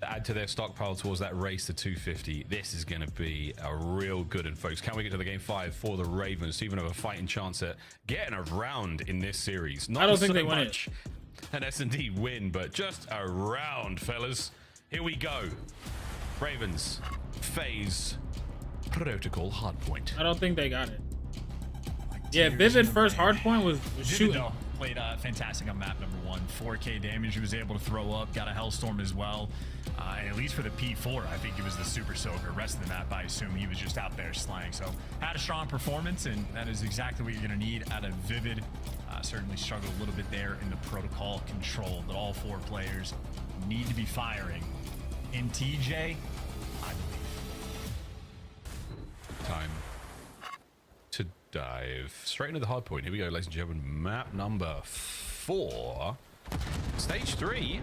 to add to their stockpile towards that race to 250. This is going to be a real good one, folks. Can we get to the game 5 for the Ravens to even have a fighting chance at getting a round in this series? Not I don't think so they win much an S&D win, but just a round, fellas. Here we go. Ravens, FaZe, Protocol hardpoint. I don't think they got it. Yeah, Vivid first hardpoint was shooting. Though, played fantastic on map number 1. 4K damage he was able to throw up. Got a Hellstorm as well. And at least for the P4, I think it was the Super Soaker. Rest of the map, I assume he was just out there slaying. So had a strong performance, and that is exactly what you're going to need out of Vivid. Certainly struggled a little bit there in the protocol control that all 4 players need to be firing. In TJ, I believe. Time to dive straight into the hard point. Here we go, ladies and gentlemen. Map number 4. Stage 3.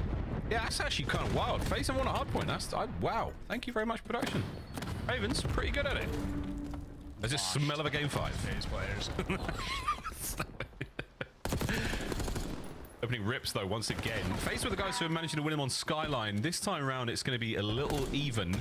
Yeah, that's actually kind of wild. FaZe on a hard point. Wow. Thank you very much, production. Ravens, pretty good at it. There's a smell of a game 5. FaZe players. Opening rips, though, once again. Faced with the guys who are managing to win him on Skyline. This time around, it's going to be a little even.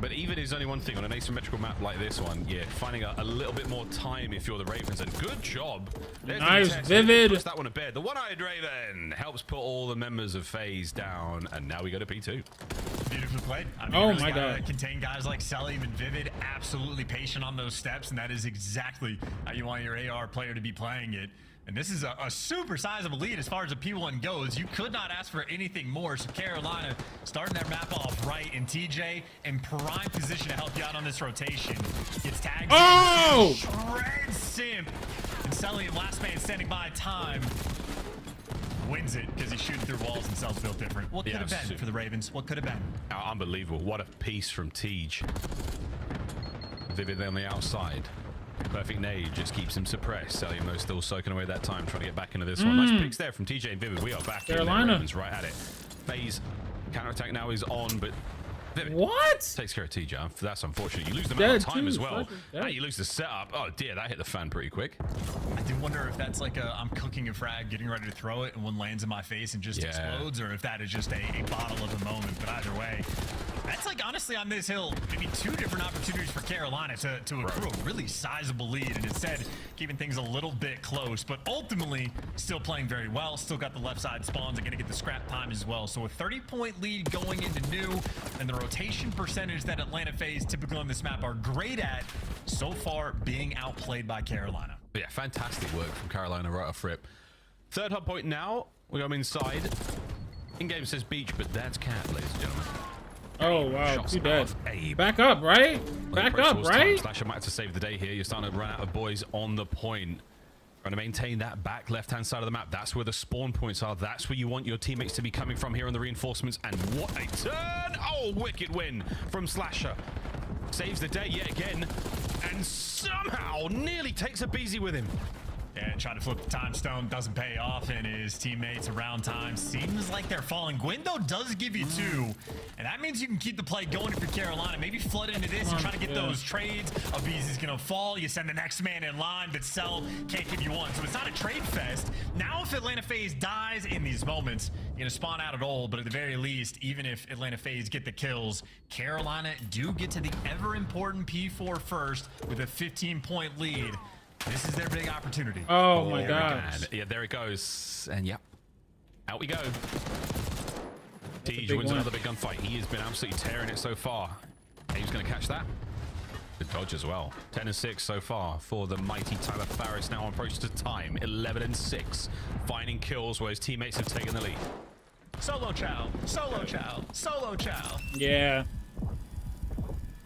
But even is only one thing on an asymmetrical map like this one. Yeah, finding a little bit more time if you're the Ravens. And good job. There's nice, Vivid. Puts that one to bed. The one-eyed Raven helps put all the members of FaZe down. And now we go to P2. Beautifully played. I mean, oh really my God. Contain guys like Selim and Vivid, absolutely patient on those steps, and that is exactly how you want your AR player to be playing it. And this is a super sizable lead as far as the P1 goes. You could not ask for anything more. So Carolina starting their map off right, and TJ in prime position to help you out on this rotation. Gets tagged. Oh! Shred Simp. And Selim, last man standing by time, wins it because he's shooting through walls and Cell's built different. What could have been for the Ravens? What could have been? Oh, unbelievable. What a piece from Tej. Vivid on the outside. Perfect nade just keeps him suppressed. Selim though still soaking away that time, trying to get back into this one. Nice picks there from TJ and Vivid. We are back Carolina. in there. Ravens right at it. FaZe counterattack now is on, but Vivid what? Takes care of TJ. That's unfortunate. You lose the amount of time as well. Now you lose the setup. Oh dear, that hit the fan pretty quick. I do wonder if that's like a I'm cooking a frag, getting ready to throw it, and one lands in my face and just explodes, or if that is just a bottle of the moment. But either way, that's like honestly on this hill, maybe two different opportunities for Carolina to accrue a really sizable lead, and instead keeping things a little bit close, but ultimately still playing very well. Still got the left side spawns and gonna get the scrap time as well. So a 30-point lead going into new, and the rotation percentage that Atlanta FaZe typically on this map are great at so far being outplayed by Carolina. Yeah, fantastic work from Carolina right off rip. Third hub point now. We go inside. In-game says beach, but that's cat, ladies and gentlemen. Oh, wow. Too dead. Back up, right? Back up, right? Slasher might have to save the day here. You're starting to run out of boys on the point. Trying to maintain that back left-hand side of the map. That's where the spawn points are. That's where you want your teammates to be coming from here on the reinforcements. And what a turn! Oh, wicked win from Slasher. Saves the day yet again. And somehow nearly takes a Beezy with him. Yeah, trying to flip the time stone doesn't pay off, and his teammates around time seems like they're falling. Gwyn, though, does give you two, and that means you can keep the play going if you're Carolina. Maybe flood into this and try to get those trades. A Beezy's gonna fall. You send the next man in line, but Cell can't give you one. So it's not a trade fest. Now if Atlanta FaZe dies in these moments, you're gonna spawn out at all, but at the very least, even if Atlanta FaZe get the kills, Carolina do get to the ever-important P4 first with a 15-point lead. This is their big opportunity. Oh my God. Yeah, there it goes. And yep, out we go. Tej wins another big gunfight. He has been absolutely tearing it so far. He's going to catch that. Good dodge as well. 10 and 6 so far for the mighty Tyler Farris. Now on approach to time. 11 and 6. Finding kills where his teammates have taken the lead. Solo chow. Solo chow. Solo chow. Yeah.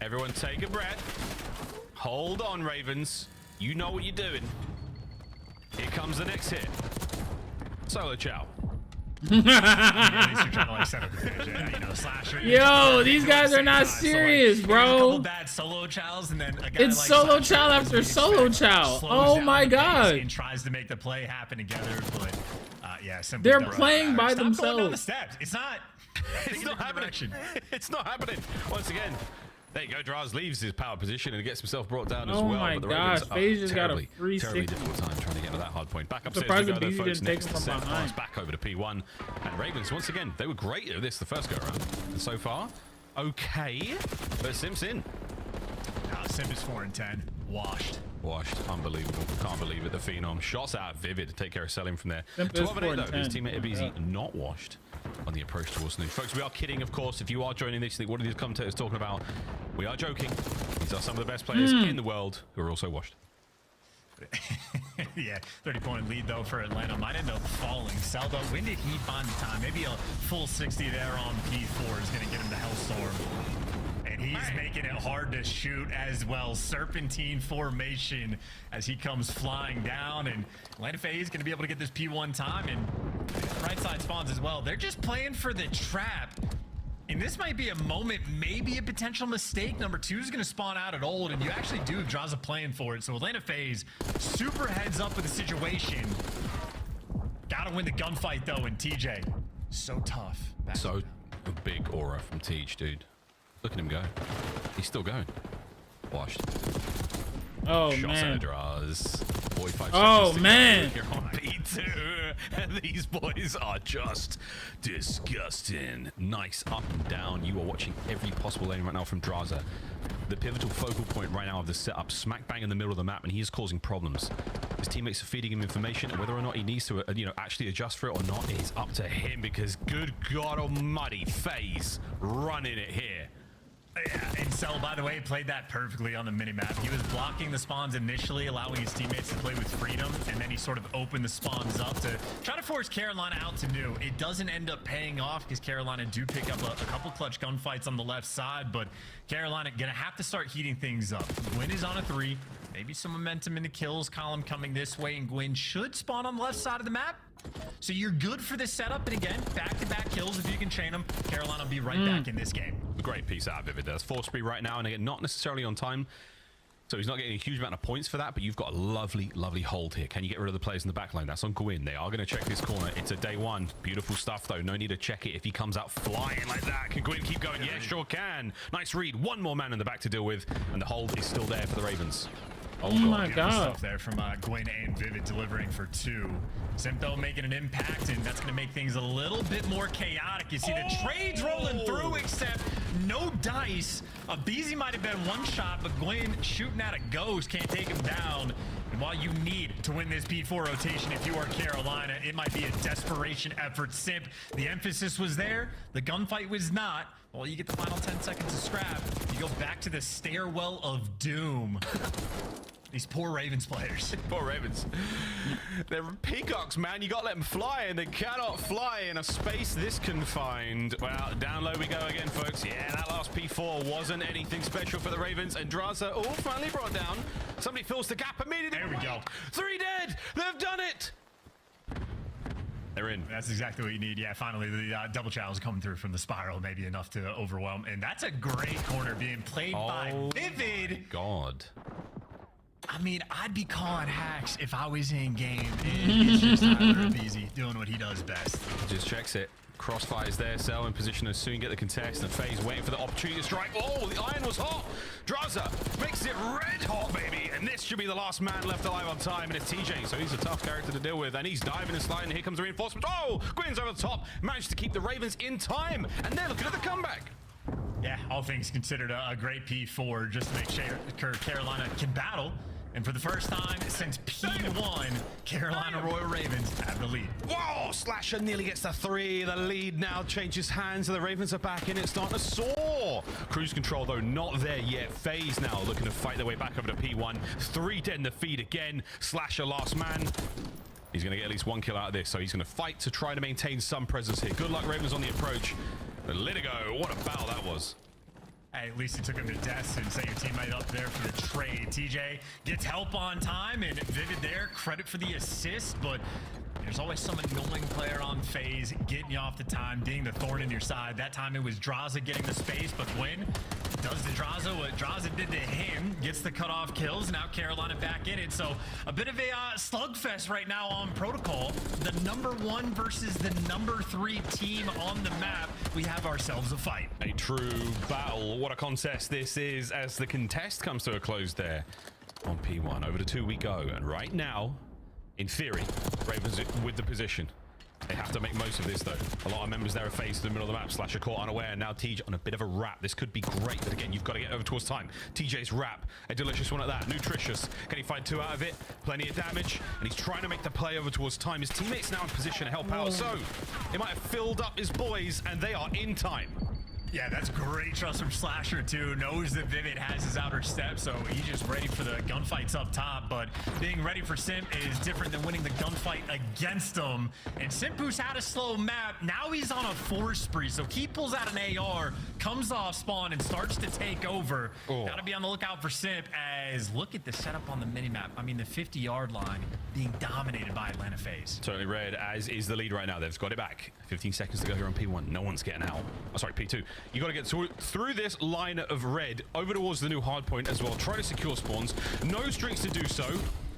Everyone take a breath. Hold on, Ravens. You know what you're doing. Here comes the next hit. Solo chow. At least you're trying to like set up the pitch. You know, Slasher. Yo, these guys are not serious, so, like, bro. a couple bad solo chows, and then a guy it's like solo Slasher chow after solo chow. Oh my God. And tries to make the play happen together, but yeah, simply they're playing by themselves. Going down the steps. It's not. It's not happening. It's not happening. Once again. There you go. Draz leaves his power position and gets himself brought down as well. Oh my gosh, FaZe just got a 360. Terribly difficult time trying to get to that hard point. Back upstairs surprised we go, the though, Beezy folks. didn't take Next him from set behind. pass back over to P1. And Ravens, once again, they were great at this the first go-around. And so far, okay. But Simp's in. Simp is 4 and 10. Washed. Washed. Unbelievable. Can't believe it. The Phenom. Shots out Vivid to take care of Selim from there. Simp is 12 and 8, 4 and though. His 10. teammate Abizi not washed on the approach towards new. Folks, we are kidding, of course. If you are joining this, what are these commentators talking about? We are joking. These are some of the best players in the world who are also washed. Yeah, 30-point lead, though, for Atlanta. Might end up falling. Cell, though, when did he find the time? Maybe a full 60 there on P4 is going to get him to Hellstorm. And he's making it hard to shoot as well. Serpentine formation as he comes flying down. And Atlanta FaZe is going to be able to get this P1 time. And right side spawns as well. They're just playing for the trap. And this might be a moment, maybe a potential mistake. Number 2 is going to spawn out at old, and you actually do have Draza playing for it. So Atlanta FaZe super heads up with the situation. Got to win the gunfight, though, and TJ. So tough. So a big aura from Tej, dude. Look at him go. He's still going. Washed. Oh, Shots man. at Draz. 45 Oh, seconds man. Here on P2. 2. And these boys are just disgusting. Nice up and down. You are watching every possible lane right now from Draza. The pivotal focal point right now of the setup, smack bang in the middle of the map, and he is causing problems. His teammates are feeding him information, and whether or not he needs to, actually adjust for it or not is up to him, because good God almighty, FaZe running it here. Yeah, and Cell, by the way, played that perfectly on the minimap. He was blocking the spawns initially, allowing his teammates to play with freedom, and then he sort of opened the spawns up to try to force Carolina out to new. It doesn't end up paying off because Carolina do pick up a couple clutch gunfights on the left side, but Carolina gonna have to start heating things up. Gwyn is on a 3. Maybe some momentum in the kills column coming this way, and Gwyn should spawn on the left side of the map. So you're good for this setup, and again, back-to-back kills if you can chain them. Carolina will be right back in this game. A great piece out of Vivid. There's 4 spree right now, and again, not necessarily on time, so he's not getting a huge amount of points for that, but you've got a lovely, lovely hold here. Can you get rid of the players in the back line? That's on Gwyn. They are going to check this corner. It's a day 1. Beautiful stuff, though. No need to check it if he comes out flying like that. Can Gwyn keep going? Yeah, sure can. Nice read. One more man in the back to deal with, and the hold is still there for the Ravens. Oh my God. Stuff there from Gwyn and Vivid delivering for 2. Sympto making an impact, and that's going to make things a little bit more chaotic. You see the trades rolling through, except no dice. Beezy might have been one shot, but Gwyn shooting at a ghost can't take him down. And while you need to win this P4 rotation if you are Carolina, it might be a desperation effort. Simp, the emphasis was there, the gunfight was not. Well, you get the final 10 seconds of scrap. You go back to the stairwell of doom. These poor Ravens players. Poor Ravens. They're peacocks, man. You gotta let them fly, and they cannot fly in a space this confined. Well, down low we go again, folks. Yeah, that last P4 wasn't anything special for the Ravens, and Draza, finally brought down. Somebody fills the gap immediately. There we go. 3 dead. They've done it. They're in. That's exactly what you need. Yeah, finally the double channels coming through from the spiral, maybe enough to overwhelm. And that's a great corner being played by Vivid. God. I mean, I'd be calling hacks if I was in game. It's just Tyler Beezy doing what he does best. Just checks it. Crossfire's there, Cell in position to soon get the contest, and FaZe waiting for the opportunity to strike. Oh, the iron was hot. Draza makes it red hot, baby. And this should be the last man left alive on time, and it's TJ, so he's a tough character to deal with, and he's diving and sliding. Here comes the reinforcement. Oh, Gwyn's over the top, managed to keep the Ravens in time, and they're looking at the comeback. Yeah, all things considered, a great P4 just to make sure Carolina can battle. And for the first time since P1, Carolina Royal Ravens have the lead. Whoa! Slasher nearly gets the 3. The lead now changes hands, and the Ravens are back in. It's starting to soar. Cruise control, though, not there yet. FaZe now looking to fight their way back over to P1. 3 dead in the feed again. Slasher last man. He's going to get at least 1 kill out of this, so he's going to fight to try to maintain some presence here. Good luck, Ravens, on the approach. But Litigo, what a battle that was. Hey, at least he took him to death and set your teammate up there for the trade. TJ gets help on time, and Vivid there, credit for the assist, but there's always some annoying player on FaZe getting you off the time, being the thorn in your side. That time it was Draza getting the space, but Gwyn does to Draza what Draza did to him, gets the cutoff kills. Now Carolina back in it, so a bit of a slugfest right now on Protocol. The #1 versus the #3 team on the map. We have ourselves a fight. A true battle. What a contest this is as the contest comes to a close there on P1. Over to 2 we go, and right now, in theory, Ravens with the position. They have to make most of this, though. A lot of members there are faced in the middle of the map. Slasher caught unaware. Now TJ on a bit of a wrap. This could be great, but again, you've got to get over towards time. TJ's wrap. A delicious one at that. Nutritious. Can he find 2 out of it? Plenty of damage. And he's trying to make the play over towards time. His teammates now in position to help out. So, he might have filled up his boys, and they are in time. Yeah, that's great trust from Slasher, too. Knows that Vivid has his outer step, so he's just ready for the gunfights up top. But being ready for Simp is different than winning the gunfight against him. And Simp, who's had a slow map, now he's on a 4 spree. So he pulls out an AR, comes off spawn, and starts to take over. Gotta be on the lookout for Simp, as look at the setup on the minimap. I mean, the 50-yard line being dominated by Atlanta FaZe. Totally red, as is the lead right now. They've got it back. 15 seconds to go here on P1. No one's getting out. Oh, sorry, P2. You got to get through this line of red over towards the new hard point as well. Try to secure spawns. No streaks to do so.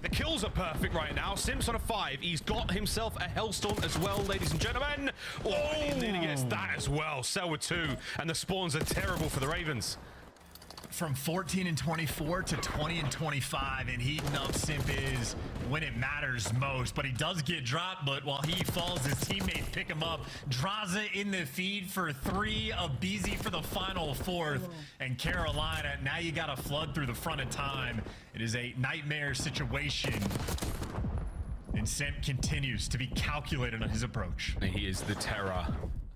The kills are perfect right now. Simps on a 5. He's got himself a Hellstorm as well, ladies and gentlemen. Oh, he nearly gets that as well. Cell with 2. And the spawns are terrible for the Ravens. from 14 and 24 to 20 and 25, and heating up Simp is when it matters most. But he does get dropped, but while he falls, his teammates pick him up. Draza in the feed for 3, Abizi for the final 4th, and Carolina, now you got to flood through the front of time. It is a nightmare situation. And Simp continues to be calculated on his approach. He is the terror.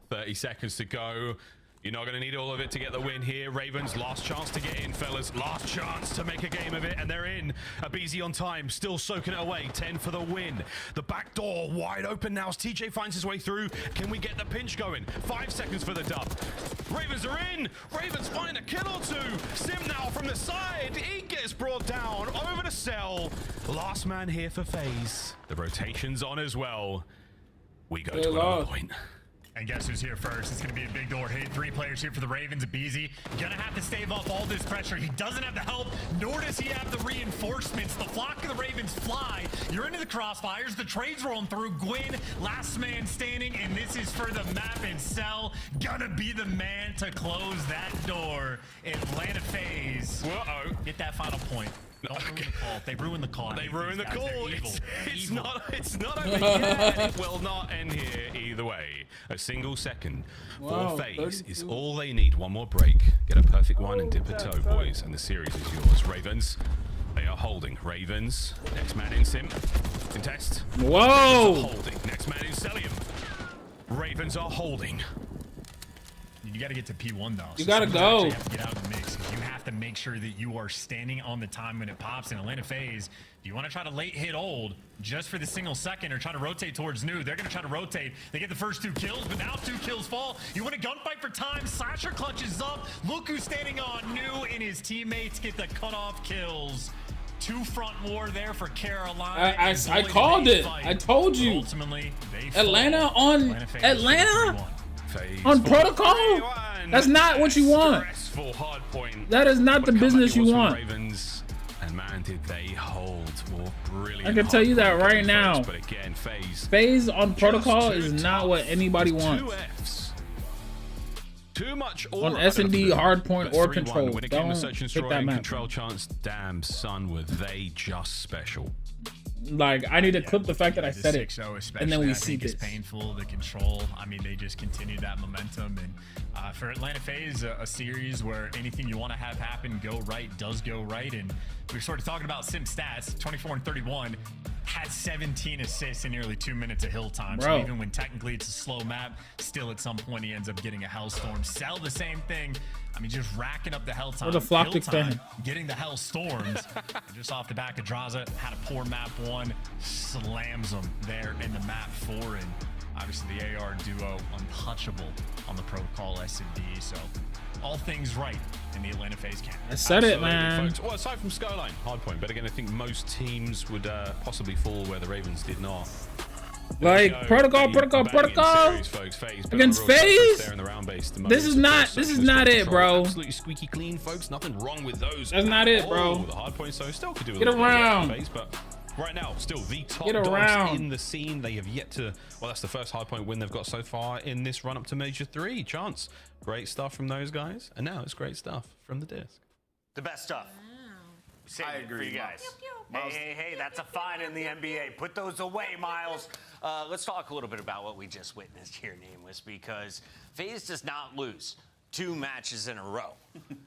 30 seconds to go. You're not going to need all of it to get the win here. Ravens, last chance to get in, fellas. Last chance to make a game of it, and they're in. Abizi on time, still soaking it away. 10 for the win. The back door wide open now as TJ finds his way through. Can we get the pinch going? 5 seconds for the dub. Ravens are in. Ravens find a kill or 2. Sim now from the side. He gets brought down over the cell. Last man here for FaZe. The rotation's on as well. We go to another point. And guess who's here first? It's going to be a big door hit. 3 players here for the Ravens. Abizi going to have to stave off all this pressure. He doesn't have the help, nor does he have the reinforcements. The flock of the Ravens fly. You're into the crossfires. The trades rolling through. Gwyn, last man standing, and this is for the map, and Cell gonna be the man to close that door. Atlanta FaZe. Uh-oh. Get that final point. Don't ruin the call. They ruined the call. They ruined the guys. call. It's not over yet. It will not end here either way. A single second for FaZe is all they need. One more break. Get a perfect one and dip a toe, boys. And the series is yours. Ravens, they are holding. Ravens, next man in Sim. Contest. Whoa! Holding. Next man in Celium. Ravens are holding. You got to get to P1 though. You gotta go. You have to get out of the mix. You have to make sure that you are standing on the time when it pops. In Atlanta FaZe, if you want to try to late hit old just for the single second or try to rotate towards new, they're going to try to rotate. They get the first 2 kills, but now 2 kills fall. You want a gunfight for time. Slasher clutches up. Look who's standing on new, and his teammates get the cutoff kills. 2 front war there for Carolina. I called it. I told you. Ultimately, they Atlanta on Atlanta. On protocol? That's not what you want. That is not the business you want. Ravens, and man, did they hold more brilliant. I can tell you that right now. But again, FaZe on protocol is not what anybody wants. 2 Fs. Too much on S&D, hardpoint, or control. When it came to search and destroy and control chance, damn son, were they just special. Like, I need to clip the fact that I said it, and then we see this. It's painful, the control. I mean, they just continued that momentum. And for Atlanta FaZe, a series where anything you want to have happen go right does go right. And we're sort of talking about Sim stats, 24 and 31, had 17 assists in nearly 2 minutes of hill time. So even when technically it's a slow map, still at some point he ends up getting a Hellstorm. Cell the same thing. I mean, just racking up the hell time, getting the hell storms. Just off the back of Draza, had a poor map 1, slams them there in the map 4, and obviously the AR duo untouchable on the protocol S&D. So all things right in the Atlanta FaZe camp. I said it, man. Folks. Well, aside from Skyline, hardpoint, but again, I think most teams would possibly fall where the Ravens did not. Like protocol series, folks. Against FaZe. This is not it, bro. Absolutely squeaky clean, folks. Nothing wrong with those. That's not it, bro. The hardpoint so still could do a Get around. FaZe, but right now, still the top dogs in the scene. They have yet to. Well, that's the first hardpoint win they've got so far in this run up to Major 3. Chance, great stuff from those guys, and now it's great stuff from the disc. The best stuff. I agree for you guys. Hey, that's a fine in the NBA. Put those away, Miles. Let's talk a little bit about what we just witnessed here, Nameless, because FaZe does not lose 2 matches in a row.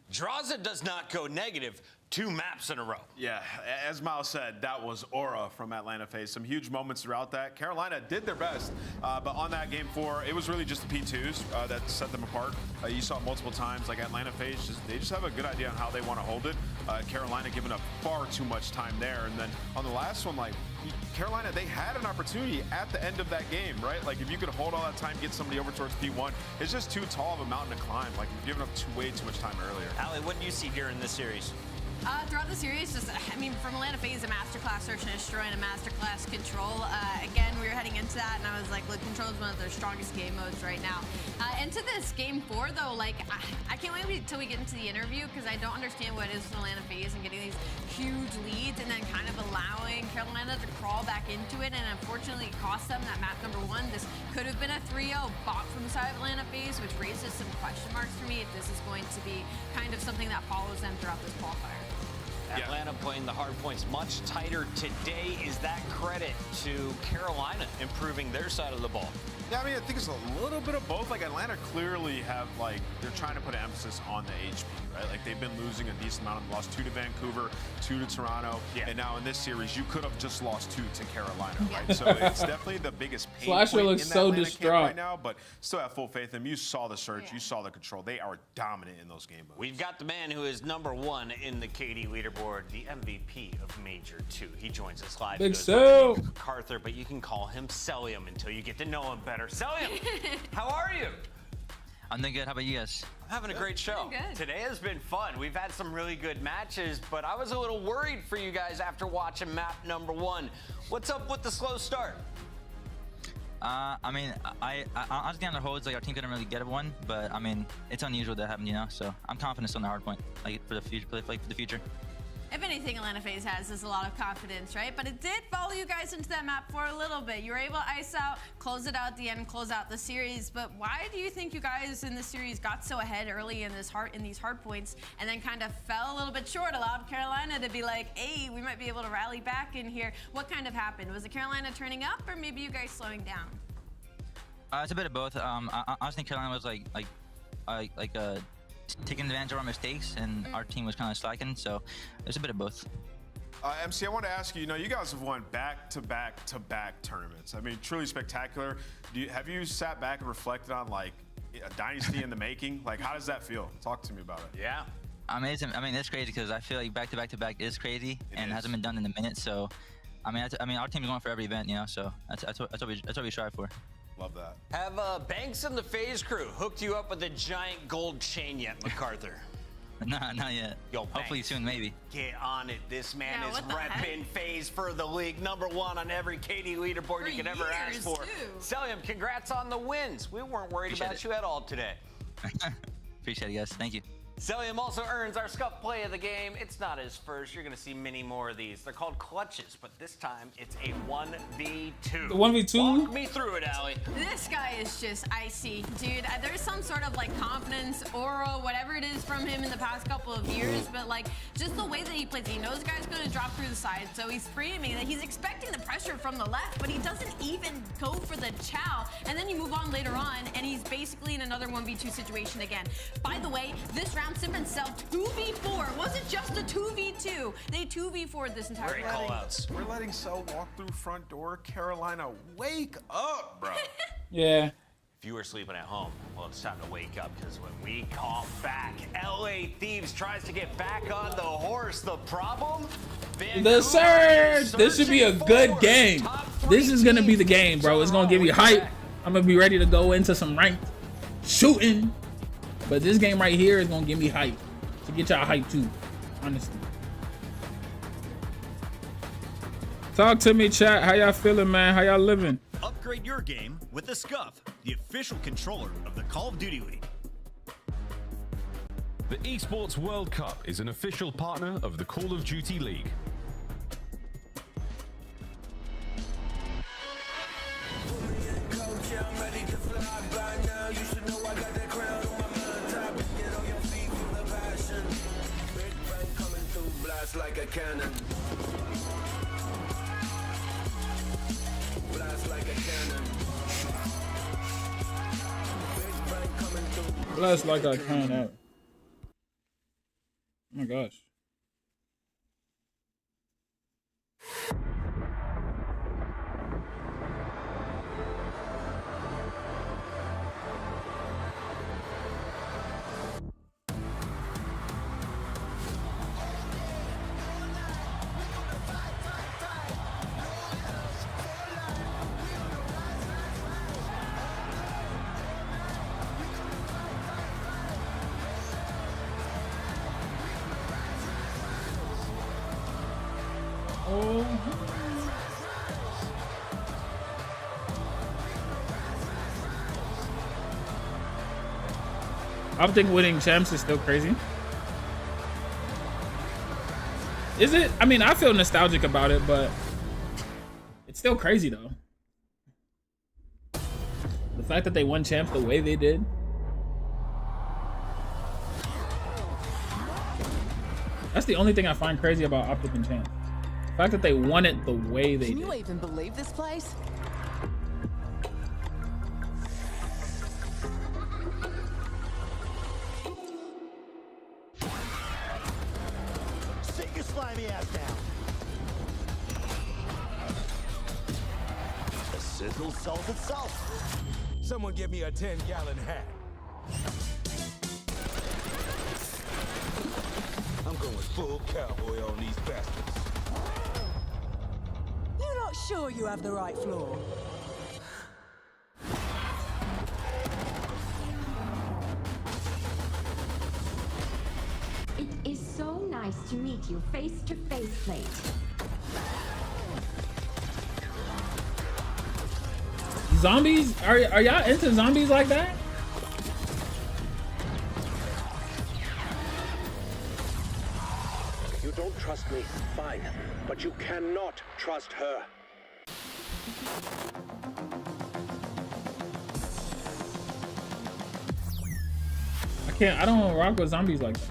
Draza does not go negative 2 maps in a row. Yeah, as Miles said, that was aura from Atlanta FaZe. Some huge moments throughout that. Carolina did their best, but on that game 4, it was really just the P2s that set them apart. You saw it multiple times, like Atlanta FaZe, they just have a good idea on how they want to hold it. Carolina giving up far too much time there. And then on the last one, like, Carolina, they had an opportunity at the end of that game, right? Like, if you could hold all that time, get somebody over towards P1, it's just too tall of a mountain to climb. Like, you've given up way too much time earlier. Allie, what do you see here in this series? Throughout the series, just, I mean, from Atlanta FaZe, a masterclass search and destroy and a masterclass control. Again, we were heading into that, and I was like, look, Control is one of their strongest game modes right now. Into this game 4, though, like, I can't wait until we get into the interview, because I don't understand what it is with Atlanta FaZe and getting these huge leads and then kind of allowing Carolina to crawl back into it, and unfortunately it cost them that map number 1. This could have been a 3-0 bot from the side of Atlanta FaZe, which raises some question marks for me if this is going to be kind of something that follows them throughout this qualifier. Atlanta playing the hard points much tighter today. Is that credit to Carolina improving their side of the ball? Yeah, I mean, I think it's a little bit of both. Like, Atlanta clearly have, like, they're trying to put an emphasis on the HP, right? Like, they've been losing a decent amount. Lost 2 to Vancouver, 2 to Toronto, and now in this series, you could have just lost 2 to Carolina, right? So it's definitely the biggest pain Slasher point looks in so that Atlanta distraught camp right now, but still have full faith in them. You saw the surge, you saw the control. They are dominant in those game modes. We've got the man who is #1 in the KD leaderboard, the MVP of Major 2. He joins us live. Big Sel. MacArthur, but you can call him Celium until you get to know him better. Celium, how are you? I'm doing good. How about you guys? I'm having a great show. Today has been fun. We've had some really good matches, but I was a little worried for you guys after watching map #1. What's up with the slow start? I mean, I honestly on the holds, like our team couldn't really get one, but I mean, it's unusual that happened, you know. So I'm confident on the hard point, like for the future, for the future. If anything, Atlanta FaZe has is a lot of confidence, right? But it did follow you guys into that map for a little bit. You were able to ice out, close it out at the end, close out the series. But why do you think you guys in this series got so ahead early in these hard points and then kind of fell a little bit short, allowed Carolina to be like, hey, we might be able to rally back in here? What kind of happened? Was it Carolina turning up, or maybe you guys slowing down? It's a bit of both. I think Carolina was taking advantage of our mistakes, and our team was kind of slacking, so there's a bit of both. MC, I want to ask you, you know, you guys have won back-to-back-to-back tournaments. I mean, truly spectacular. Have you sat back and reflected on, like, a dynasty in the making? Like, how does that feel? Talk to me about it. Yeah. I mean, it's crazy because I feel like back-to-back-to-back is crazy and hasn't been done in a minute, so I mean, our team is going for every event, you know, so that's what we strive for. Love that. Have Banks and the FaZe crew hooked you up with a giant gold chain yet, MacArthur? Nah, not yet. Yo, hopefully Banks, soon, maybe. Get on it. This man is repping FaZe for the league. #1 on every KD leaderboard you could ever ask for. Celium, congrats on the wins. We weren't worried about you at all today. Appreciate it, guys. Thank you. Celium also earns our scuff play of the game. It's not his first. You're going to see many more of these. They're called clutches, but this time it's a 1v2. The 1v2? Walk me through it, Allie. This guy is just icy, dude. There's some sort of like confidence, aura, whatever it is from him in the past couple of years, but like just the way that he plays, he knows the guy's going to drop through the side, so he's framing that he's expecting the pressure from the left, but he doesn't even go for the chow. And then you move on later on, and he's basically in another 1v2 situation again. By the way, this round Sim and Cell 2v4. It wasn't just a 2v2. They 2v4'd this entire round. We're letting Cell walk through front door. Carolina, wake up, bro. Yeah. If you were sleeping at home, well, it's time to wake up, because when we call back, LA Thieves tries to get back on the horse. The problem? The surge! This should be a good game. This is going to be the game, bro. It's going to give me hype. I'm going to be ready to go into some ranked shooting. But this game right here is gonna give me hype. To get y'all hype too, honestly. Talk to me, chat. How y'all feeling, man? How y'all living? Upgrade your game with the Scuff, the official controller of the Call of Duty League. The Esports World Cup is an official partner of the Call of Duty League. Like a cannon. Blast like a cannon. Blast like a cannon. Oh my gosh. I think winning champs is still crazy. Is it? I mean, I feel nostalgic about it, but it's still crazy though. The fact that they won champs the way they did. That's the only thing I find crazy about Optic and champs. The fact that they won it the way they did. Can you even believe this place? Sit your slimy ass down. The sizzle sells itself. Someone give me a 10-gallon hat. I'm going full cowboy on these bastards. You're not sure you have the right floor? It is so nice to meet you face to face, Plate. Zombies? Are y'all into zombies like that? You don't trust me, fine, but you cannot trust her. I don't rock with zombies like that.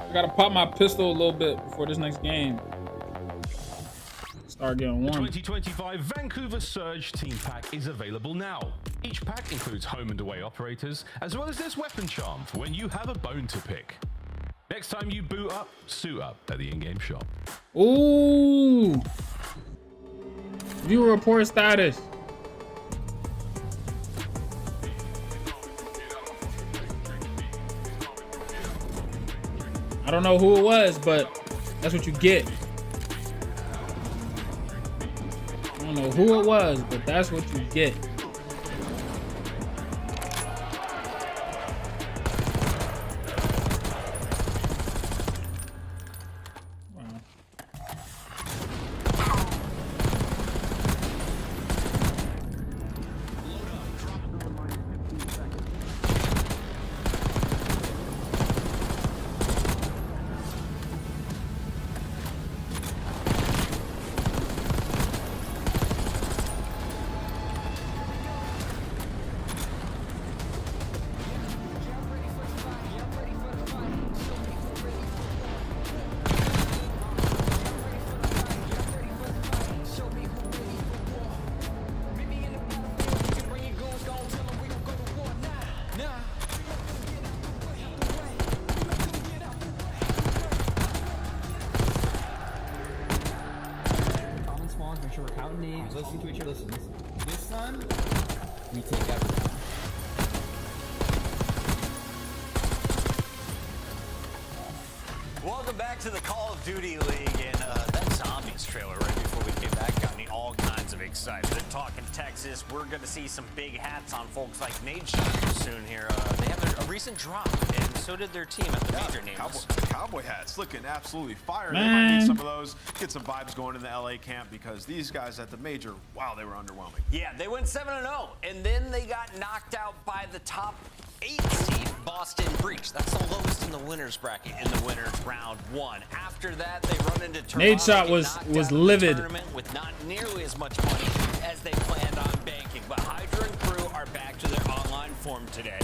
I gotta pop my pistol a little bit before this next game. Start getting The warm. 2025 Vancouver Surge Team Pack is available now. Each pack includes home and away operators, as well as this weapon charm for when you have a bone to pick. Next time you boot up, suit up at the in-game shop. Ooh! View report status. I don't know who it was, but that's what you get. I don't know who it was, but that's what you get. Listen to each other. Listen. This time, we take everything. Welcome back to the Call of Duty League, and that Zombies trailer right before we came back got me all kinds of excited. They're talking Texas. We're going to see some big hats on folks like Nate Shiner soon here. They have a recent drop, and so did their team at the major names. Cowboy hats looking absolutely fire. Man. They might need some of those. Get some vibes going in the LA camp because these guys at the major, wow, they were underwhelming. Yeah, they went 7-0, and then they got knocked out by the top 8 seed Boston Breach. That's the lowest in the winners bracket in the winners round 1. After that, they run into Toronto. Nade shot was livid. With not nearly as much money as they planned on banking. But Hydra and crew are back to their online form today.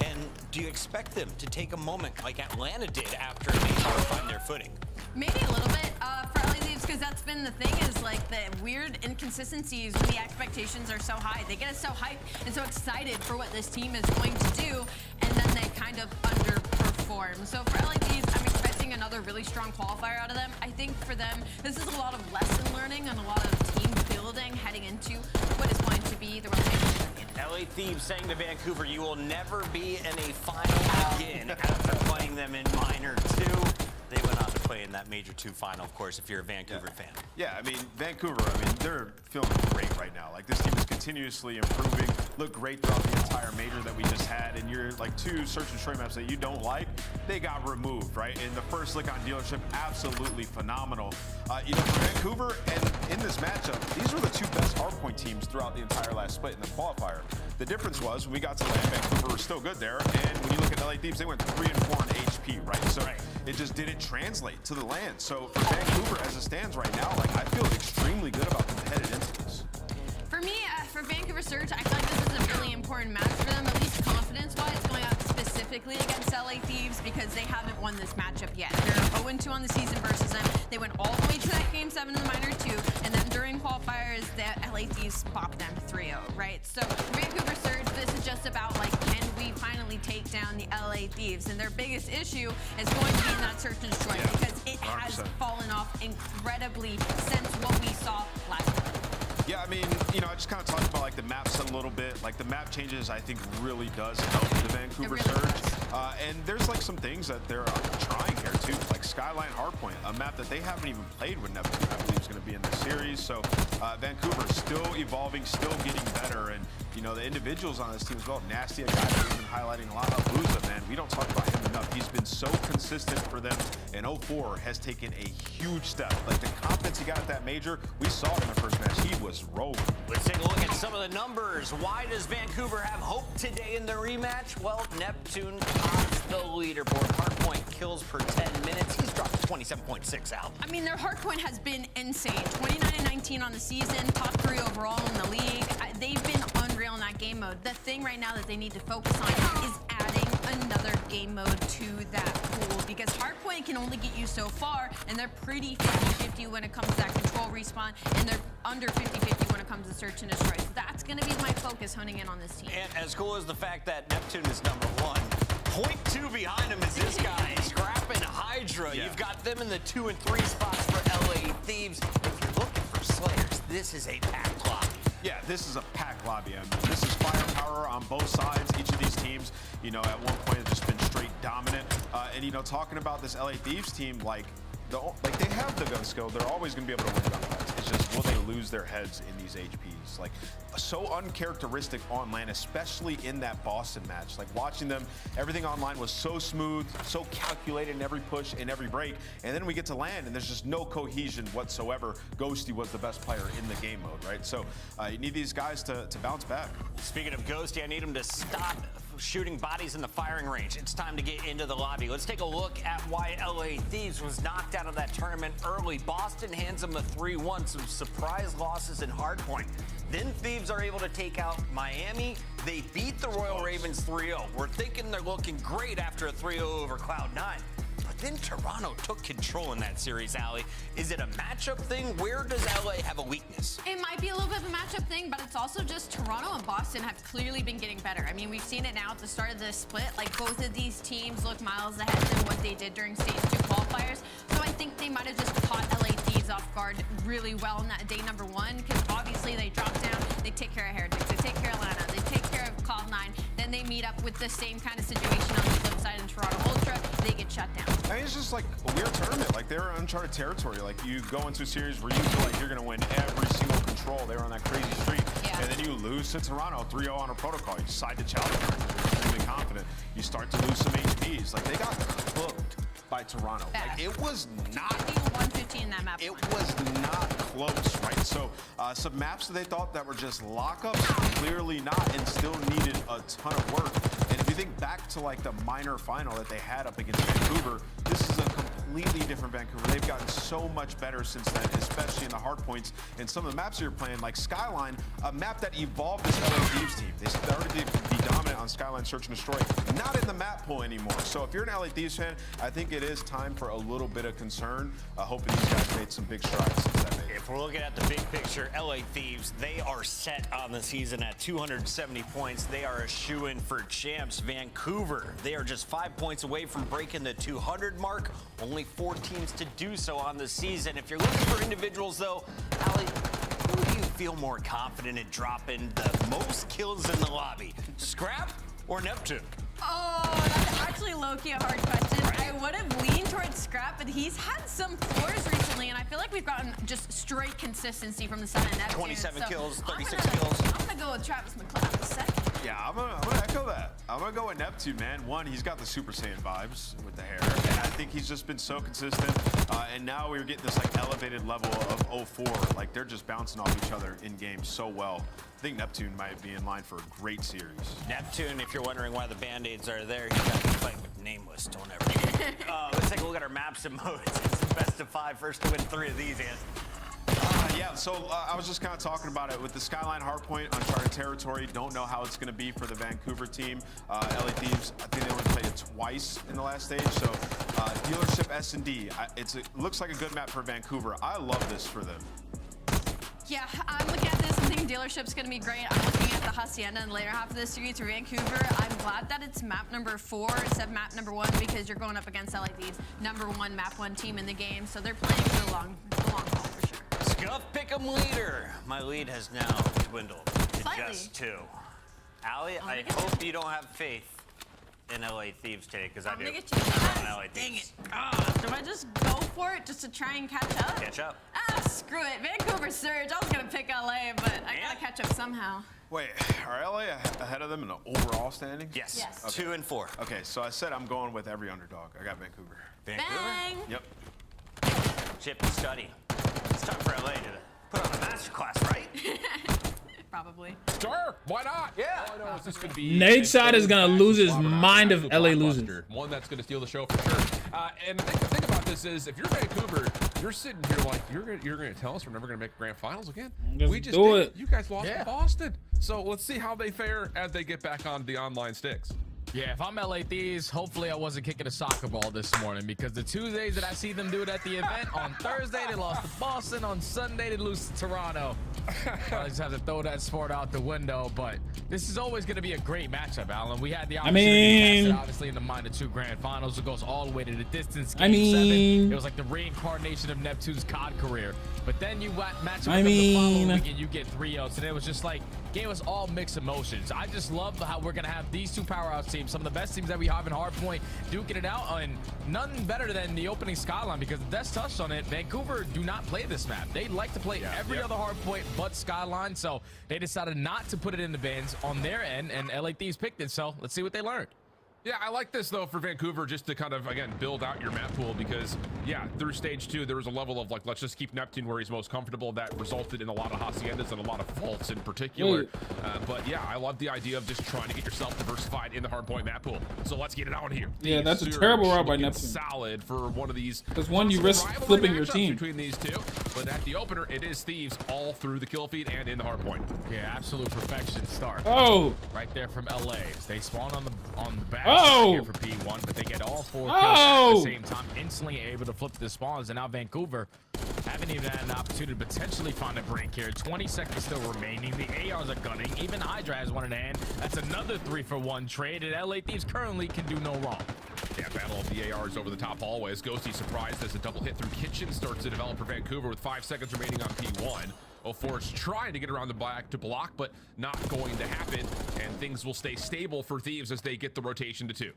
And do you expect them to take a moment like Atlanta did after they find their footing? Maybe a little bit for LA Leaves, because that's been the thing, is like the weird inconsistencies when the expectations are so high. They get us so hyped and so excited for what this team is going to do, and then they kind of underperform. So for LA Leaves, I'm expecting another really strong qualifier out of them. I think for them, this is a lot of lesson learning and a lot of team building heading into what is going to be the World Championship. LA Thieves saying to Vancouver, you will never be in a final again after playing them in Minor 2. They went on to play in that that Major 2 final, of course, if you're a Vancouver fan. Yeah, I mean, Vancouver, they're feeling great right now. Like, this team is continuously improving, look great throughout the entire major that we just had, and you're like 2 search and destroy maps that you don't like, they got removed, right? And the first lick on dealership, absolutely phenomenal. You know, for Vancouver, and in this matchup, these were the 2 best hardpoint teams throughout the entire last split in the qualifier. The difference was, when we got to land, Vancouver was still good there, and when you look at LA Thieves, they went 3 and 4 in HP, right? So it just didn't translate to the land. So for Vancouver, as it stands right now, like, I feel extremely good about them headed into this. For me, for Vancouver Surge, I feel like this is a really important match for them, at least confidence-wise, going out specifically against LA Thieves, because they haven't won this matchup yet. They're 0-2 on the season versus them. They went all the way to that Game 7 in the Minor 2, and then during qualifiers, the LA Thieves bopped them 3-0, right? So Vancouver Surge, this is just about, like, can we finally take down the LA Thieves? And their biggest issue is going to be in that search and destroy, because it has fallen off incredibly since what we saw last time. Yeah, I mean, you know, I just kind of talked about like the maps a little bit. Like the map changes, I think, really does help the Vancouver Surge. And there's like some things that they're trying here too, like Skyline Hardpoint, a map that they haven't even played with Neptune, I believe is going to be in this series. So Vancouver still evolving, still getting better, and you know the individuals on this team as well. Nasty, a guy that we've been highlighting a lot. Abuza, man, we don't talk about him enough. He's been so consistent for them, and 04 has taken a huge step. Like the confidence he got at that major, we saw it in the first match. He was rolling. Let's take a look at some of the numbers. Why does Vancouver have hope today in the rematch? Well, Neptune tops the leaderboard. Hardpoint kills per 10 minutes. He's dropped 27.6 out. I mean, their hardpoint has been insane. 29 and 19 on the season, top 3 overall in the league. They've been unreal in that game mode. The thing right now that they need to focus on is adding another game mode to that pool, because hardpoint can only get you so far, and they're pretty 50-50 when it comes to that control respawn, and they're under 50-50 when it comes to search and destroy. So that's going to be my focus honing in on this team. And as cool as the fact that Neptune is number 1, point 2 behind him is this guy, Scrap and Hydra. You've got them in the 2 and 3 spots for LA Thieves. If you're looking for Slayers, this is a packed lobby. Yeah, this is a packed lobby. I mean, this is firepower on both sides. Each of these teams, you know, at one point have just been straight dominant. And, you know, talking about this LA Thieves team, like they have the gun skill. They're always going to be able to win gunfights. It's just, will they lose their heads in these HPs? Like, so uncharacteristic on land, especially in that Boston match. Like, watching them, everything online was so smooth, so calculated in every push, in every break. And then we get to land, and there's just no cohesion whatsoever. Ghosty was the best player in the game mode, right? So you need these guys to bounce back. Speaking of Ghosty, I need him to stop shooting bodies in the firing range. It's time to get into the lobby. Let's take a look at why LA Thieves was knocked out of that tournament early. Boston hands them a 3-1, some surprise losses in hardpoint. Then Thieves are able to take out Miami. They beat the Royal Ravens 3-0. We're thinking they're looking great after a 3-0 over Cloud9. But then Toronto took control in that series, Allie. Is it a matchup thing? Where does LA have a weakness? It might be a little bit of a matchup thing, but it's also just Toronto and Boston have clearly been getting better. I mean, we've seen it now at the start of this split. Like, both of these teams look miles ahead than what they did during Stage 2 qualifiers. So I think they might have just caught LA Thieves off guard really well in that day number 1, because obviously they drop down, they take care of Heretics, they take care of Lana, they take care of Cloud9, then they meet up with the same kind of situation on the flip side in Toronto Ultra, they get shut down. I mean, it's just like a weird tournament. Like, they're uncharted territory. Like, you go into a series where you feel like you're going to win every single control. They were on that crazy streak. Yeah. And then you lose to Toronto 3-0 on a protocol. You decide to challenge them. You're extremely confident. You start to lose some HPs. Like, they got cooked by Toronto. Like, it was not 115 in that map. It was not close, right? So some maps that they thought that were just lockups, clearly not, and still needed a ton of work. And if you think back to like the minor final that they had up against Vancouver, this is a completely different Vancouver. They've gotten so much better since then, especially in the hard points. And some of the maps you're playing, like Skyline, a map that evolved this LA Thieves team. They started to be dominant on Skyline Search and Destroy, not in the map pool anymore. So if you're an LA Thieves fan, I think it is time for a little bit of concern. Hoping these guys made some big strides since that day. If we're looking at the big picture, LA Thieves, they are set on the season at 270 points. They are a shoo-in for champs. Vancouver, they are just 5 points away from breaking the 200 mark. Only 4 teams to do so on the season. If you're looking for individuals, though, Allie, who do you feel more confident in dropping the most kills in the lobby? Scrap or Neptune? Oh, that's actually low-key a hard question. I would have leaned towards scrap, but he's had some floors recently, and I feel like we've gotten just straight consistency from the side of Neptune. 27 kills, 36 kills. I'm gonna go with Travis McCloud second. Yeah, I'm gonna echo that. I'm gonna go with Neptune, man. One, he's got the Super Saiyan vibes with the hair, and I think he's just been so consistent. And now we're getting this like elevated level of 04. Like they're just bouncing off each other in game so well. I think Neptune might be in line for a great series. Neptune, if you're wondering why the Band-Aids are there, you got to fight with Nameless. Don't ever. Let's take a look at our maps and modes. It's the best of 5. First to win 3 of these, Ian. Yeah, so I was just kind of talking about it with the Skyline Hardpoint, Uncharted Territory. Don't know how it's going to be for the Vancouver team. LA Thieves, I think they only played it twice in the last stage. So dealership S&D, it looks like a good map for Vancouver. I love this for them. Yeah, I'm looking at this. I think dealership's going to be great. I'm looking at the Hacienda in the later half of this series for Vancouver. I'm glad that it's map number 4 instead of map number 1 because you're going up against LA Thieves, #1 map 1 team in the game. So they're playing for the long haul for sure. Scuff Pick'em leader. My lead has now dwindled to just 2. Allie, I hope you don't have faith in LA Thieves today, because I do. I'm LA Dang it. Do I just go for it just to try and catch up? Catch up. Screw it. Vancouver Surge. I was going to pick LA, but I got to catch up somehow. Wait, are LA ahead of them in the overall standings? Yes. Okay. 2 and 4. Okay, so I said I'm going with every underdog. I got Vancouver. Bang. Yep. Chip and study. It's time for LA to put on a masterclass, right? Probably. Sure, why not? Yeah. All I know is this could be Nate Shot is gonna lose his mind if LA loses. One that's gonna steal the show for sure. And the thing about this is, if you're Vancouver, you're sitting here like you're gonna tell us we're never gonna make grand finals again. We just did it. You guys lost to Boston, so let's see how they fare as they get back on the online sticks. Yeah, if I'm LA Thieves, hopefully I wasn't kicking a soccer ball this morning, because the 2 days that I see them do it at the event, on Thursday they lost to Boston, on Sunday they lose to Toronto. I just have to throw that sport out the window, but this is always going to be a great matchup, Alan. We had the opportunity to obviously in the -2 grand finals. It goes all the way to the distance. Game 7. It was like the reincarnation of Neptune's COD career. But then you match up with them the following week and you get 3-0. And it was just like, gave us all mixed emotions. I just love how we're going to have these 2 powerhouse teams, some of the best teams that we have in Hardpoint, duking it out, and none better than the opening Skyline, because Des touched on it. Vancouver do not play this map. They like to play every other Hardpoint but Skyline, so they decided not to put it in the bins on their end, and LA Thieves picked it, so let's see what they learned. Yeah, I like this, though, for Vancouver, just to kind of, again, build out your map pool, because, yeah, through stage 2, there was a level of, like, let's just keep Neptune where he's most comfortable. That resulted in a lot of Haciendas and a lot of faults in particular. But, yeah, I love the idea of just trying to get yourself diversified in the hardpoint map pool. So let's get it on here. Yeah, that's a terrible route by Neptune. Solid for one of these. Because one, you risk flipping your team. Between these 2, but at the opener, it is Thieves all through the kill feed and in the hardpoint. Yeah, absolute perfection start. Oh! Right there from LA. They spawn on the back Oh! here for P1, but they get all 4 kills at the same time, instantly able to flip the spawns, and now Vancouver haven't even had an opportunity to potentially find a break here. 20 seconds still remaining. The ARs are gunning. Even Hydra has one in hand. That's another 3-for-1 trade, and LA Thieves currently can do no wrong. Yeah, battle of the ARs over the top hallways. Ghosty surprised as a double hit through Kitchen starts to develop for Vancouver with 5 seconds remaining on P1. 04 is trying to get around the back to block, but not going to happen, and things will stay stable for Thieves as they get the rotation to 2.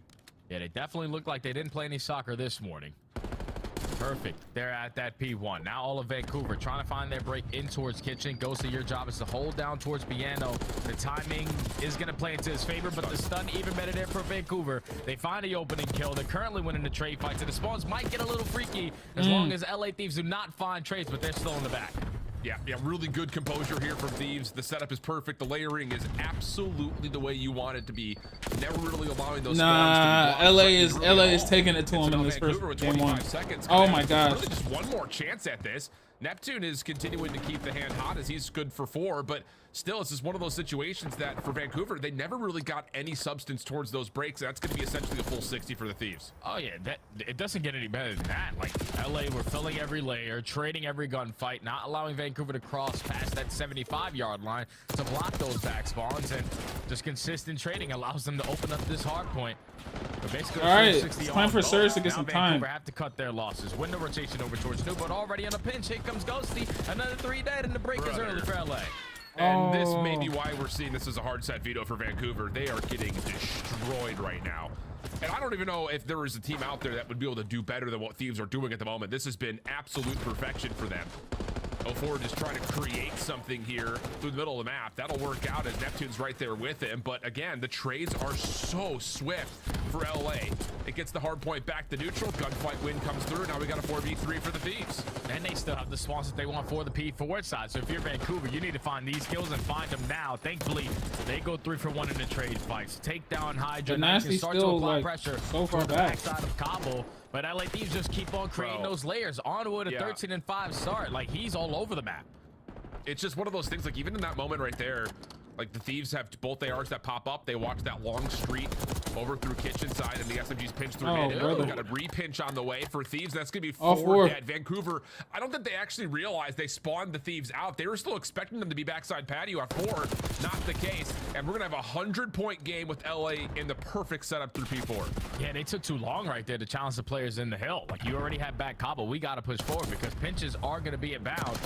Yeah, they definitely look like they didn't play any soccer this morning. Perfect. They're at that P1. Now all of Vancouver trying to find their break in towards Kitchen. Ghosty, your job is to hold down towards Piano. The timing is going to play into his favor, but the stun even better there for Vancouver. They find the opening kill. They're currently winning the trade fights, and the spawns might get a little freaky as long as LA Thieves do not find trades, but they're still in the back. Yeah, really good composure here from Thieves. The setup is perfect. The layering is absolutely the way you want it to be. Never really allowing those LA is taking it to him in this first game 1. Oh my gosh. Really just one more chance at this. Neptune is continuing to keep the hand hot as he's good for 4, but still, it's just one of those situations that for Vancouver, they never really got any substance towards those breaks. That's going to be essentially a full 60 for the Thieves. Oh yeah, it doesn't get any better than that. Like LA, we're filling every layer, trading every gunfight, not allowing Vancouver to cross past that 75-yard line to block those back spawns, and just consistent trading allows them to open up this hard point. But basically, all right, it's time for Surge to get some time. Vancouver have to cut their losses. Window rotation over towards New, but already on a pinch. Here comes Ghosty. Another 3 dead, and the break is early for LA. And this may be why we're seeing this as a hard set veto for Vancouver. They are getting destroyed right now. And I don't even know if there is a team out there that would be able to do better than what Thieves are doing at the moment. This has been absolute perfection for them. 04 just trying to create something here through the middle of the map. That'll work out as Neptune's right there with him. But again, the trades are so swift for LA. It gets the hard point back to neutral. Gunfight win comes through. Now we got a 4v3 for the Thieves. And they still have the spawns that they want for the P4 side. So if you're Vancouver, you need to find these kills and find them now. Thankfully, they go 3 for 1 in the trade fights. Take down Hydra. The Nasty start to still apply like pressure so far to the back. backside of Cabo. But LA Thieves just keep on creating those layers. Onwood a 13-5 start. Like, he's all over the map. It's just one of those things, like even in that moment right there, like the Thieves have both ARs that pop up. They watch that long street over through kitchen side, and the SMG's pinch through mid. Got a re-pinch on the way for Thieves. That's gonna be 4 dead. Vancouver, I don't think they actually realized they spawned the Thieves out. They were still expecting them to be backside patio at 4. Not the case. And we're gonna have a 100-point game with LA in the perfect setup through P4. Yeah, they took too long right there to challenge the players in the hill. Like, you already have back Cabo. We gotta push forward because pinches are gonna be inbound.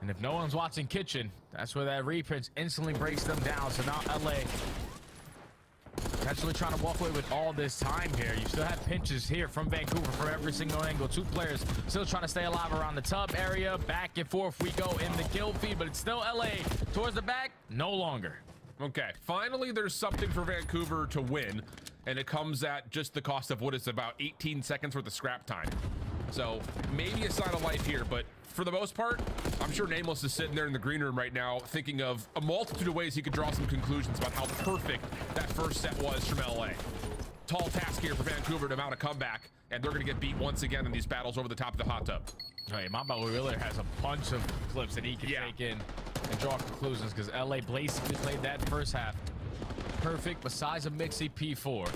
And if no one's watching kitchen, that's where that repinch instantly breaks them down. So now LA potentially trying to walk away with all this time here. You still have pinches here from Vancouver from every single angle. 2 players still trying to stay alive around the tub area. Back and forth we go in the kill feed, but it's still LA towards the back. No longer. Okay, finally there's something for Vancouver to win, and it comes at just the cost of what is about 18 seconds worth of scrap time. So maybe a sign of life here, but for the most part, I'm sure Nameless is sitting there in the green room right now thinking of a multitude of ways he could draw some conclusions about how perfect that first set was from LA. Tall task here for Vancouver to mount a comeback, and they're going to get beat once again in these battles over the top of the hot tub. Right, Mamba Wheeler has a bunch of clips that he can take in and draw conclusions because LA basically played that first half perfect besides a mixy P4.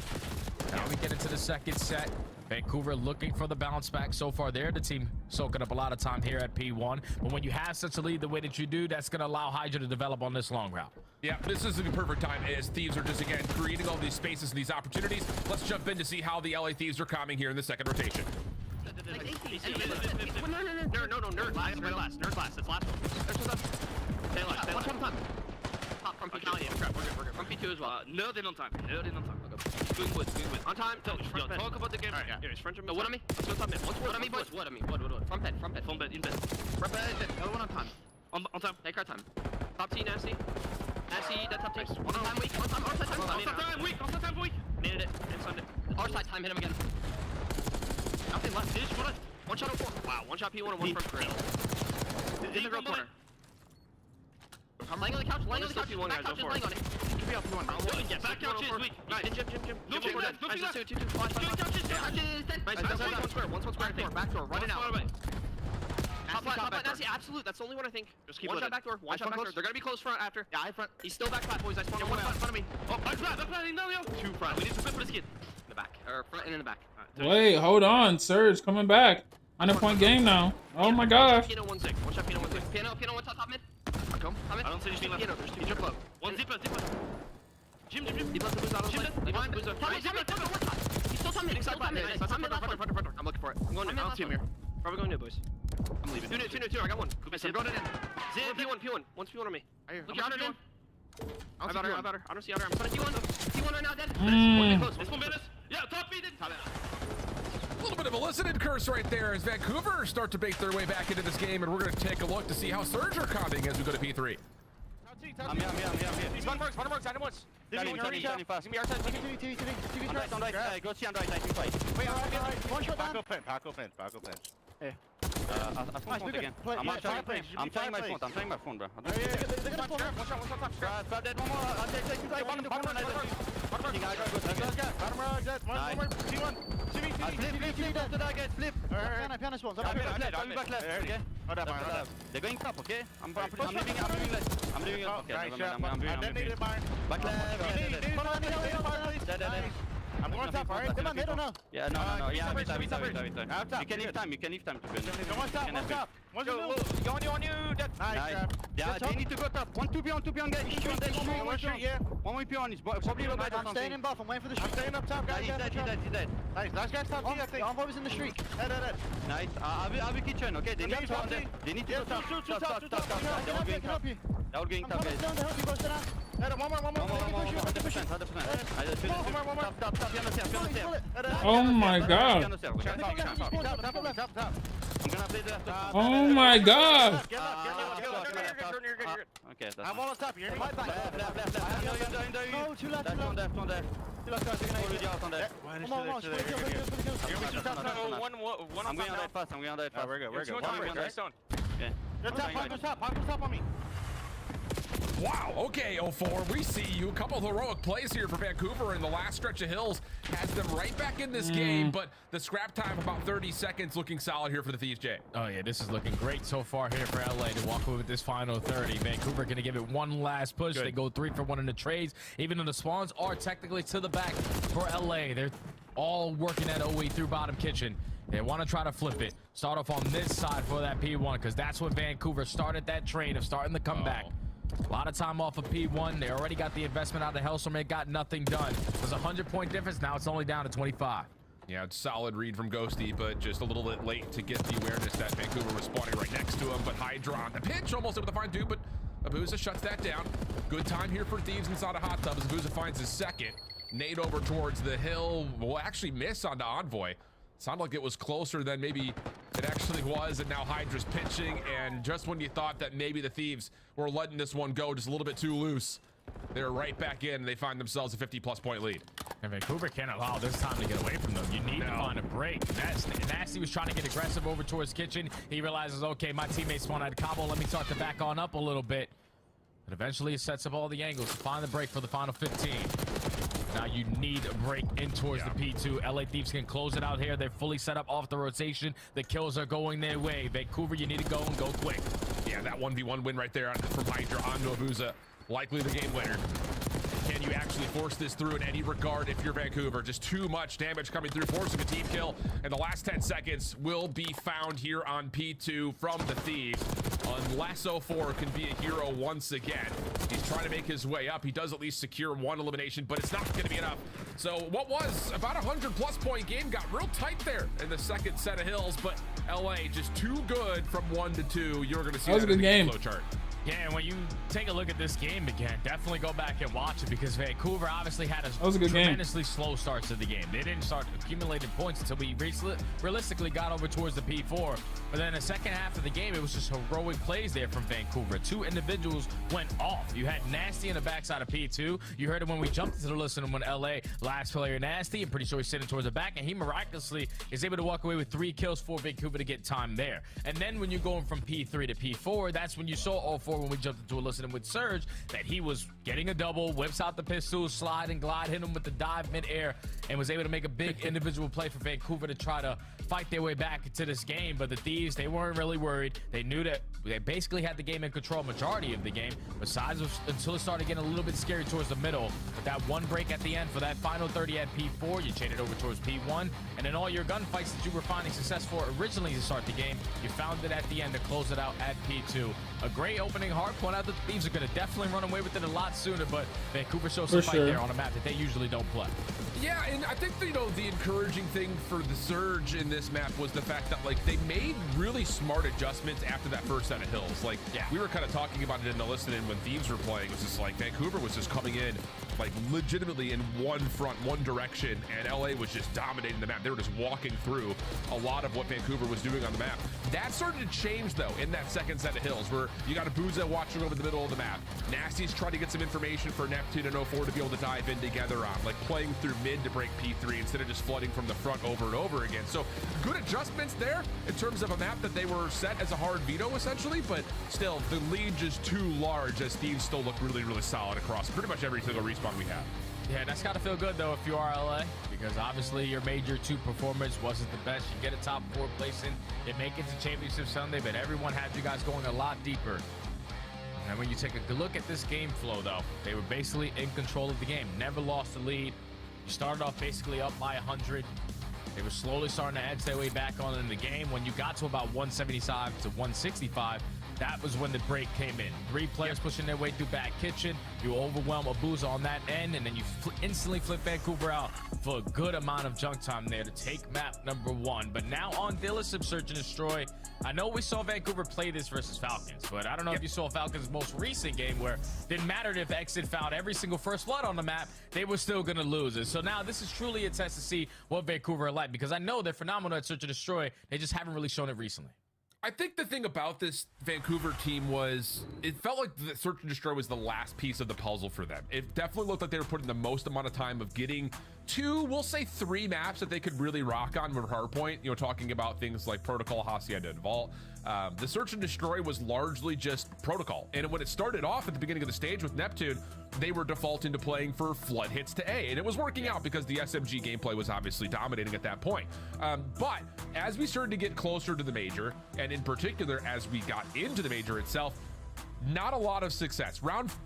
Now we get into the second set. Vancouver looking for the bounce back. So far, they're the team soaking up a lot of time here at P1. But when you have such a lead the way that you do, that's going to allow Hydra to develop on this long route. Yeah, this is the perfect time as Thieves are just, again, creating all these spaces and these opportunities. Let's jump in to see how the LA Thieves are coming here in the second rotation. No, nerd last. It's last one. Stay alive. Watch on time. Top from P2. Yeah, crap, we're good. From P2 as well. Nerd in on time. Good win. On time. Yo, talk about the game. Alright, yeah. French what on me? Let's go top mid. What on me, boys? What on me? What? Front bed. In bed. Front bed, in bed. Other one on time. On time. Take our time. Top T, Nasty. Nasty, that top T. On time, weak. On time, weak. Needed it. Inside it. Our side time, hit him again. Nothing left. Dish, one shot 04. Wow, one shot P1 and one from grill. In the grill corner. I'm laying on the couch. Back couch is laying on it. Be up P1. Yes, back couch is weak. Nice. Jim. No, two left. Two. Nice. One square. Back door. Running out. Top left. That's absolute. That's the only one I think. Just keep one shot back door. One shot back door. They're gonna be close front after. Yeah, I front. He's still back flat, boys. I spawned one in front of me. Oh, I'm planting down, yo. 2 front. We need to flip for the skid. In the back. Or front and in the back. Wait, hold on. Surge coming back. 100-point game now. Oh my gosh. Piano 1-6. One shot Piano 1-6. Piano 1 top mid. Come. I don't see anything left. There's 2 jump up. One zipper. Jim. He left the boost out of the He's still top mid. I'm looking for it. I'm going to. I don't see him here. Probably going to, boys. I'm leaving. 2. I got one. I'm running in. Zip, P1. One's P1 on me. Look at Outer. I'm about her. I don't see Outer. I'm front of P1 right now, dead. This one minutes. Yeah, top beat it. A little bit of a listening curse right there as Vancouver start to bake their way back into this game, and we're going to take a look to see how Surge are coming as we go to P3. I'm here. He's one works. I know what's. Turning fast. Give me our side. TV. On right. Go see on right. I can fight. Wait, one shot down. Back open. Hey. I'm playing my phone, bro. They're gonna spawn. One shot. Grab that one more. I'll take you guys. One to bottom. Flip. Piano spawns. Back left. Okay. They're going top. Okay. I'm leaving it. Okay. I'm doing it. Back left. Dead. I'm going top, alright? Come on, mid or no? Yeah, no. Yeah, mid. You can leave time to build. One top. Go on you. Nice. Yeah, they need to go top. 1 2 beyond guys. One street, yeah. 1 way beyond. He's probably low guys. I'm staying in buff. I'm waiting for the street. I'm staying up top, guys. He's dead. Nice. Last guy's top T, I think. Envoy was in the street. Dead. Nice. I'll be kitchen, okay? They need to go top. Stop. They won't be in top. That would getting I'm top coming guys. down to help you, bro. Sit down. One more. 100%. Top. Oh my god. I'm gonna play the left. Oh my god. Okay, that's I'm almost up. You're in my back. left. No, two left. One left. Two left, guys. You're gonna get On there. Come on. One I'm going on that fast. We're good. Okay. You're top. Top on me. Wow, okay, 04, we see you. A couple heroic plays here for Vancouver in the last stretch of hills. Has them right back in this game, but the scrap time, about 30 seconds, looking solid here for the Thieves, Jay. Oh, yeah, this is looking great so far here for LA to walk away with this final 30. Vancouver going to give it one last push. Good. They go 3 for 1 in the trades, even though the spawns are technically to the back for LA. They're all working that OE through bottom kitchen. They want to try to flip it. Start off on this side for that P1, because that's when Vancouver started that train of starting the comeback. A lot of time off of P1. They already got the investment out of Hellstorm. It got nothing done. It was a 100-point difference. Now it's only down to 25. Yeah, it's solid read from Ghosty, but just a little bit late to get the awareness that Vancouver was spawning right next to him. But Hydra on the pitch, almost able to find Dude, but Abuza shuts that down. Good time here for Thieves inside a hot tub as Abuza finds his second. Nade over towards the hill will actually miss onto Envoy. Sounded like it was closer than maybe it actually was, and now Hydra's pitching, and just when you thought that maybe the Thieves were letting this one go just a little bit too loose, they're right back in, and they find themselves a 50-plus point lead. And Vancouver can't allow this time to get away from them. You need to find a break. Nasty was trying to get aggressive over towards kitchen. He realizes, okay, my teammates spawned at Cabo. Let me start to back on up a little bit. And eventually it sets up all the angles to find the break for the final 15. Now you need a break in towards the P2. LA Thieves can close it out here. They're fully set up off the rotation. The kills are going their way. Vancouver, you need to go and go quick. Yeah, that 1v1 win right there from Hydra onto Abuza. Likely the game winner. Can you actually force this through in any regard if you're Vancouver? Just too much damage coming through, forcing a team kill. And the last 10 seconds will be found here on P2 from the Thieves. Unless 04 can be a hero once again. He's trying to make his way up. He does at least secure one elimination, but it's not going to be enough. So what was about a 100-plus point game got real tight there in the second set of hills, but LA just too good from 1 to 2. You're going to see that in the game flow chart. Yeah, and when you take a look at this game again, definitely go back and watch it, because Vancouver obviously had a tremendously slow start to the game. They didn't start accumulating points until we realistically got over towards the P4. But then the second half of the game, it was just heroic plays there from Vancouver. 2 individuals went off. You had Nasty in the backside of P2. You heard it when we jumped into the listen when LA last player Nasty. I'm pretty sure he's sitting towards the back, and he miraculously is able to walk away with 3 kills for Vancouver to get time there. And then when you're going from P3 to P4, that's when you saw 04 when we jumped into a listening with Surge, that he was getting a double, whips out the pistol, slide and glide, hit him with the dive mid-air, and was able to make a big individual play for Vancouver to try to fight their way back into this game. But the Thieves, they weren't really worried. They knew that they basically had the game in control majority of the game, besides until it started getting a little bit scary towards the middle. But that one break at the end for that final 30 at P4, you chained it over towards P1, and then all your gunfights that you were finding success for originally to start the game, you found it at the end to close it out at P2. A great opening hard point out that the Thieves are going to definitely run away with it a lot sooner, but Vancouver shows some fight there on a map that they usually don't play. Yeah, and I think, you know, the encouraging thing for the Surge in this map was the fact that, like, they made really smart adjustments after that first set of hills. Like, we were kind of talking about it in the listening when Thieves were playing. It was just like Vancouver was just coming in, like, legitimately in one front, one direction, and LA was just dominating the map. They were just walking through a lot of what Vancouver was doing on the map. That started to change, though, in that second set of hills, where you got Abuza watching over the middle of the map. Nasty's trying to get some information for Neptune and 04 to be able to dive in together on, like playing through mid to break P3 instead of just flooding from the front over and over again. So good adjustments there in terms of a map that they were set as a hard veto, essentially, but still, the lead just too large as Thieves still look really, really solid across pretty much every single respawn we have. Yeah, that's got to feel good, though, if you are LA, because obviously your Major 2 performance wasn't the best. You get a top 4 placing, you make it to Championship Sunday, but everyone had you guys going a lot deeper. And when you take a good look at this game flow, though, they were basically in control of the game, never lost the lead. You started off basically up by 100. They were slowly starting to edge their way back on in the game. When you got to about 175 to 165, that was when the break came in. 3 players pushing their way through back kitchen. You overwhelm Abuza on that end, and then you instantly flip Vancouver out for a good amount of junk time there to take map number 1. But now on Dealership Search and Destroy, I know we saw Vancouver play this versus Falcons, but I don't know if you saw Falcons' most recent game where it didn't matter if Exit found every single first blood on the map, they were still going to lose it. So now this is truly a test to see what Vancouver are like, because I know they're phenomenal at Search and Destroy. They just haven't really shown it recently. I think the thing about this Vancouver team was it felt like the Search and Destroy was the last piece of the puzzle for them. It definitely looked like they were putting the most amount of time of getting 2, we'll say 3 maps that they could really rock on with Hardpoint, you know, talking about things like Protocol, Hacienda, and Vault. The Search and Destroy was largely just Protocol. And when it started off at the beginning of the stage with Neptune, they were defaulting to playing for flood hits to A. And it was working out because the SMG gameplay was obviously dominating at that point. But as we started to get closer to the major, and in particular, as we got into the major itself, not a lot of success.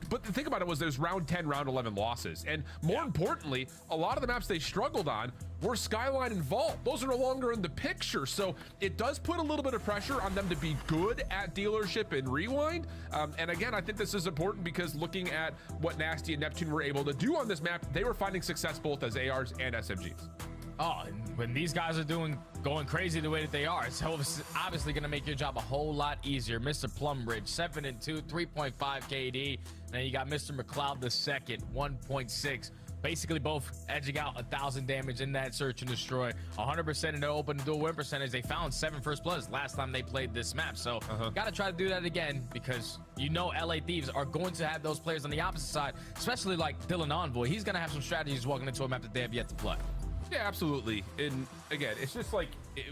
But the thing about it was there's round 10, round 11 losses. And more importantly, a lot of the maps they struggled on were Skyline and Vault. Those are no longer in the picture. So it does put a little bit of pressure on them to be good at Dealership and Rewind. And again, I think this is important because looking at what Nasty and Neptune were able to do on this map, they were finding success both as ARs and SMGs. Oh, and when these guys are going crazy the way that they are, it's obviously going to make your job a whole lot easier. Mr. Plumbridge, 7-2, 3.5 KD. And then you got Mr. McLeod the second, 1.6. Basically both edging out 1,000 damage in that Search and Destroy. 100% in their open dual win percentage. They found 7 first bloods last time they played this map. So got to try to do that again, because you know LA Thieves are going to have those players on the opposite side, especially like Dylan Envoy. He's going to have some strategies walking into a map that they have yet to play. Yeah, absolutely. And again, it's just like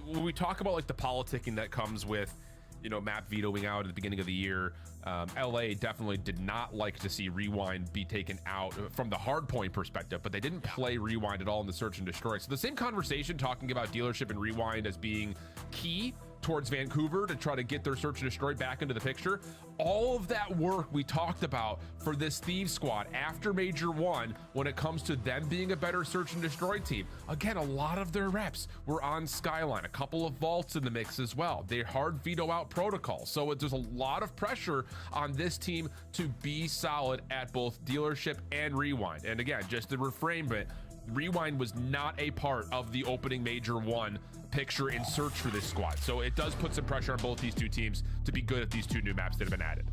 when we talk about like the politicking that comes with, you know, map vetoing out at the beginning of the year, LA definitely did not like to see Rewind be taken out from the Hardpoint perspective, but they didn't play Rewind at all in the Search and Destroy. So the same conversation talking about Dealership and Rewind as being key towards Vancouver to try to get their Search and Destroy back into the picture. All of that work we talked about for this Thieves squad after Major 1, when it comes to them being a better Search and Destroy team. Again, a lot of their reps were on Skyline, a couple of Vaults in the mix as well. They hard veto out Protocol. So there's a lot of pressure on this team to be solid at both Dealership and Rewind. And again, just to reframe it, Rewind was not a part of the opening Major 1 picture in Search for this squad. So it does put some pressure on both these two teams to be good at these 2 new maps that have been added.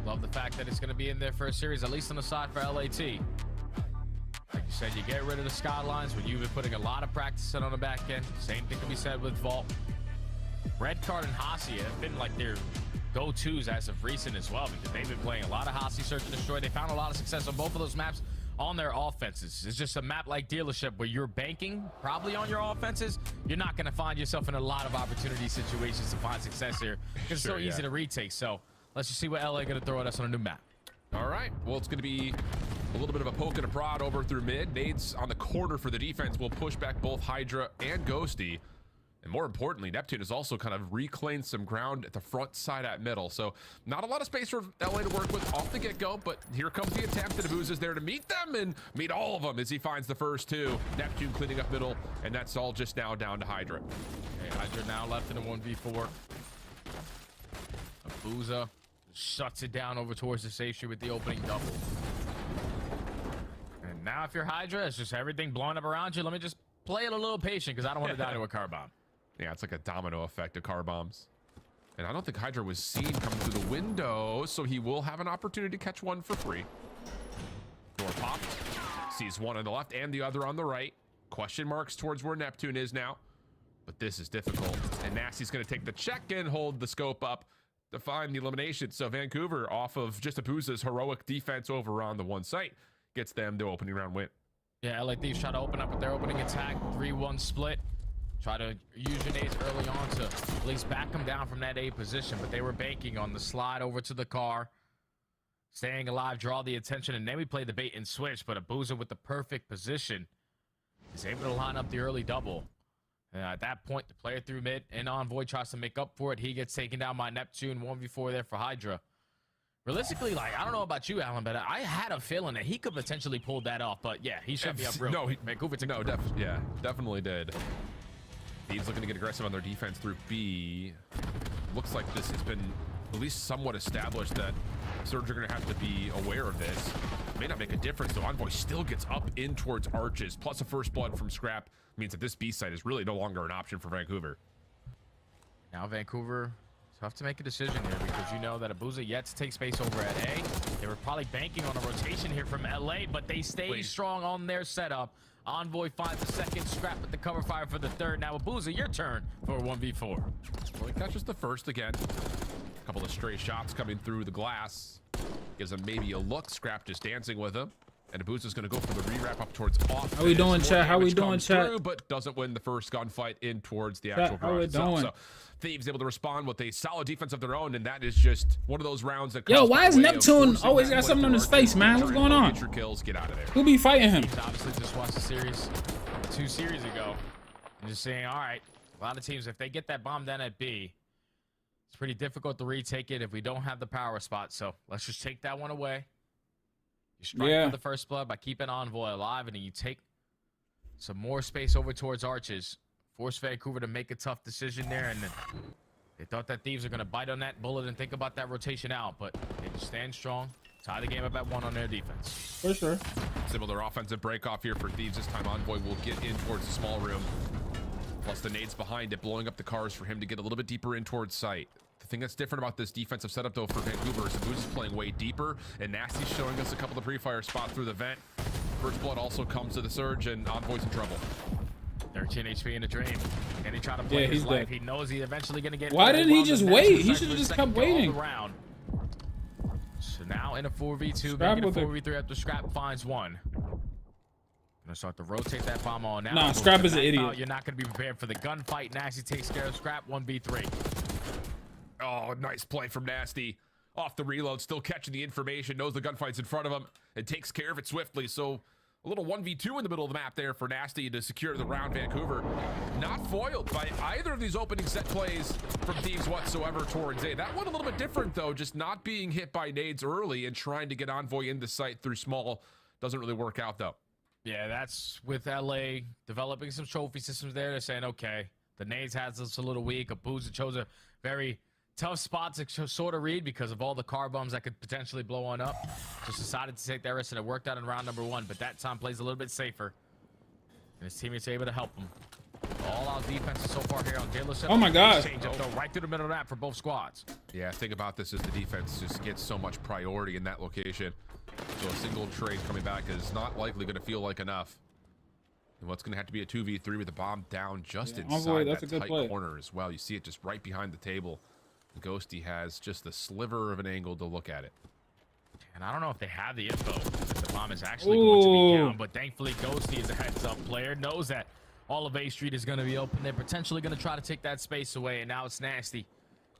Love the fact that it's going to be in their first series, at least on the side for LAT. Like you said, you get rid of the Skylines when you've been putting a lot of practice in on the back end. Same thing can be said with Vault. Red Card and Hacia have been like their go-tos as of recent as well, because they've been playing a lot of Hacia Search and Destroy. They found a lot of success on both of those maps on their offenses. It's just a map like Dealership where you're banking probably on your offenses. You're not going to find yourself in a lot of opportunity situations to find success here, because it's so easy to retake. So let's just see what LA going to throw at us on a new map. All right, well, it's going to be a little bit of a poke and a prod over through mid. Nades on the corner for the defense will push back both Hydra and Ghosty. And more importantly, Neptune has also kind of reclaimed some ground at the front side at middle. So not a lot of space for LA to work with off the get-go, but here comes the attempt. And Abuz is there to meet them and meet all of them as he finds the first 2. Neptune cleaning up middle, and that's all just now down to Hydra. Okay, Hydra now left in a 1v4. Abuza shuts it down over towards the station with the opening double. And now if you're Hydra, it's just everything blowing up around you. Let me just play it a little patient, because I don't want to die to a car bomb. Yeah, it's like a domino effect of car bombs. And I don't think Hydra was seen coming through the window, so he will have an opportunity to catch one for free. Door popped. Sees one on the left and the other on the right. Question marks towards where Neptune is now. But this is difficult. And Nasty's going to take the check and hold the scope up to find the elimination. So Vancouver, off of just Abuza's heroic defense over on the one site, gets them the opening round win. Yeah, LA Thieves try to open up with their opening attack. 3-1 split. Try to use your nades early on to at least back them down from that A position, but they were banking on the slide over to the car, staying alive, draw the attention, and then we play the bait and switch, but Abuza with the perfect position is able to line up the early double. At that point, the player through mid, and Envoy tries to make up for it. He gets taken down by Neptune, 1v4 there for Hydra. Realistically, like, I don't know about you, Alan, but I had a feeling that he could potentially pull that off, but yeah, he shut me up real quick. Vancouver took definitely did. Thieves looking to get aggressive on their defense through B. Looks like this has been at least somewhat established that Surge are going to have to be aware of this. May not make a difference, though. Envoy still gets up in towards Arches, plus a first blood from Scrap means that this B site is really no longer an option for Vancouver. Now Vancouver, tough to make a decision here because you know that Abuza yet to take space over at A. They were probably banking on a rotation here from LA, but they stay strong on their setup. Envoy finds the second, Scrap with the cover fire for the third. Now Abuza, your turn for a 1v4. Well, he catches the first again. A couple of stray shots coming through the glass. Gives him maybe a look. Scrap just dancing with him. And Abuza's going to go for the re-wrap up towards off. How we doing, chat? How we doing, chat? Through, but doesn't win the first gunfight in towards the actual garage itself. So Thieves able to respond with a solid defense of their own, and that is just one of those rounds that. Yo, why is Neptune always got something on his face, man? What's going on? Get your kills, get out of there. Who be fighting him? Thieves obviously just watched the series 2 series ago, and just saying, all right, a lot of teams, if they get that bomb down at B, it's pretty difficult to retake it if we don't have the power spot. So let's just take that one away. You strike for the first blood by keeping Envoy alive, and then you take some more space over towards Arches. Force Vancouver to make a tough decision there, and then they thought that Thieves are going to bite on that bullet and think about that rotation out, but they just stand strong, tie the game up at 1 on their defense. For sure. Similar offensive break off here for Thieves. This time Envoy will get in towards the small room. Plus the nades behind it, blowing up the cars for him to get a little bit deeper in towards sight. The thing that's different about this defensive setup, though, for Vancouver is Abuza's playing way deeper, and Nasty's showing us a couple of pre-fire spots through the vent. First blood also comes to the Surge, and Envoy's in trouble. 13 HP in a dream. And he tried to play his life. He knows he's eventually going to get. Why didn't he just wait? He should have just kept waiting. So now in a 4v2, making a 4v3 after Scrap finds one. Gonna start to rotate that bomb on now. Nah, Scrap is an idiot. You're not gonna be prepared for the gunfight. Nasty takes care of Scrap. 1v3. Oh, nice play from Nasty. Off the reload, still catching the information, knows the gunfight's in front of him, and takes care of it swiftly. So a little 1v2 in the middle of the map there for Nasty to secure the round. Vancouver not foiled by either of these opening set plays from Thieves whatsoever towards A. That one a little bit different, though, just not being hit by nades early and trying to get Envoy into sight through small. Doesn't really work out, though. Yeah, that's with LA developing some trophy systems there. They're saying, okay, the nades has us a little weak. Abuza chose a very tough spot to sort of read because of all the car bombs that could potentially blow one up. Just decided to take that risk, and it worked out in round number 1, but that time plays a little bit safer. And his teammates are able to help him. All out defenses so far here on Dealership. Oh my God. Change up, though, right through the middle of that for both squads. Yeah, think about this as the defense just gets so much priority in that location. So a single trade coming back is not likely going to feel like enough. And what's going to have to be a 2v3 with the bomb down just inside that tight corner as well. You see it just right behind the table. Ghosty has just a sliver of an angle to look at it. And I don't know if they have the info that the bomb is actually going to be down, but thankfully Ghosty is a heads-up player, knows that all of A Street is going to be open. They're potentially going to try to take that space away, and now it's Nasty.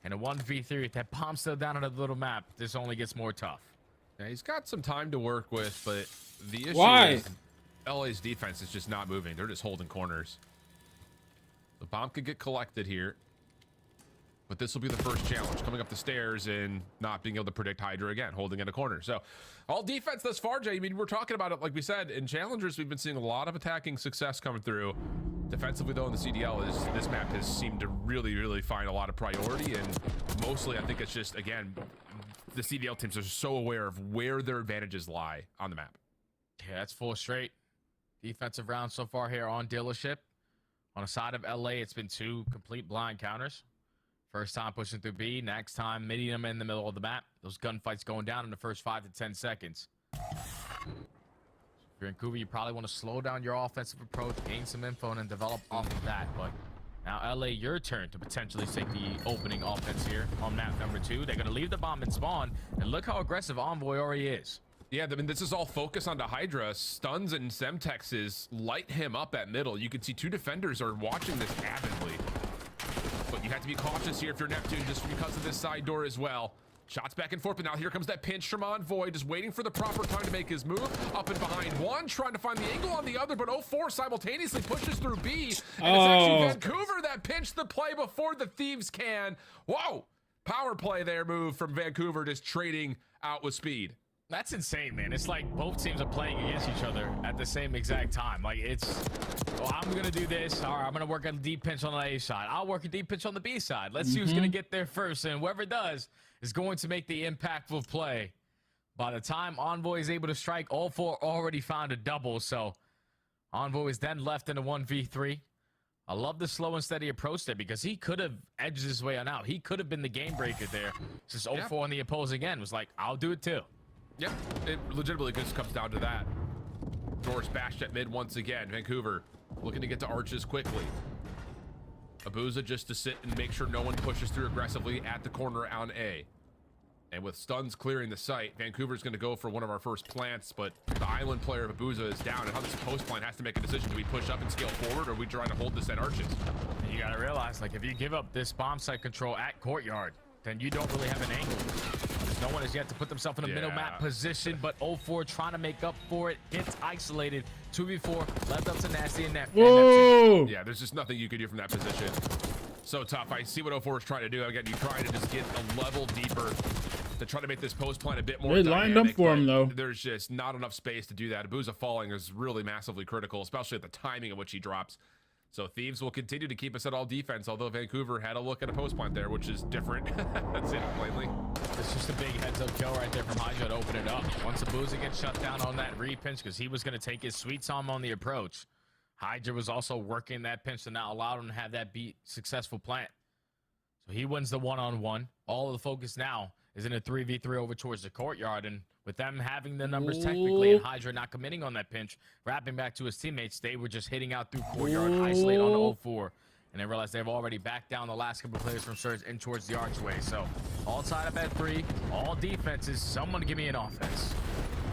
And a 1v3 with that bomb still down on the little map, this only gets more tough. Yeah, he's got some time to work with, but the issue is LA's defense is just not moving. They're just holding corners. The bomb could get collected here. But this will be the first challenge, coming up the stairs and not being able to predict Hydra again, holding in a corner. So all defense thus far, Jay. I mean, we're talking about it, like we said, in challengers, we've been seeing a lot of attacking success coming through. Defensively, though, in the CDL, this map has seemed to really, really find a lot of priority. And mostly, I think it's just, again, the CDL teams are so aware of where their advantages lie on the map. Yeah, that's 4 straight defensive rounds so far here on Dealership. On the side of LA, it's been 2 complete blind counters. First time pushing through B, next time meeting them in the middle of the map. Those gunfights going down in the first 5 to 10 seconds. If you're in Vancouver, you probably want to slow down your offensive approach, gain some info, and then develop off of that. But now, LA, your turn to potentially take the opening offense here on map number 2. They're going to leave the bomb and spawn, and look how aggressive Envoy already is. Yeah, I mean, this is all focused onto Hydra. Stuns and Semtexes light him up at middle. You can see 2 defenders are watching this avidly. But you have to be cautious here if you're Neptune, just because of this side door as well. Shots back and forth, but now here comes that pinch from Envoy, just waiting for the proper time to make his move. Up and behind one, trying to find the angle on the other, but 0-4 simultaneously pushes through B. And it's actually Vancouver that pinched the play before the Thieves can. Whoa! Power play there move from Vancouver, just trading out with speed. That's insane, man. It's like both teams are playing against each other at the same exact time. Like, it's, oh, I'm going to do this. All right, I'm going to work a deep pinch on the A side. I'll work a deep pinch on the B side. Let's see who's going to get there first. And whoever does is going to make the impactful play. By the time Envoy is able to strike, all four already found a double. So Envoy is then left in a 1v3. I love the slow and steady approach there because he could have edged his way on out. He could have been the game breaker there. Since 0-4 on the opposing end was like, I'll do it too. Yep, it legitimately just comes down to that. Doors bashed at mid once again. Vancouver looking to get to arches quickly. Abuza just to sit and make sure no one pushes through aggressively at the corner on A. And with stuns clearing the site, Vancouver's going to go for one of our first plants, but the island player of Abuza is down, and how this post plant has to make a decision. Do we push up and scale forward, or are we trying to hold this at arches? And you got to realize, like, if you give up this bomb site control at courtyard, then you don't really have an angle. There's no one has yet to put themselves in a middle map position, but 0-4 trying to make up for it. Gets isolated. 2v4, left up to Nasty and Neptune. Yeah, there's just nothing you can do from that position. So tough. I see what 0-4 is trying to do. Again, you trying to just get a level deeper to try to make this post plant a bit more They dynamic, lined up for him, though. There's just not enough space to do that. Abuza falling is really massively critical, especially at the timing at which he drops. So Thieves will continue to keep us at all defense, although Vancouver had a look at a post plant there, which is different. That's it, plainly. It's just a big heads-up kill right there from Hydra to open it up. Once Abuza gets shut down on that re-pinch, because he was going to take his sweet time on the approach, Hydra was also working that pinch to now allow him to have that be successful plant. So he wins the one-on-one. All of the focus now is in a 3v3 over towards the courtyard, and with them having the numbers technically and Hydra not committing on that pinch, wrapping back to his teammates, they were just hitting out through courtyard, isolate on the 0-4, and they realized they've already backed down the last couple of players from Surge in towards the archway. So all tied up at 3, all defenses. Someone give me an offense.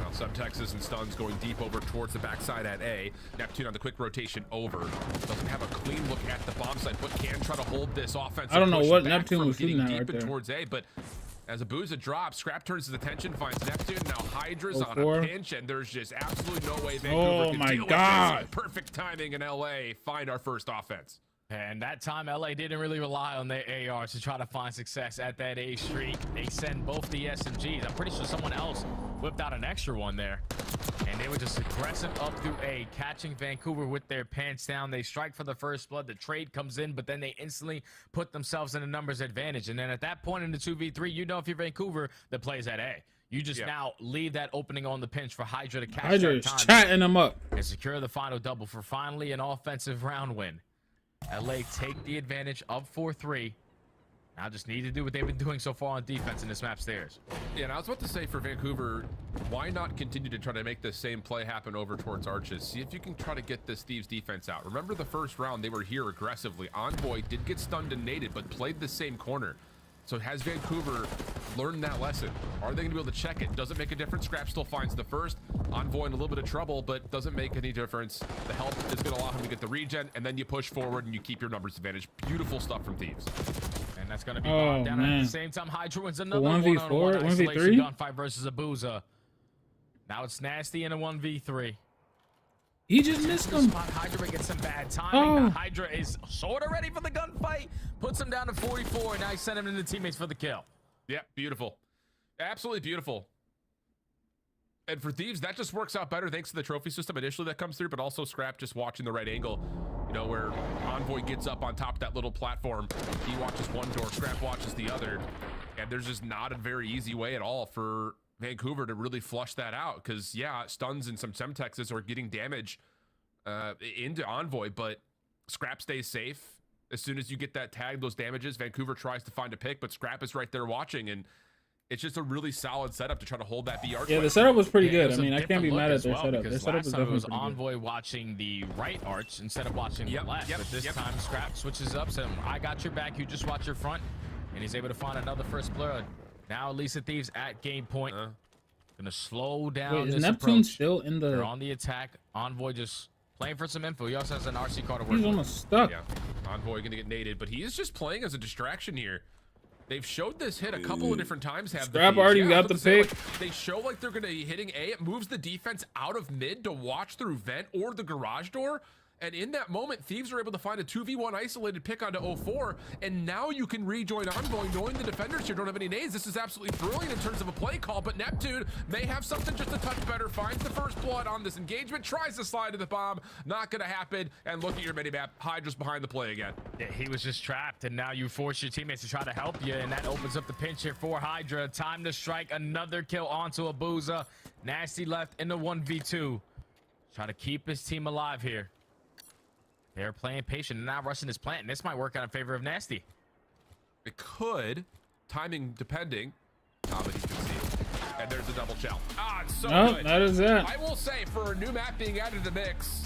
Well, Sub-Texas and Stuns going deep over towards the backside at A. Neptune on the quick rotation over. Doesn't have a clean look at the bomb site, but can try to hold this offense. I don't know what Neptune was shooting at right there. Towards A, but as Abuza drops, Scrap turns his attention, finds Neptune. Now Hydra's on a pinch, and there's just absolutely no way Vancouver can deal with this. Perfect timing in LA. Find our first offense. And that time, LA didn't really rely on their ARs to try to find success at that A streak. They send both the SMGs. I'm pretty sure someone else whipped out an extra one there. And they were just aggressive up through A, catching Vancouver with their pants down. They strike for the first blood. The trade comes in, but then they instantly put themselves in a numbers advantage. And then at that point in the 2v3, you know if you're Vancouver, the play's at A. You just now leave that opening on the pinch for Hydra to catch Hydra is chatting them up. And secure the final double for finally an offensive round win. LA take the advantage of 4-3. Now just need to do what they've been doing so far on defense in this map stairs. Yeah, and I was about to say for Vancouver, why not continue to try to make the same play happen over towards arches? See if you can try to get this Thieves defense out. Remember the first round, they were here aggressively. Envoy did get stunned and naded, but played the same corner. So has Vancouver learned that lesson? Are they going to be able to check it? Does it make a difference? Scrap still finds the first. Envoy in a little bit of trouble, but doesn't make any difference. The help is going to allow him to get the regen, and then you push forward and you keep your numbers advantage. Beautiful stuff from Thieves. And that's going to be bogged down. At the same time, Hydra wins another 1v4, 1v3 gunfight versus Abuza. Now it's Nasty in a 1v3. He just missed him. Hydra gets some bad timing. Now Hydra is sort of ready for the gunfight. Puts him down to 44, and now he's sending him to the teammates for the kill. Yeah, beautiful. Absolutely beautiful. And for Thieves, that just works out better thanks to the trophy system initially that comes through, but also Scrap just watching the right angle. You know, where Envoy gets up on top of that little platform. He watches one door, Scrap watches the other. And there's just not a very easy way at all for Vancouver to really flush that out. Because, yeah, Stuns and some Semtexes are getting damage into Envoy, but Scrap stays safe. As soon as you get that tag, those damages, Vancouver tries to find a pick, but Scrap is right there watching, and it's just a really solid setup to try to hold that B arch. Yeah, the setup was pretty good. I mean, I can't be mad at their setup. Their setup was definitely pretty Envoy watching the right arch instead of watching the left. But this time, Scrap switches up, saying, I got your back, you just watch your front. And he's able to find another first blood. Now, Lisa Thieves at game point. Gonna slow down. Wait, is this Neptune approach. still in the... They're on the attack. Envoy just playing for some info. He also has an RC card to work He's almost stuck. Yeah, Envoy gonna get naded, but he is just playing as a distraction here. They've showed this hit a couple of different times. Scrap already got the pick. They show like they're gonna be hitting A. It moves the defense out of mid to watch through vent or the garage door. And in that moment, Thieves are able to find a 2v1 isolated pick onto 04, and now you can rejoin Envoy knowing the defenders here don't have any nades. This is absolutely brilliant in terms of a play call, but Neptune may have something just a touch better, finds the first blood on this engagement, tries to slide to the bomb, not gonna happen, and look at your minimap, Hydra's behind the play again. Yeah, he was just trapped, and now you force your teammates to try to help you, and that opens up the pinch here for Hydra. Time to strike another kill onto Abuza. Nasty left in the 1v2. Try to keep his team alive here. They're playing patient and not rushing this plant, and this might work out in favor of Nasty. It could, timing depending. But he can see it. And there's a double shell. It's so good. That is it. I will say, for a new map being added to the mix,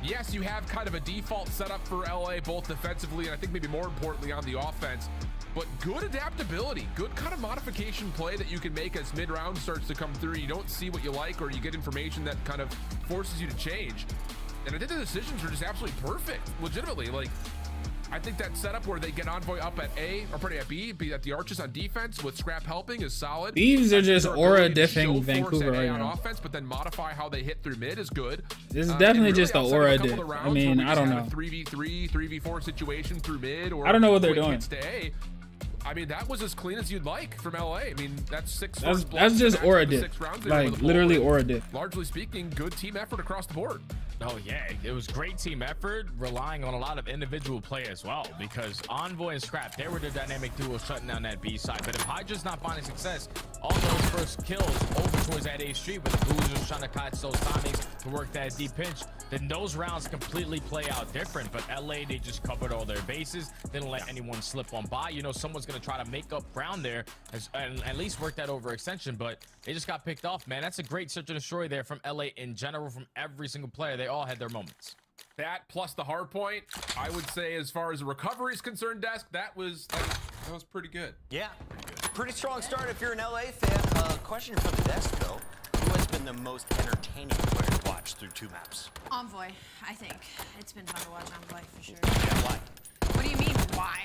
yes, you have kind of a default setup for LA, both defensively and I think maybe more importantly on the offense. But good adaptability, good kind of modification play that you can make as mid-round starts to come through. You don't see what you like, or you get information that kind of forces you to change. And I think the decisions are just absolutely perfect, legitimately. Like, I think that setup where they get Envoy up at A, or pretty at B, be at the Arches on defense with Scrap helping is solid. Thieves are just aura diffing Vancouver right now. Offense, but then modify how they hit through mid is good. This is definitely just the aura diff. I mean, I don't know. 3v3, 3v4 situation through mid, or I don't know what they're doing. To A. I mean, that was as clean as you'd like from LA. I mean, that's six. That's just aura diff. Like literally aura diff. Largely speaking, good team effort across the board. Oh yeah, it was great team effort, relying on a lot of individual play as well, because Envoy and Scrap, they were the dynamic duo shutting down that B side. But if Hydra's not finding success, all those first kills over towards that A street with the Boozers trying to catch those timings to work that deep pinch, then those rounds completely play out different. But LA, they just covered all their bases, didn't let anyone slip on by. You know, someone's gonna try to make up ground there and at least work that overextension, but they just got picked off, man. That's a great search and destroy there from LA in general, from every single player. They all had their moments. That plus the hard point, I would say, as far as the recovery is concerned, Desk, that was pretty good. Yeah, pretty strong start if you're an LA fan. Question for the Desk, though. Who has been the most entertaining player to watch through two maps? Envoy, I think. It's been fun to watch Envoy for sure. Yeah, why? What do you mean, why?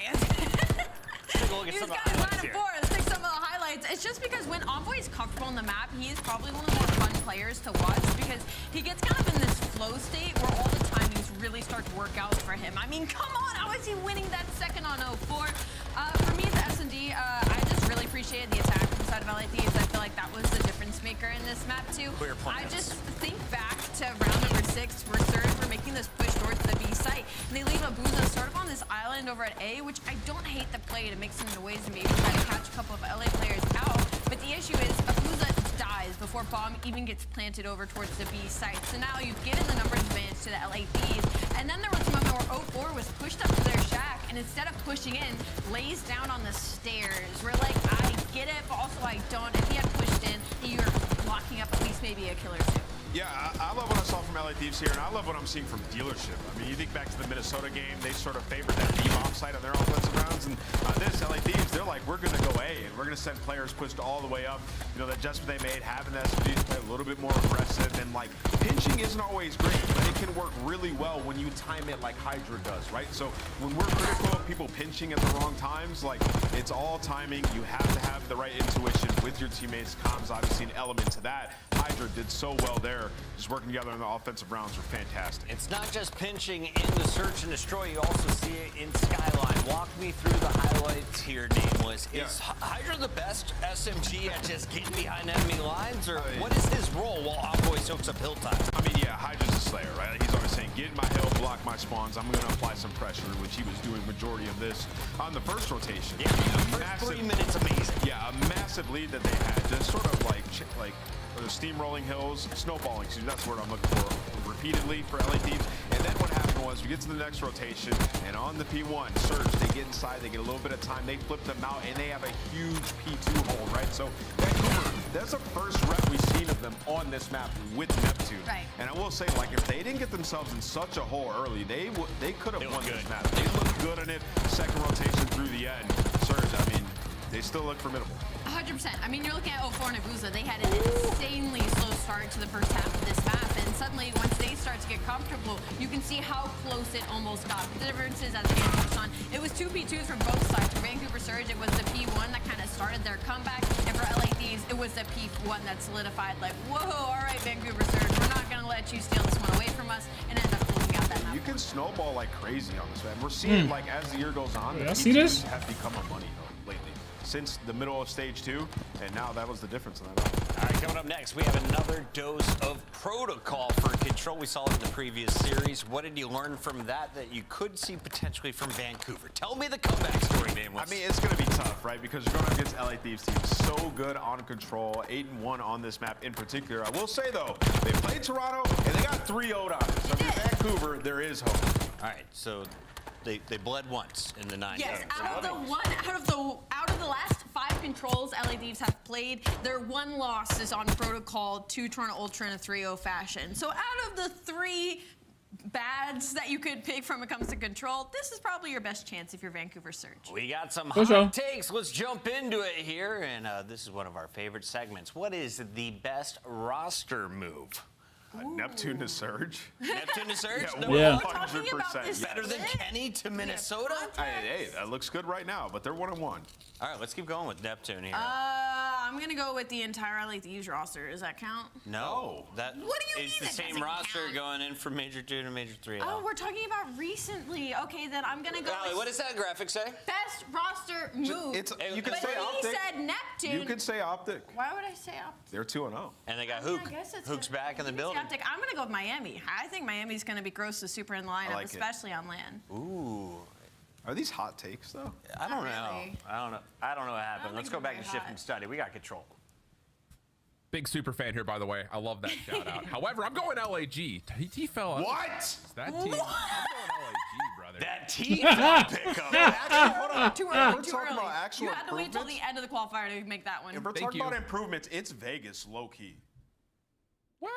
Take a look at some of the highlights here. Let's take some of the highlights. It's just because when Envoy is comfortable on the map, he is probably one of the more fun players to watch, because he gets kind of in this flow state where all the timings really start to work out for him. I mean, come on, how is he winning that second on 04? For me, the S&D, I just really appreciated the attack inside of LA Thieves. I feel like that was the difference maker in this map too. I just think back to round number 6 where Surge were making this push towards the B site, and they leave Abuza sort of on this island over at A, which I don't hate the play to make some noise and maybe try to catch a couple of LA players out. But the issue is Abuza dies before bomb even gets planted over towards the B site. So now you've given the numbers advantage to the LA Thieves. And then there was a moment where 04 was pushed up to their shack, and instead of pushing in, lays down on the stairs. We're like, I get it, but also I don't. If he had pushed in, you're locking up at least maybe a kill or two. Yeah, I love what I saw from LA Thieves here, and I love what I'm seeing from Dealership. I mean, you think back to the Minnesota game, they sort of favored that B-bomb site on their offensive rounds, and this, LA Thieves, they're like, we're going to go A, and we're going to send players pushed all the way up. You know, the adjustment they made, having the SMGs play a little bit more aggressive, and like, pinching isn't always great, but it can work really well when you time it like Hydra does, right? So when we're critical of people pinching at the wrong times, like, it's all timing. You have to have the right intuition with your teammates. Comms, obviously, an element to that. Hydra did so well there. Just working together in the offensive rounds were fantastic. It's not just pinching in the search and destroy. You also see it in Skyline. Walk me through the highlights here, Nameless. Is Hydra the best SMG at just getting behind enemy lines, or what is his role while Envoy soaks up Hilltop? I mean, yeah, Hydra's a slayer, right? He's always saying, get in my hill, block my spawns. I'm going to apply some pressure, which he was doing majority of this on the first rotation. Yeah, the first 3 minutes, amazing. Yeah, a massive lead that they had, just sort of like the steamrolling hills, snowballing, so that's the word I'm looking for, repeatedly for LA Thieves. And then what happened was we get to the next rotation, and on the P1, Surge, they get inside, they get a little bit of time, they flip them out, and they have a huge P2 hole, right? So Vancouver, that's the first rep we've seen of them on this map with Neptune. Right. And I will say, like, if they didn't get themselves in such a hole early, they could have won this map. They looked good in it, second rotation through the end. Surge, I mean, they still look formidable. 100%. I mean, you're looking at 04 and Abuza. They had an insanely slow start to the first half of this map, and suddenly, once they start to get comfortable, you can see how close it almost got. The difference is, as Dan touched on, it was 2 P2s from both sides. For Vancouver Surge, it was the P1 that kind of started their comeback, and for LA Thieves, it was the P1 that solidified, like, whoa, all right, Vancouver Surge, we're not going to let you steal this one away from us, and end up closing out that map. snowball like crazy on this, man. We're seeing like as the year goes on, I see this have become a money note lately. Since the middle of stage 2, and now that was the difference in that. All right, coming up next, we have another dose of protocol for Control. We saw it in the previous series. What did you learn from that you could see potentially from Vancouver? Tell me the comeback story, Nameless. I mean, it's going to be tough, right? Because you're going up against LA Thieves team. So good on Control, 8-1 on this map in particular. I will say, though, they played Toronto, and they got 3-0'd on it. So for Vancouver, there is hope. All right, so they bled once in the 9 Yes, games. out of the last 5 Controls LA Thieves have played, their 1 loss is on Protocol, 2 Toronto Ultra in a 3-0 fashion. So out of the 3 bads that you could pick from when it comes to Control, this is probably your best chance if you're Vancouver Surge. We got some hot takes. Let's jump into it here, and this is one of our favorite segments. What is the best roster move? Neptune to Surge. Neptune to Surge? Yeah, 100%. Better than Kenny to Minnesota? Hey, that looks good right now, but they're 1-1. All right, let's keep going with Neptune here. I'm going to go with the entire LA Thieves roster. Does that count? No. That What do you it's mean the that same doesn't roster count? going in from Major 2 to Major 3. Oh, we're talking about recently. Okay, then I'm going to go Allie, with what does that graphic say? best roster move. You can but say he Optic. said Neptune. You could say Optic. Why would I say Optic? They're 2-0. And they got I mean, Hook. I guess it's Hook's back in the building. Optic. I'm going to go with Miami. I think Miami's going to be gross to super in the lineup, like it. especially on land. Ooh. Are these hot takes, though? I don't know. really. I don't know. I don't know what happened. think Let's go they're back and very shift and study. We got Control. Big super fan here, by the way. I love that shout out. However, I'm going LAG. T fell up. What? That team. I'm going LAG, brother. That T fell pickup. Actually, hold on. Too We're early. talking about actual You had to wait till improvements. the end of the qualifier to make that one. If we're Thank talking you. about improvements, it's Vegas, low-key. Well,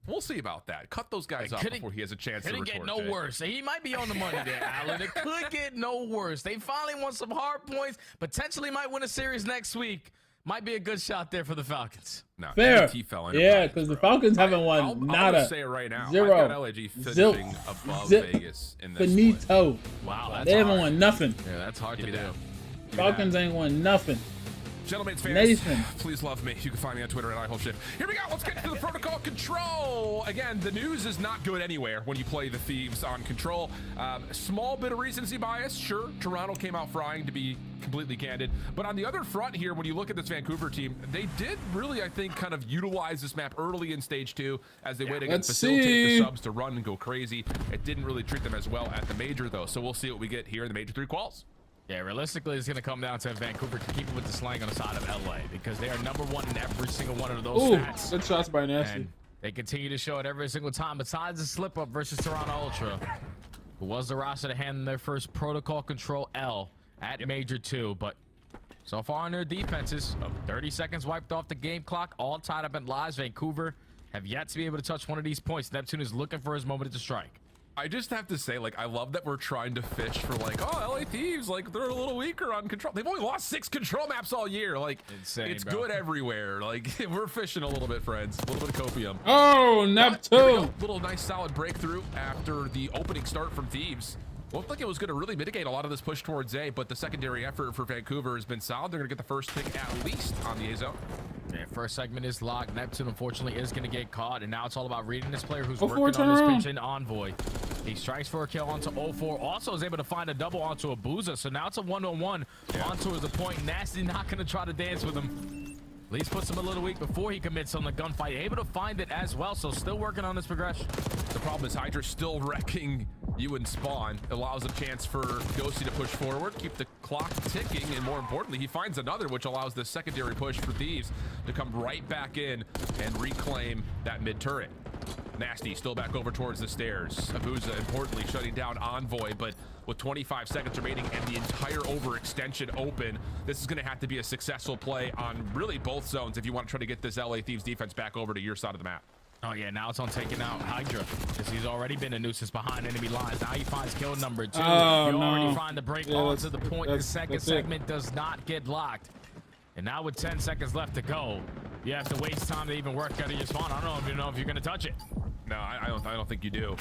we'll see about that. Cut those guys up before he has a chance to Could it retort get no today. worse? He might be on the money there, Alan. It could get no worse. They finally won some hard points. Potentially might win a series next week. Might be a good shot there for the Falcons. No, Fair. T-Fell Yeah, because the Falcons haven't won I'll nada. just say it right now. Zero. I've got LAG finishing above Vegas in this Finito. split. Wow, that's They haven't hard. won nothing. Yeah, that's hard to do. Falcons ain't won nothing. Gentlemen, fans, Nathan. please love me. You can find me on Twitter at iHoleShift. Here we go. Let's get into the protocol Control. Again, the news is not good anywhere when you play the Thieves on Control. Small bit of recency bias. Sure, Toronto came out frying, to be completely candid. But on the other front here, when you look at this Vancouver team, they did really, I think, kind of utilize this map early in Stage 2 as they waited to Let's facilitate see. the subs to run and go crazy. It didn't really treat them as well at the Major, though. So we'll see what we get here in the Major 3 quals. Yeah, realistically, it's going to come down to Vancouver to keep it with the slang on the side of LA because they are #1 in every single one of those Ooh, stats. good shots by Nasty. And they continue to show it every single time. Besides the slip up versus Toronto Ultra, who was the roster to hand them their first protocol Control L at Major 2. But so far on their defenses, 30 seconds wiped off the game clock, all tied up in lives. Vancouver have yet to be able to touch one of these points. Neptune is looking for his moment to strike. I just have to say, like, I love that we're trying to fish for, like, oh, LA Thieves, like, they're a little weaker on Control. They've only lost 6 Control maps all year. Like, insane, it's bro. good everywhere. Like, we're fishing a little bit, friends. A little bit of copium. Oh, Neptune. Little nice solid breakthrough after the opening start from Thieves. Looked like it was going to really mitigate a lot of this push towards A, but the secondary effort for Vancouver has been solid. They're going to get the first pick at least on the A zone. Yeah, first segment is locked. Neptune, unfortunately, is going to get caught, and now it's all about reading this player who's 04 working on this turnaround. pitch in Envoy. He strikes for a kill onto 04. Also is able to find a double onto Abuza, so now it's a 1-on-1 onto is the point. Nasty not going to try to dance with him. At least puts him a little weak before he commits on the gunfight. Able to find it as well, so still working on this progression. The problem is Hydra's still wrecking you and Spawn. Allows a chance for Ghosty to push forward, keep the clock ticking, and more importantly, he finds another, which allows the secondary push for Thieves to come right back in and reclaim that mid turret. Nasty still back over towards the stairs. Abuza, importantly, shutting down Envoy, but with 25 seconds remaining and the entire overextension open, this is going to have to be a successful play on really both zones if you want to try to get this LA Thieves defense back over to your side of the map. Oh yeah, now it's on taking out Hydra, because he's already been a nuisance behind enemy lines. Now he finds kill number 2. Oh, you already no. find the break Yeah, onto the point. The second that's it. segment does not get locked. And now with 10 seconds left to go, you have to waste time to even work out of your spawn. I don't know if you're going to touch it. No, I don't think you do.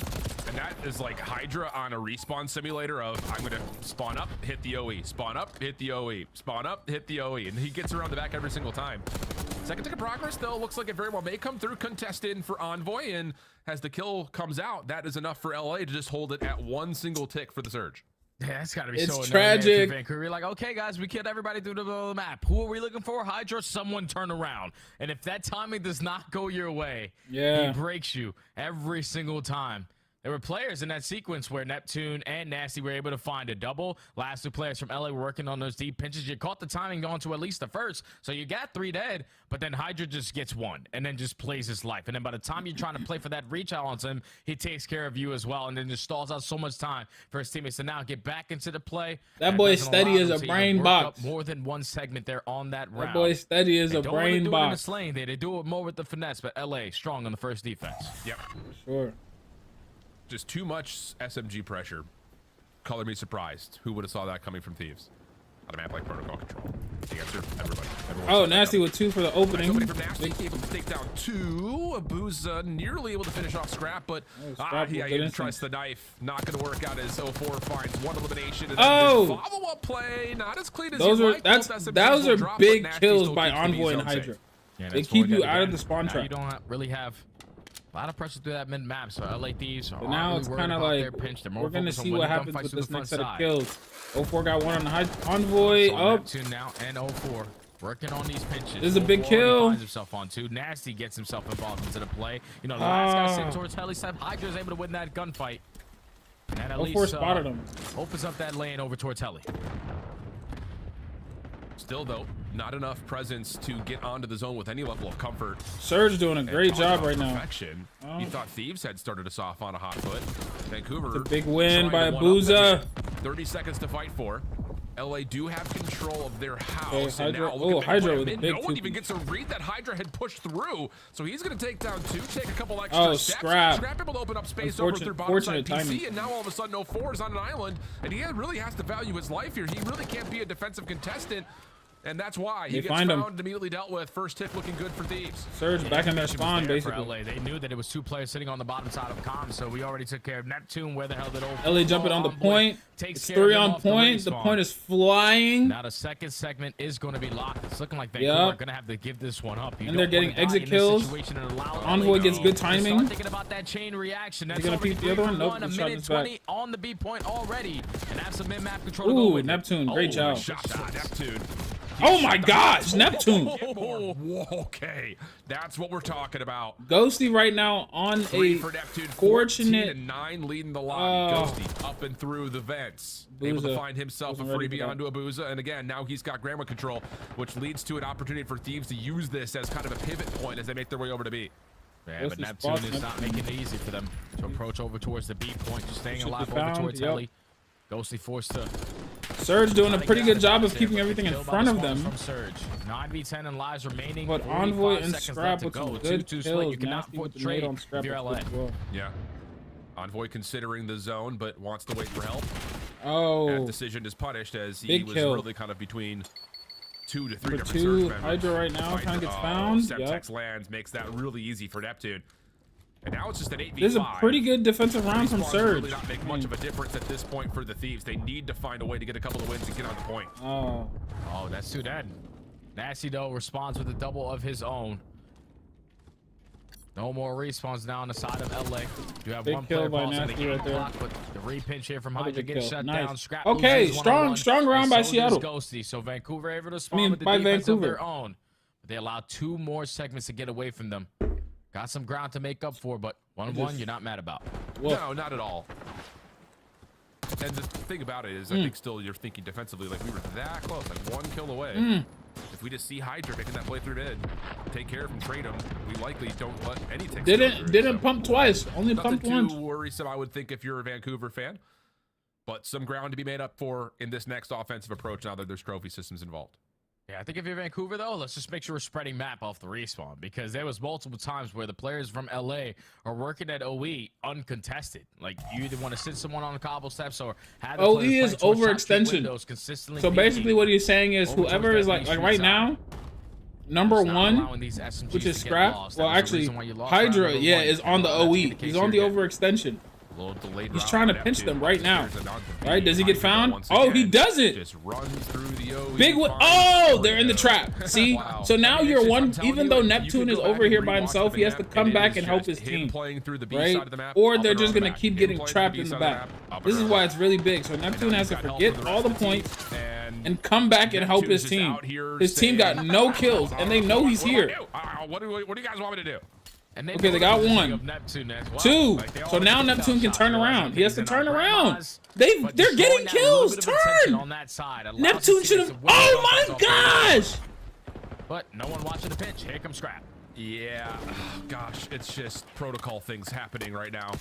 And that is like Hydra on a respawn simulator of I'm gonna spawn up, hit the OE, spawn up, hit the OE, spawn up, hit the OE, and he gets around the back every single time. Second tick of progress, though, looks like it very well may come through contested for Envoy, and as the kill comes out, that is enough for LA to just hold it at one single tick for the Surge. Yeah, that's got to be it's so tragic. Vancouver. You're like, okay, guys, we killed everybody through the middle of the map. Who are we looking for? Hydra, someone turn around. And if that timing does not go your way, he breaks you every single time. There were players in that sequence where Neptune and Nasty were able to find a double. Last two players from LA were working on those deep pinches. You caught the timing going to at least the first. So you got 3 dead, but then Hydra just gets 1 and then just plays his life. And then by the time you're trying to play for that reach out on him, he takes care of you as well. And then just stalls out so much time for his teammates to now get back into the play. That boy steady as a brain box. More than one segment there on that round. That boy steady as a brain box. They do it more with the finesse, but LA strong on the first defense. Yep. Sure. Just too much SMG pressure. Color me surprised. Who would have saw that coming from Thieves? On a map like Protocol Control. The answer, everybody. Oh, Nasty with 2 for the opening. Somebody from Nasty able to take down 2. Abuza nearly able to finish off Scrap, but he didn't trust the knife. Not going to work out as 04 finds 1 elimination. And follow-up play, not as clean as those you are like. those are big kills by Envoy and Hydra. Yeah, they keep you out of the spawn trap. You don't really have a lot of pressure through that mid-map, so LA Thieves are now it's kind of like we're going to see what happens with this next set of kills. 04 got 1 on the Envoy up. 2 now and 04 working on these pinches. This is a big kill. Finds himself on 2. Nasty gets himself involved into the play. You know, the last guy sitting towards Heli side. Hydra's able to win that gunfight. And at least spotted him. Opens up that lane over towards Heli. Still, though, not enough presence to get onto the zone with any level of comfort. Surge doing a great job right now. You thought Thieves had started us off on a hot foot. Vancouver. It's a big win by Abuza. 30 seconds to fight for. LA do have control of their house. Okay, Hydra, and now Hydra with a big no one even gets a read that Hydra had pushed through. So he's going to take down 2, take a couple extra steps. Scrap able to open up space over through bottom side PC, and now all of a sudden 04 is on an island, and he really has to value his life here. He really can't be a defensive contestant. And that's why he gets found and immediately dealt with. First hit looking good for Thieves. Surge back in their spawn, basically. LA. They knew that it was 2 players sitting on the bottom side of comms, so we already took care of Neptune. Where the hell did LA jumping on the point? It's 3 on point. The point is flying. Now the second segment is going to be locked. It's looking like Vancouver are going to have to give this one up. And they're getting exit kills. Envoy gets good timing. Thinking about that chain reaction. That's going to peek the other one? Nope. A minute 20 on the B point already. And have some mid-map control. Ooh, Neptune. Great job. Neptune. Oh my gosh, Neptune. Okay, that's what we're talking about. Ghosty right now on a for Neptune, fortunate 9 leading the lobby. Ghosty up and through the vents. Able to find himself a freebie onto Abuza. And again, now he's got Grammar control, which leads to an opportunity for Thieves to use this as kind of a pivot point as they make their way over to B. Yeah, but Neptune is not making it easy for them to approach over towards the B point, just staying alive over towards Heli. Ghosty forced to. Surge doing a pretty good job of keeping everything in front of them. From Surge. 9v10 and lives remaining. But Envoy and Scrap with some good kills. You cannot put trade on Scrap if you're LA. Yeah. Envoy considering the zone, but wants to wait for help. Oh. That decision is punished as he was really kind of between 2 to 3 different Surge members. Hydra right now kind of gets found. Semtex lands makes that really easy for Neptune. And now it's just an 8v5. This is a pretty good defensive round from Surge. Really not make much of a difference at this point for the Thieves. They need to find a way to get a couple of wins and get on the point. Oh, that's too dead. Nasty though responds with a double of his own. No more respawns now on the side of LA. You have one player by Nasty right there. Block, but the repinch here from Hydra gets shut down. Scrap okay, strong round by Seattle. Ghosty, so Vancouver able to spawn with the defense of their own. But they allow 2 more segments to get away from them. Got some ground to make up for, but 1-1 you're not mad about. No, not at all. And the thing about it is, I think still you're thinking defensively, like we were that close, like 1 kill away. If we just see Hydra making that play through mid, take care of him, trade him, we likely don't let any takes. Didn't pump twice, only pumped once. Nothing too worrisome, I would think, if you're a Vancouver fan. But some ground to be made up for in this next offensive approach now that there's trophy systems involved. Yeah, I think if you're Vancouver, though, let's just make sure we're spreading map off the respawn, because there was multiple times where the players from LA are working at OE uncontested. Like, you either want to sit someone on the cobble steps or have OE is overextension. Consistently so basically what he's saying is whoever is like right now, number 1, which is Scrap. Well, actually, Hydra, is on the OE. He's on the overextension. A little delayed. He's trying to pinch them right now. Right? Does he get found? Oh, he doesn't. Just runs through the OE. Big one. Oh, they're in the trap. See? Wow. So now you're one. Even though Neptune is over here by himself, he has to come back and help his team. Right? Or they're just gonna keep getting trapped in the back. This is why it's really big. So Neptune has to forget all the points and come back and help his team. His team got no kills, and they know he's here. What do you guys want me to do? Okay, they got one. Two. So now Neptune can turn around. He has to turn around. They're getting kills. Turn. Neptune should have. Oh my gosh. But no one watching the pinch. Here comes Scrap. Yeah, gosh, it's just protocol things happening right now.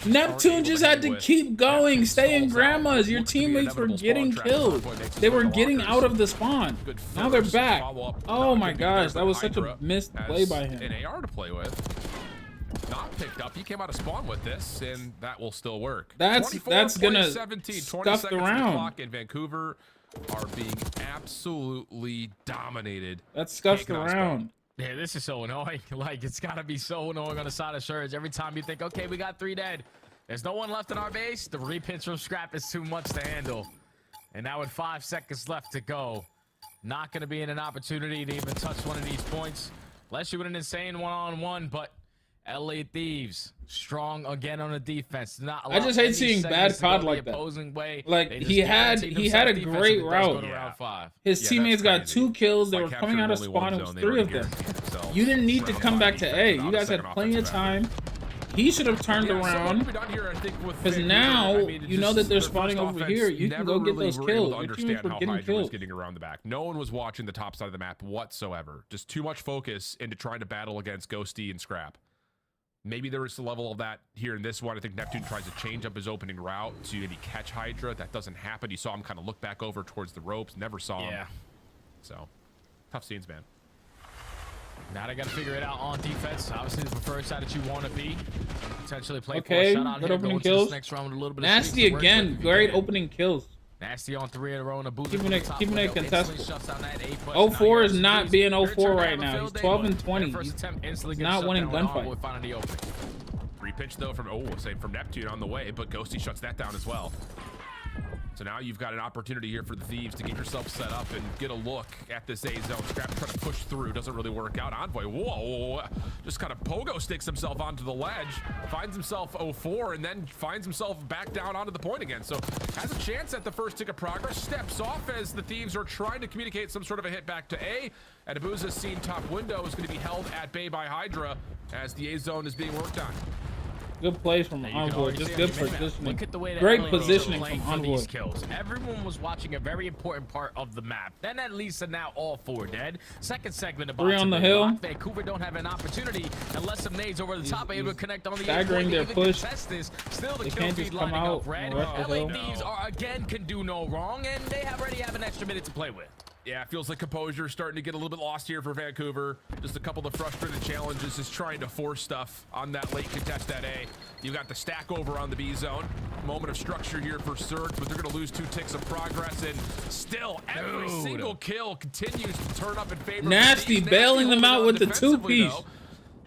Neptune just had to keep going, stay in grandmas. Your teammates were getting killed. They were getting out of the spawn. Now they're back. Oh my gosh, that was such a missed play by him. An AR to play with. Not picked up. He came out of spawn with this, and that will still work. That's gonna scuff the round. In Vancouver are being absolutely dominated. That scuffs the round. Yeah, this is so annoying. Like, it's got to be so annoying on the side of Surge. Every time you think, okay, we got 3 dead. There's no one left in our base. The repinch from Scrap is too much to handle. And now with 5 seconds left to go, not going to be in an opportunity to even touch one of these points. Unless you win an insane one-on-one, but LA Thieves strong again on the defense. I just hate seeing bad COD like that. Like he had a great route. His teammates got 2 kills. They were coming out of spawn. It was 3 of them. You didn't need to come back to A. You guys had plenty of time. He should have turned around, because now you know that they're spawning over here. You can go get those kills. Your teammates were getting kills. Getting around the back. No one was watching the top side of the map whatsoever. Just too much focus into trying to battle against Ghosty and Scrap. Maybe there is a level of that here in this one. I think Neptune tries to change up his opening route to maybe catch Hydra. That doesn't happen. You saw him kind of look back over towards the ropes. Never saw him. Yeah. So, tough scenes, man. Now they got to figure it out on defense. Obviously, the preferred side that you want to be. Potentially play okay, for a shutout good here. opening kills. Next round with a little bit Nasty of again. Great opening kills. Nasty on 3 in a row and a boost. Keeping it contested. 04 is not being 04 right now. He's 12 and 20. He's not winning gunfight. Repitch though from from Neptune on the way, but Ghosty shuts that down as well. So now you've got an opportunity here for the Thieves to get yourself set up and get a look at this A zone. Scrap trying to push through, doesn't really work out. Envoy, whoa, just kind of pogo sticks himself onto the ledge, finds himself 04, and then finds himself back down onto the point again. So has a chance at the first tick of progress, steps off as the Thieves are trying to communicate some sort of a hit back to A. And Abuza's seen top window is going to be held at bay by Hydra as the A zone is being worked on. Good plays from Envoy, just good positioning. Great positioning from Envoy. Everyone was watching a very important part of the map. Then at least are now all 4 dead. Second segment about 3 on the hill. Vancouver don't have an opportunity unless some nades over the top able to connect on the staggering their push. Still the they kill can't feed just come lining out. up red. LA Thieves are again can do no wrong, and they already have an extra minute to play with. Yeah, it feels like composure starting to get a little bit lost here for Vancouver. Just a couple of frustrated challenges, just trying to force stuff on that late contest at A. You got the stack over on the B zone. Moment of structure here for Surge, but they're going to lose 2 ticks of progress, and still every single kill continues to turn up in favor. Nasty bailing them out with the 2-piece.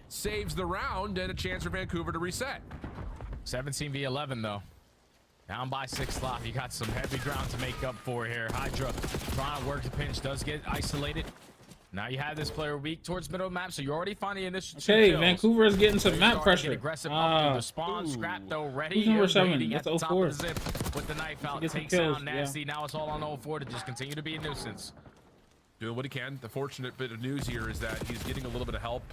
Saves the round and a chance for Vancouver to reset. 17v11 though. Down by 6 slot. You got some heavy ground to make up for here. Hydra trying to work the pinch, does get isolated. Now you have this player weak towards middle map, so you're already finding the initial 2 kills. Vancouver is getting some map pressure. Aggressive up through the spawn. Scrap though ready. Who's number 7? That's 04. With the knife out, takes down Nasty. Now it's all on 04 to just continue to be a nuisance. Doing what he can. The fortunate bit of news here is that he's getting a little bit of help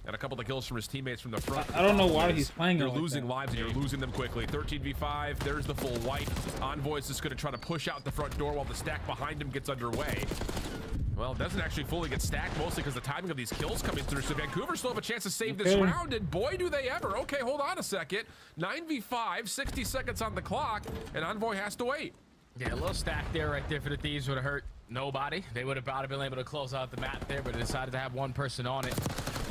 and a couple of kills from his teammates from the front. I don't know why he's playing. You're losing lives and you're losing them quickly. 13v5. There's the full wipe. Envoy is just going to try to push out the front door while the stack behind him gets underway. Well, it doesn't actually fully get stacked, mostly because the timing of these kills coming through. So Vancouver still have a chance to save this round, and boy, do they ever. Okay, hold on a second. 9v5, 60 seconds on the clock, and Envoy has to wait. Yeah, a little stack there right there for the Thieves would have hurt nobody. They would have about been able to close out the map there, but they decided to have one person on it,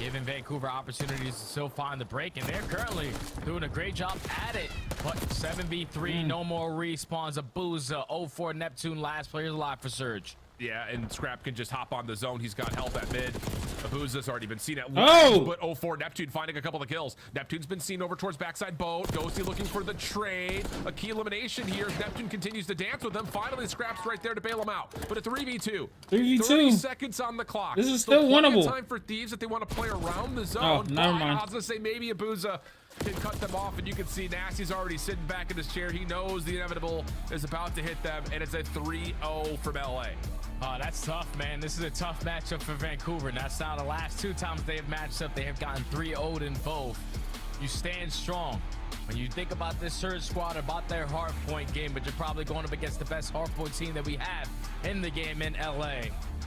giving Vancouver opportunities to still find the break, and they're currently doing a great job at it. But 7v3, no more respawns. Abuza, 04 Neptune, last players alive for Surge. Yeah, and Scrap can just hop on the zone. He's got help at mid. Abuza's already been seen at Oh! but 04 Neptune finding a couple of kills. Neptune's been seen over towards backside boat. Ghosty looking for the trade. A key elimination here. Neptune continues to dance with them. Finally, Scraps right there to bail him out. But a 3v2. 3v2. 30 seconds on the clock. This is still plenty winnable. of time for Thieves if they want to play around the zone. Oh, never But mind. I was going to say maybe Abuza can cut them off, and you can see Nasty's already sitting back in his chair. He knows the inevitable is about to hit them, and it's a 3-0 from LA. Oh, that's tough, man. This is a tough matchup for Vancouver. That's now the last 2 times they have matched up. They have gotten 3-0'd in both. You stand strong. When you think about this Surge squad, about their hardpoint game, but you're probably going up against the best hardpoint team that we have in the game in LA.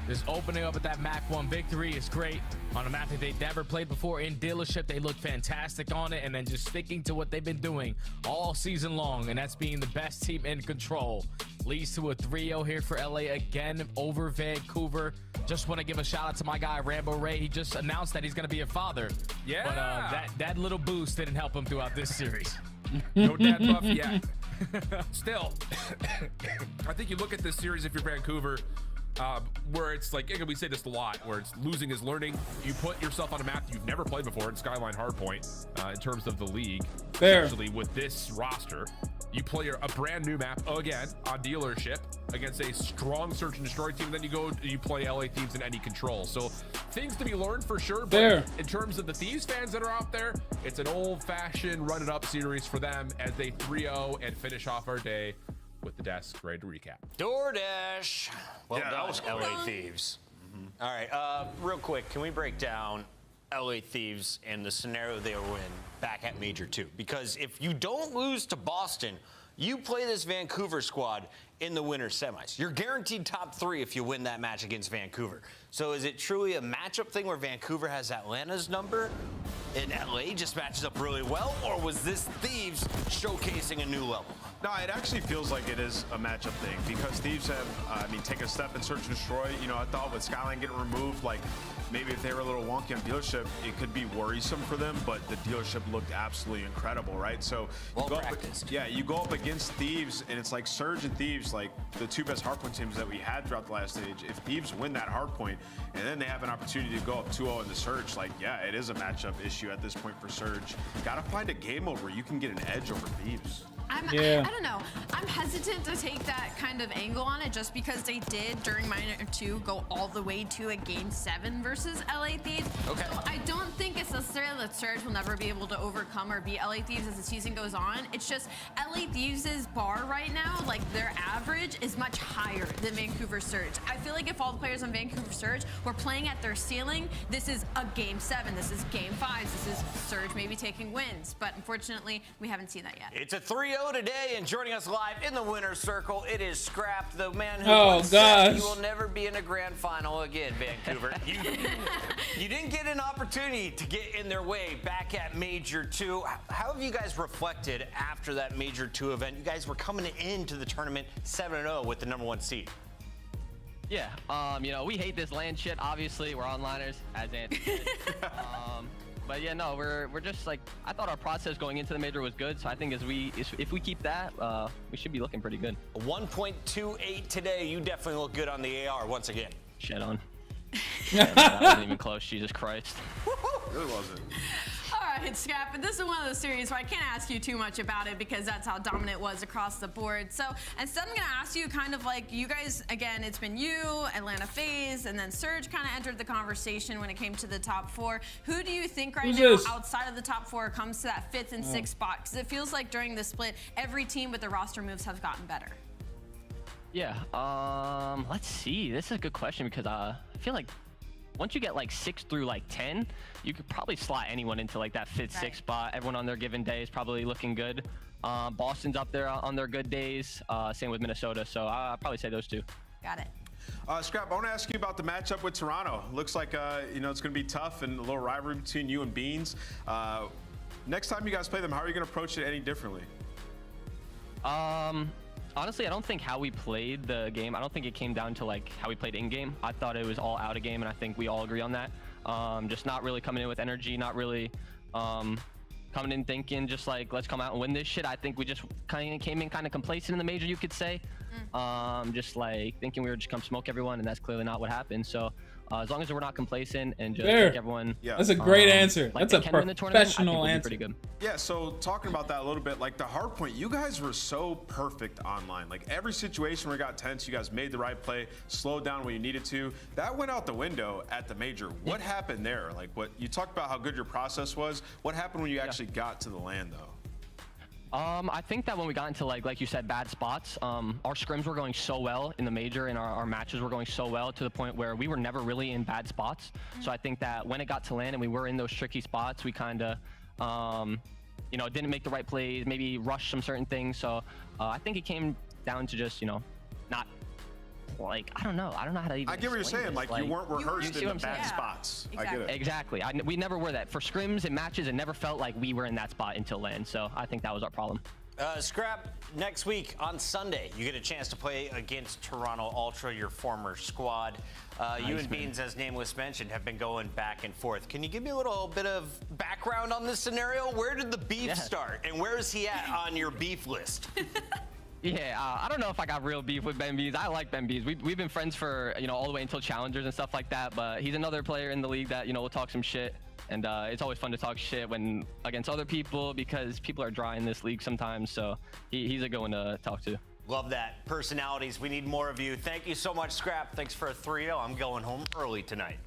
Just opening up with that Mac 1 victory is great. On a map that they've never played before in dealership, they look fantastic on it, and then just sticking to what they've been doing all season long, and that's being the best team in control. Leads to a 3-0 here for LA again over Vancouver. Just want to give a shout out to my guy Rambo Ray. He just announced that he's going to be a father. Yeah. But that little boost didn't help him throughout this series. No dad buff yet. Still, I think you look at this series if you're Vancouver, where it's like, we say this a lot, where it's losing is learning. You put yourself on a map you've never played before in Skyline Hardpoint in terms of the league, especially with this roster. You play a brand new map again on dealership against a strong search and destroy team. Then you play LA Thieves in any control. So things to be learned for sure. But in terms of the Thieves fans that are out there, it's an old-fashioned run-it-up series for them as they 3-0 and finish off our day with the desk ready to recap. DoorDash. Well done, that was cool. LA Thieves. All right, real quick, can we break down LA Thieves and the scenario they were in back at Major 2? Because if you don't lose to Boston, you play this Vancouver squad in the winter semis. You're guaranteed top 3 if you win that match against Vancouver. So is it truly a matchup thing where Vancouver has Atlanta's number and LA just matches up really well? Or was this Thieves showcasing a new level? No, it actually feels like it is a matchup thing because Thieves have, taken a step in search and destroy. I thought with Skyline getting removed, like maybe if they were a little wonky on dealership, it could be worrisome for them, but the dealership looked absolutely incredible, right? So you go up against Thieves, and it's like Surge and Thieves, like the 2 best hardpoint teams that we had throughout the last stage. If Thieves win that hardpoint, and then they have an opportunity to go up 2-0 in the Surge, it is a matchup issue at this point for Surge. Gotta find a game mode where you can get an edge over Thieves. I don't know. I'm hesitant to take that kind of angle on it just because they did during Minor 2 go all the way to a Game 7 versus LA Thieves. Okay. So I don't think it's necessarily that Surge will never be able to overcome or beat LA Thieves as the season goes on. It's just LA Thieves' bar right now, like their average is much higher than Vancouver Surge. I feel like if all the players on Vancouver Surge were playing at their ceiling, this is a Game 7, this is Game 5, this is Surge maybe taking wins. But unfortunately, we haven't seen that yet. It's a 3-0 today, and joining us live in the winner's circle, it is Scrap, the man who once said you will never be in a grand final again, Vancouver. You didn't get an opportunity to get in their way back at Major 2. How have you guys reflected after that Major 2 event? You guys were coming into the tournament 7-0 with the #1 seed. Yeah, we hate this land shit. Obviously, we're onliners, as Anthony said. But yeah, no, we're just like, I thought our process going into the major was good. So I think if we keep that, we should be looking pretty good. 1.28 today. You definitely look good on the AR once again. Shit on. Yeah, that wasn't even close. Jesus Christ. It really wasn't. All right, Scrap, but this is one of those series where I can't ask you too much about it because that's how dominant it was across the board. So instead, I'm going to ask you kind of like, you guys, again, it's been you, Atlanta FaZe, and then Surge kind of entered the conversation when it came to the top 4. Who do you think right now, outside of the top 4, comes to that 5th and 6th spot? Because it feels like during the split, every team with the roster moves have gotten better. Yeah, let's see. This is a good question because I feel like once you get like 6 through like 10, you could probably slot anyone into like that 5th, 6th spot. Everyone on their given day is probably looking good. Boston's up there on their good days. Same with Minnesota. So I'll probably say those 2. Got it. Scrap, I want to ask you about the matchup with Toronto. Looks like it's going to be tough and a little rivalry between you and Beans. Next time you guys play them, how are you going to approach it any differently? Honestly, I don't think how we played the game, I don't think it came down to like how we played in game. I thought it was all out of game, and I think we all agree on that. Just not really coming in with energy, not really coming in thinking just like, let's come out and win this shit. I think we just kind of came in kind of complacent in the major, you could say. Just like thinking we were just come smoke everyone, and that's clearly not what happened. So As long as we're not complacent and just Fair. take everyone. Yeah. That's a great answer. Like That's a they can win the tournament, I think professional we'll be answer. pretty good. Yeah, so talking about that a little bit, like the hard point, you guys were so perfect online. Like every situation where it got tense, you guys made the right play, slowed down when you needed to. That went out the window at the major. What happened there? Like what you talked about how good your process was. What happened when you actually got to the land though? I think that when we got into like you said, bad spots, our scrims were going so well in the major and our matches were going so well to the point where we were never really in bad spots. So I think that when it got to land and we were in those tricky spots, we kind of, you know, didn't make the right plays, maybe rushed some certain things. So I think it came down to just, you know, not like, I don't know how to even I get what you're explain saying. this. Like you weren't rehearsed in the bad spots. Exactly. I get it. Exactly. We never were that. For scrims and matches, it never felt like we were in that spot until land. So I think that was our problem. Scrap, next week on Sunday, you get a chance to play against Toronto Ultra, your former squad. You and Beans, as Nameless mentioned, have been going back and forth. Can you give me a little bit of background on this scenario? Where did the beef start, and where is he at on your beef list? Yeah, I don't know if I got real beef with Ben Bees. I like Ben Bees. We've been friends for, you know, all the way until challengers and stuff like that. But he's another player in the league that, you know, will talk some shit. And it's always fun to talk shit when against other people because people are dry in this league sometimes. So he's a good one to talk to. Love that. Personalities, we need more of you. Thank you so much, Scrap. Thanks for a 3-0. I'm going home early tonight.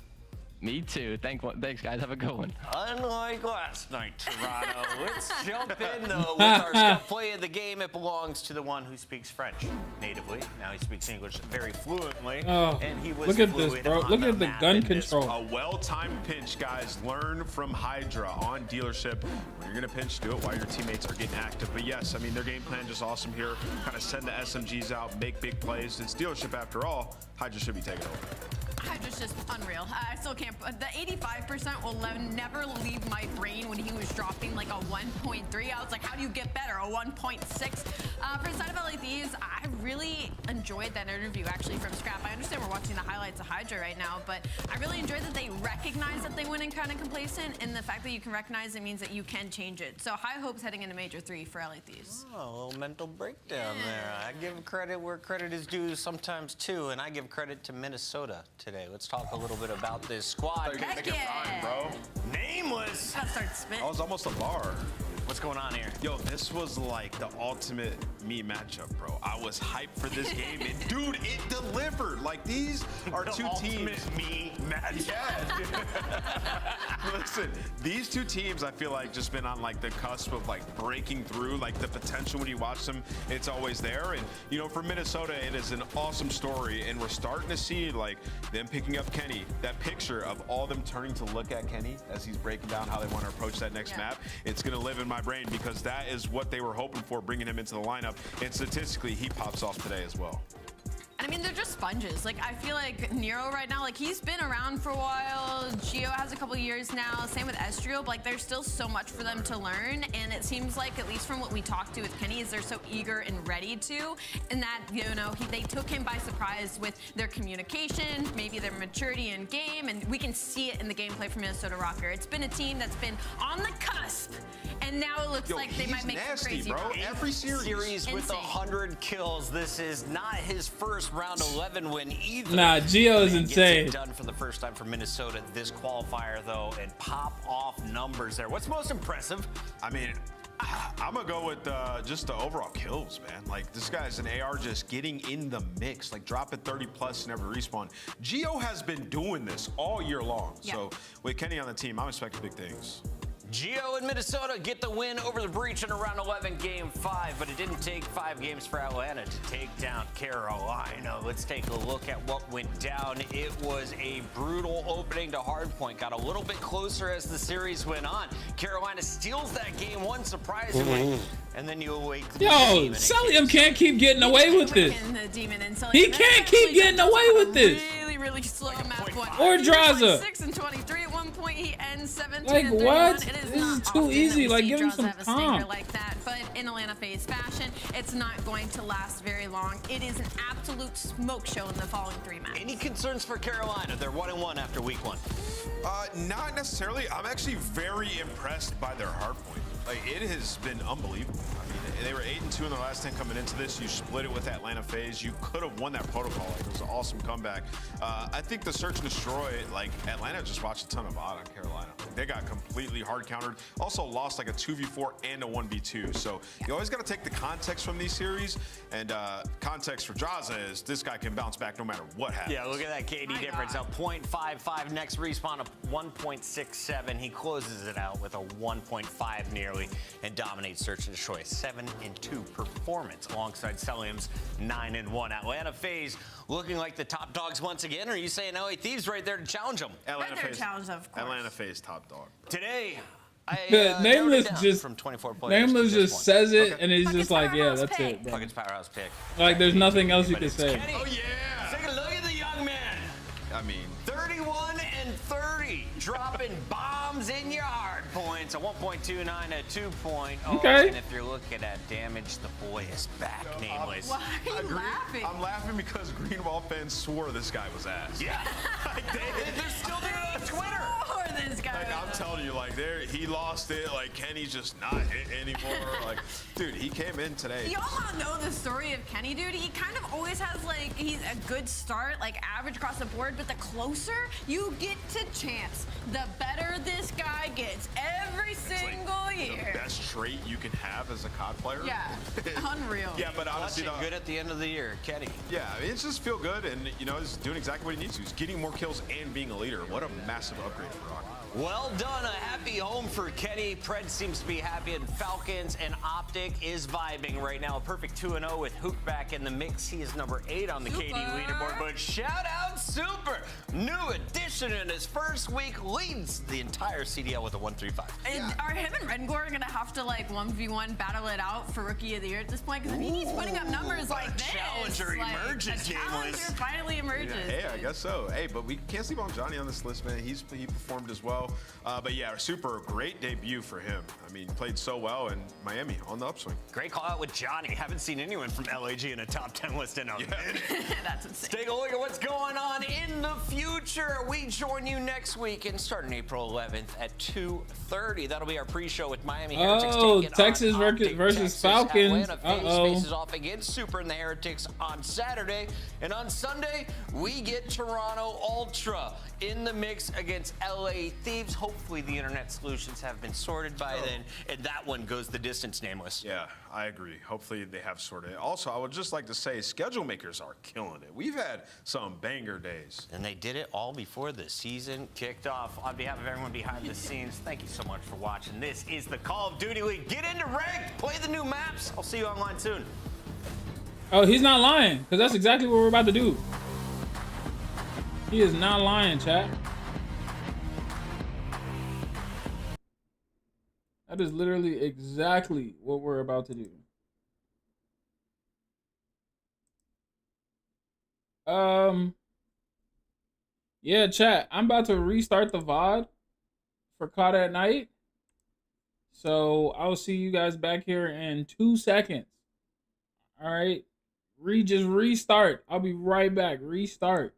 Me too. Thanks, guys. Have a good one. Unlike last night, Toronto. Let's jump in, though, with our scuff play of the game. It belongs to the one who speaks French natively. Now he speaks English very fluently. Oh, and he was look at this, bro. Look at the gun control. A well-timed pinch, guys. Learn from Hydra on dealership. When you're going to pinch, do it while your teammates are getting active. But yes, I mean, their game plan just awesome here. Kind of send the SMGs out, make big plays. It's dealership after all. Hydra should be taking over. Hydra's just unreal. I still can't. The 85% will never leave my brain when he was dropping like a 1.3. I was like, how do you get better? A 1.6. For the side of LA Thieves, I really enjoyed that interview actually from Scrap. I understand we're watching the highlights of Hydra right now, but I really enjoyed that they recognize that they went in kind of complacent, and the fact that you can recognize it means that you can change it. So high hopes heading into Major 3 for LA Thieves. Oh, a little mental breakdown there. I give credit where credit is due sometimes too, and I give credit to Minnesota today. Let's talk a little bit about this squad. Heck yeah. Bro. Nameless. Gotta start spitting. I was almost a bar. What's going on here? Yo, this was like the ultimate me matchup, bro. I was hyped for this game, and dude, it delivered. Like these are two teams. Me matchup. Yeah. Listen, these two teams, I feel like just been on like the cusp of like breaking through. Like the potential when you watch them, it's always there. And you know, for Minnesota, it is an awesome story, and we're starting to see like them picking up Kenny. That picture of all them turning to look at Kenny as he's breaking down how they want to approach that next map. It's gonna live in my brain because that is what they were hoping for, bringing him into the lineup. And statistically, he pops off today as well. And I mean, they're just sponges. Like, I feel like Nero right now, like, he's been around for a while. Gio has a couple years now. Same with Estriel. But, like, there's still so much for them to learn. And it seems like, at least from what we talked to with Kenny, is they're so eager and ready to. And that, you know, they took him by surprise with their communication, maybe their maturity in game. And we can see it in the gameplay from Minnesota Rocker. It's been a team that's been on the cusp. And now it looks like they might make some crazy bro. Every series with 100 kills. This is not his first round 11 win either. Nah, Gio is insane. Done for the first time for Minnesota this qualifier though, and pop off numbers there. What's most impressive? I mean, I'm gonna go with just the overall kills, man. Like this guy's an AR just getting in the mix, like dropping 30 plus in every respawn. Gio has been doing this all year long. Yeah. So with Kenny on the team, I'm expecting big things. Gio and Minnesota get the win over the Breach in a round 11 game 5, but it didn't take 5 games for Atlanta to take down Carolina. Let's take a look at what went down. It was a brutal opening to hardpoint. Got a little bit closer as the series went on. Carolina steals that game 1 surprisingly, and then you awake the Yo, Celium can't keep getting away with this. He can't keep getting away with this. Really slow map one. Or Draza. 6 and 23 at one point. He ends 17 Like and what? 31. It is This not is too often easy. that we Like see give him Draza some have a stinger calm. like that, but in Atlanta phase fashion, it's not going to last very long. It is an absolute smoke show in the following 3 matches. Any concerns for Carolina? They're 1-1 after week 1. Not necessarily. I'm actually very impressed by their hardpoint. Like, it has been unbelievable. I mean, they were 8-2 in their last 10 coming into this. You split it with Atlanta FaZe. You could have won that protocol. Like, it was an awesome comeback. I think the search and destroy, like, Atlanta just watched a ton of odd on Carolina. Like, they got completely hard countered. Also lost like a 2v4 and a 1v2. So you always got to take the context from these series. And context for Jaza is this guy can bounce back no matter what happens. Yeah, look at that KD difference. A 0.55, next respawn of 1.67. He closes it out with a 1.5 nearly and dominates search and destroy. 7-2 performance alongside Celium's 9-1. Atlanta FaZe looking like the top dogs once again. Or are you saying LA Thieves right there to challenge them? Atlanta FaZe, challenge, of course. Atlanta FaZe top dog. Today, Nameless just from 24 players Nameless just says it, and he's just like, yeah, that's pick. it, bro. Buckets powerhouse pick. Like, there's nothing else you can say. Kenny, oh yeah! Take a look at the young man. I mean, 31-30, dropping bombs in your hard points. A 1.29, a 2.0. Okay. And if you're looking at damage, the boy is back. Nameless. Why are you laughing? I'm laughing because Greenwall fans swore this guy was ass. Yeah. They're still doing it on Twitter. This guy. Like, I'm telling you, like, he lost it. Like, Kenny's just not hit anymore. Like, dude, he came in today. Y'all all know the story of Kenny, dude. He kind of always has, like, he's a good start, like, average across the board. But the closer you get to champs, the better this guy gets every single year. The best trait you can have as a COD player. Yeah, unreal. Yeah, but honestly, good at the end of the year, Kenny. Yeah, I mean, it's just feel good, and you know, he's doing exactly what he needs to. He's getting more kills and being a leader. What a massive upgrade for Rock. Well done. A happy home for Kenny. Pred seems to be happy, and Falcons and Optic is vibing right now. A perfect 2-0 with Hook back in the mix. He is number 8 on the KD leaderboard. But shout out Super. New addition in his first week. Leads the entire CDL with a 1.35. And are him and Redgore going to have to, like, 1v1 battle it out for Rookie of the Year at this point? Because if he keeps putting up numbers like this. Challenger emerges, a challenger finally emerges. Yeah, hey, I guess so. Hey, but we can't sleep on Johnny on this list, man. He performed as well. But yeah, Super, great debut for him. I mean, played so well, and Miami on the upswing. Great call out with Johnny. Haven't seen anyone from LAG in a top 10 list in a minute. That's insane. Take a look at what's going on in the future. We join you next week and starting April 11th at 2:30. That'll be our pre-show with Miami Heretics. Oh, Texas versus Falcons. Atlanta faces off against Super and the Heretics on Saturday. And on Sunday, we get Toronto Ultra in the mix against LA Thieves. Hopefully the internet solutions have been sorted by then, and that one goes the distance, Nameless. Yeah, I agree. Hopefully they have sorted it. Also, I would just like to say, schedule makers are killing it. We've had some banger days. And they did it all before the season kicked off. On behalf of everyone behind the scenes, thank you so much for watching. This is the Call of Duty League. Get into ranked, play the new maps. I'll see you online soon. Oh, he's not lying, because that's exactly what we're about to do. He is not lying, chat. That is literally exactly what we're about to do. Yeah, chat. I'm about to restart the VOD for COD at Night. So I'll see you guys back here in 2 seconds. All right. Just restart. I'll be right back. Restart.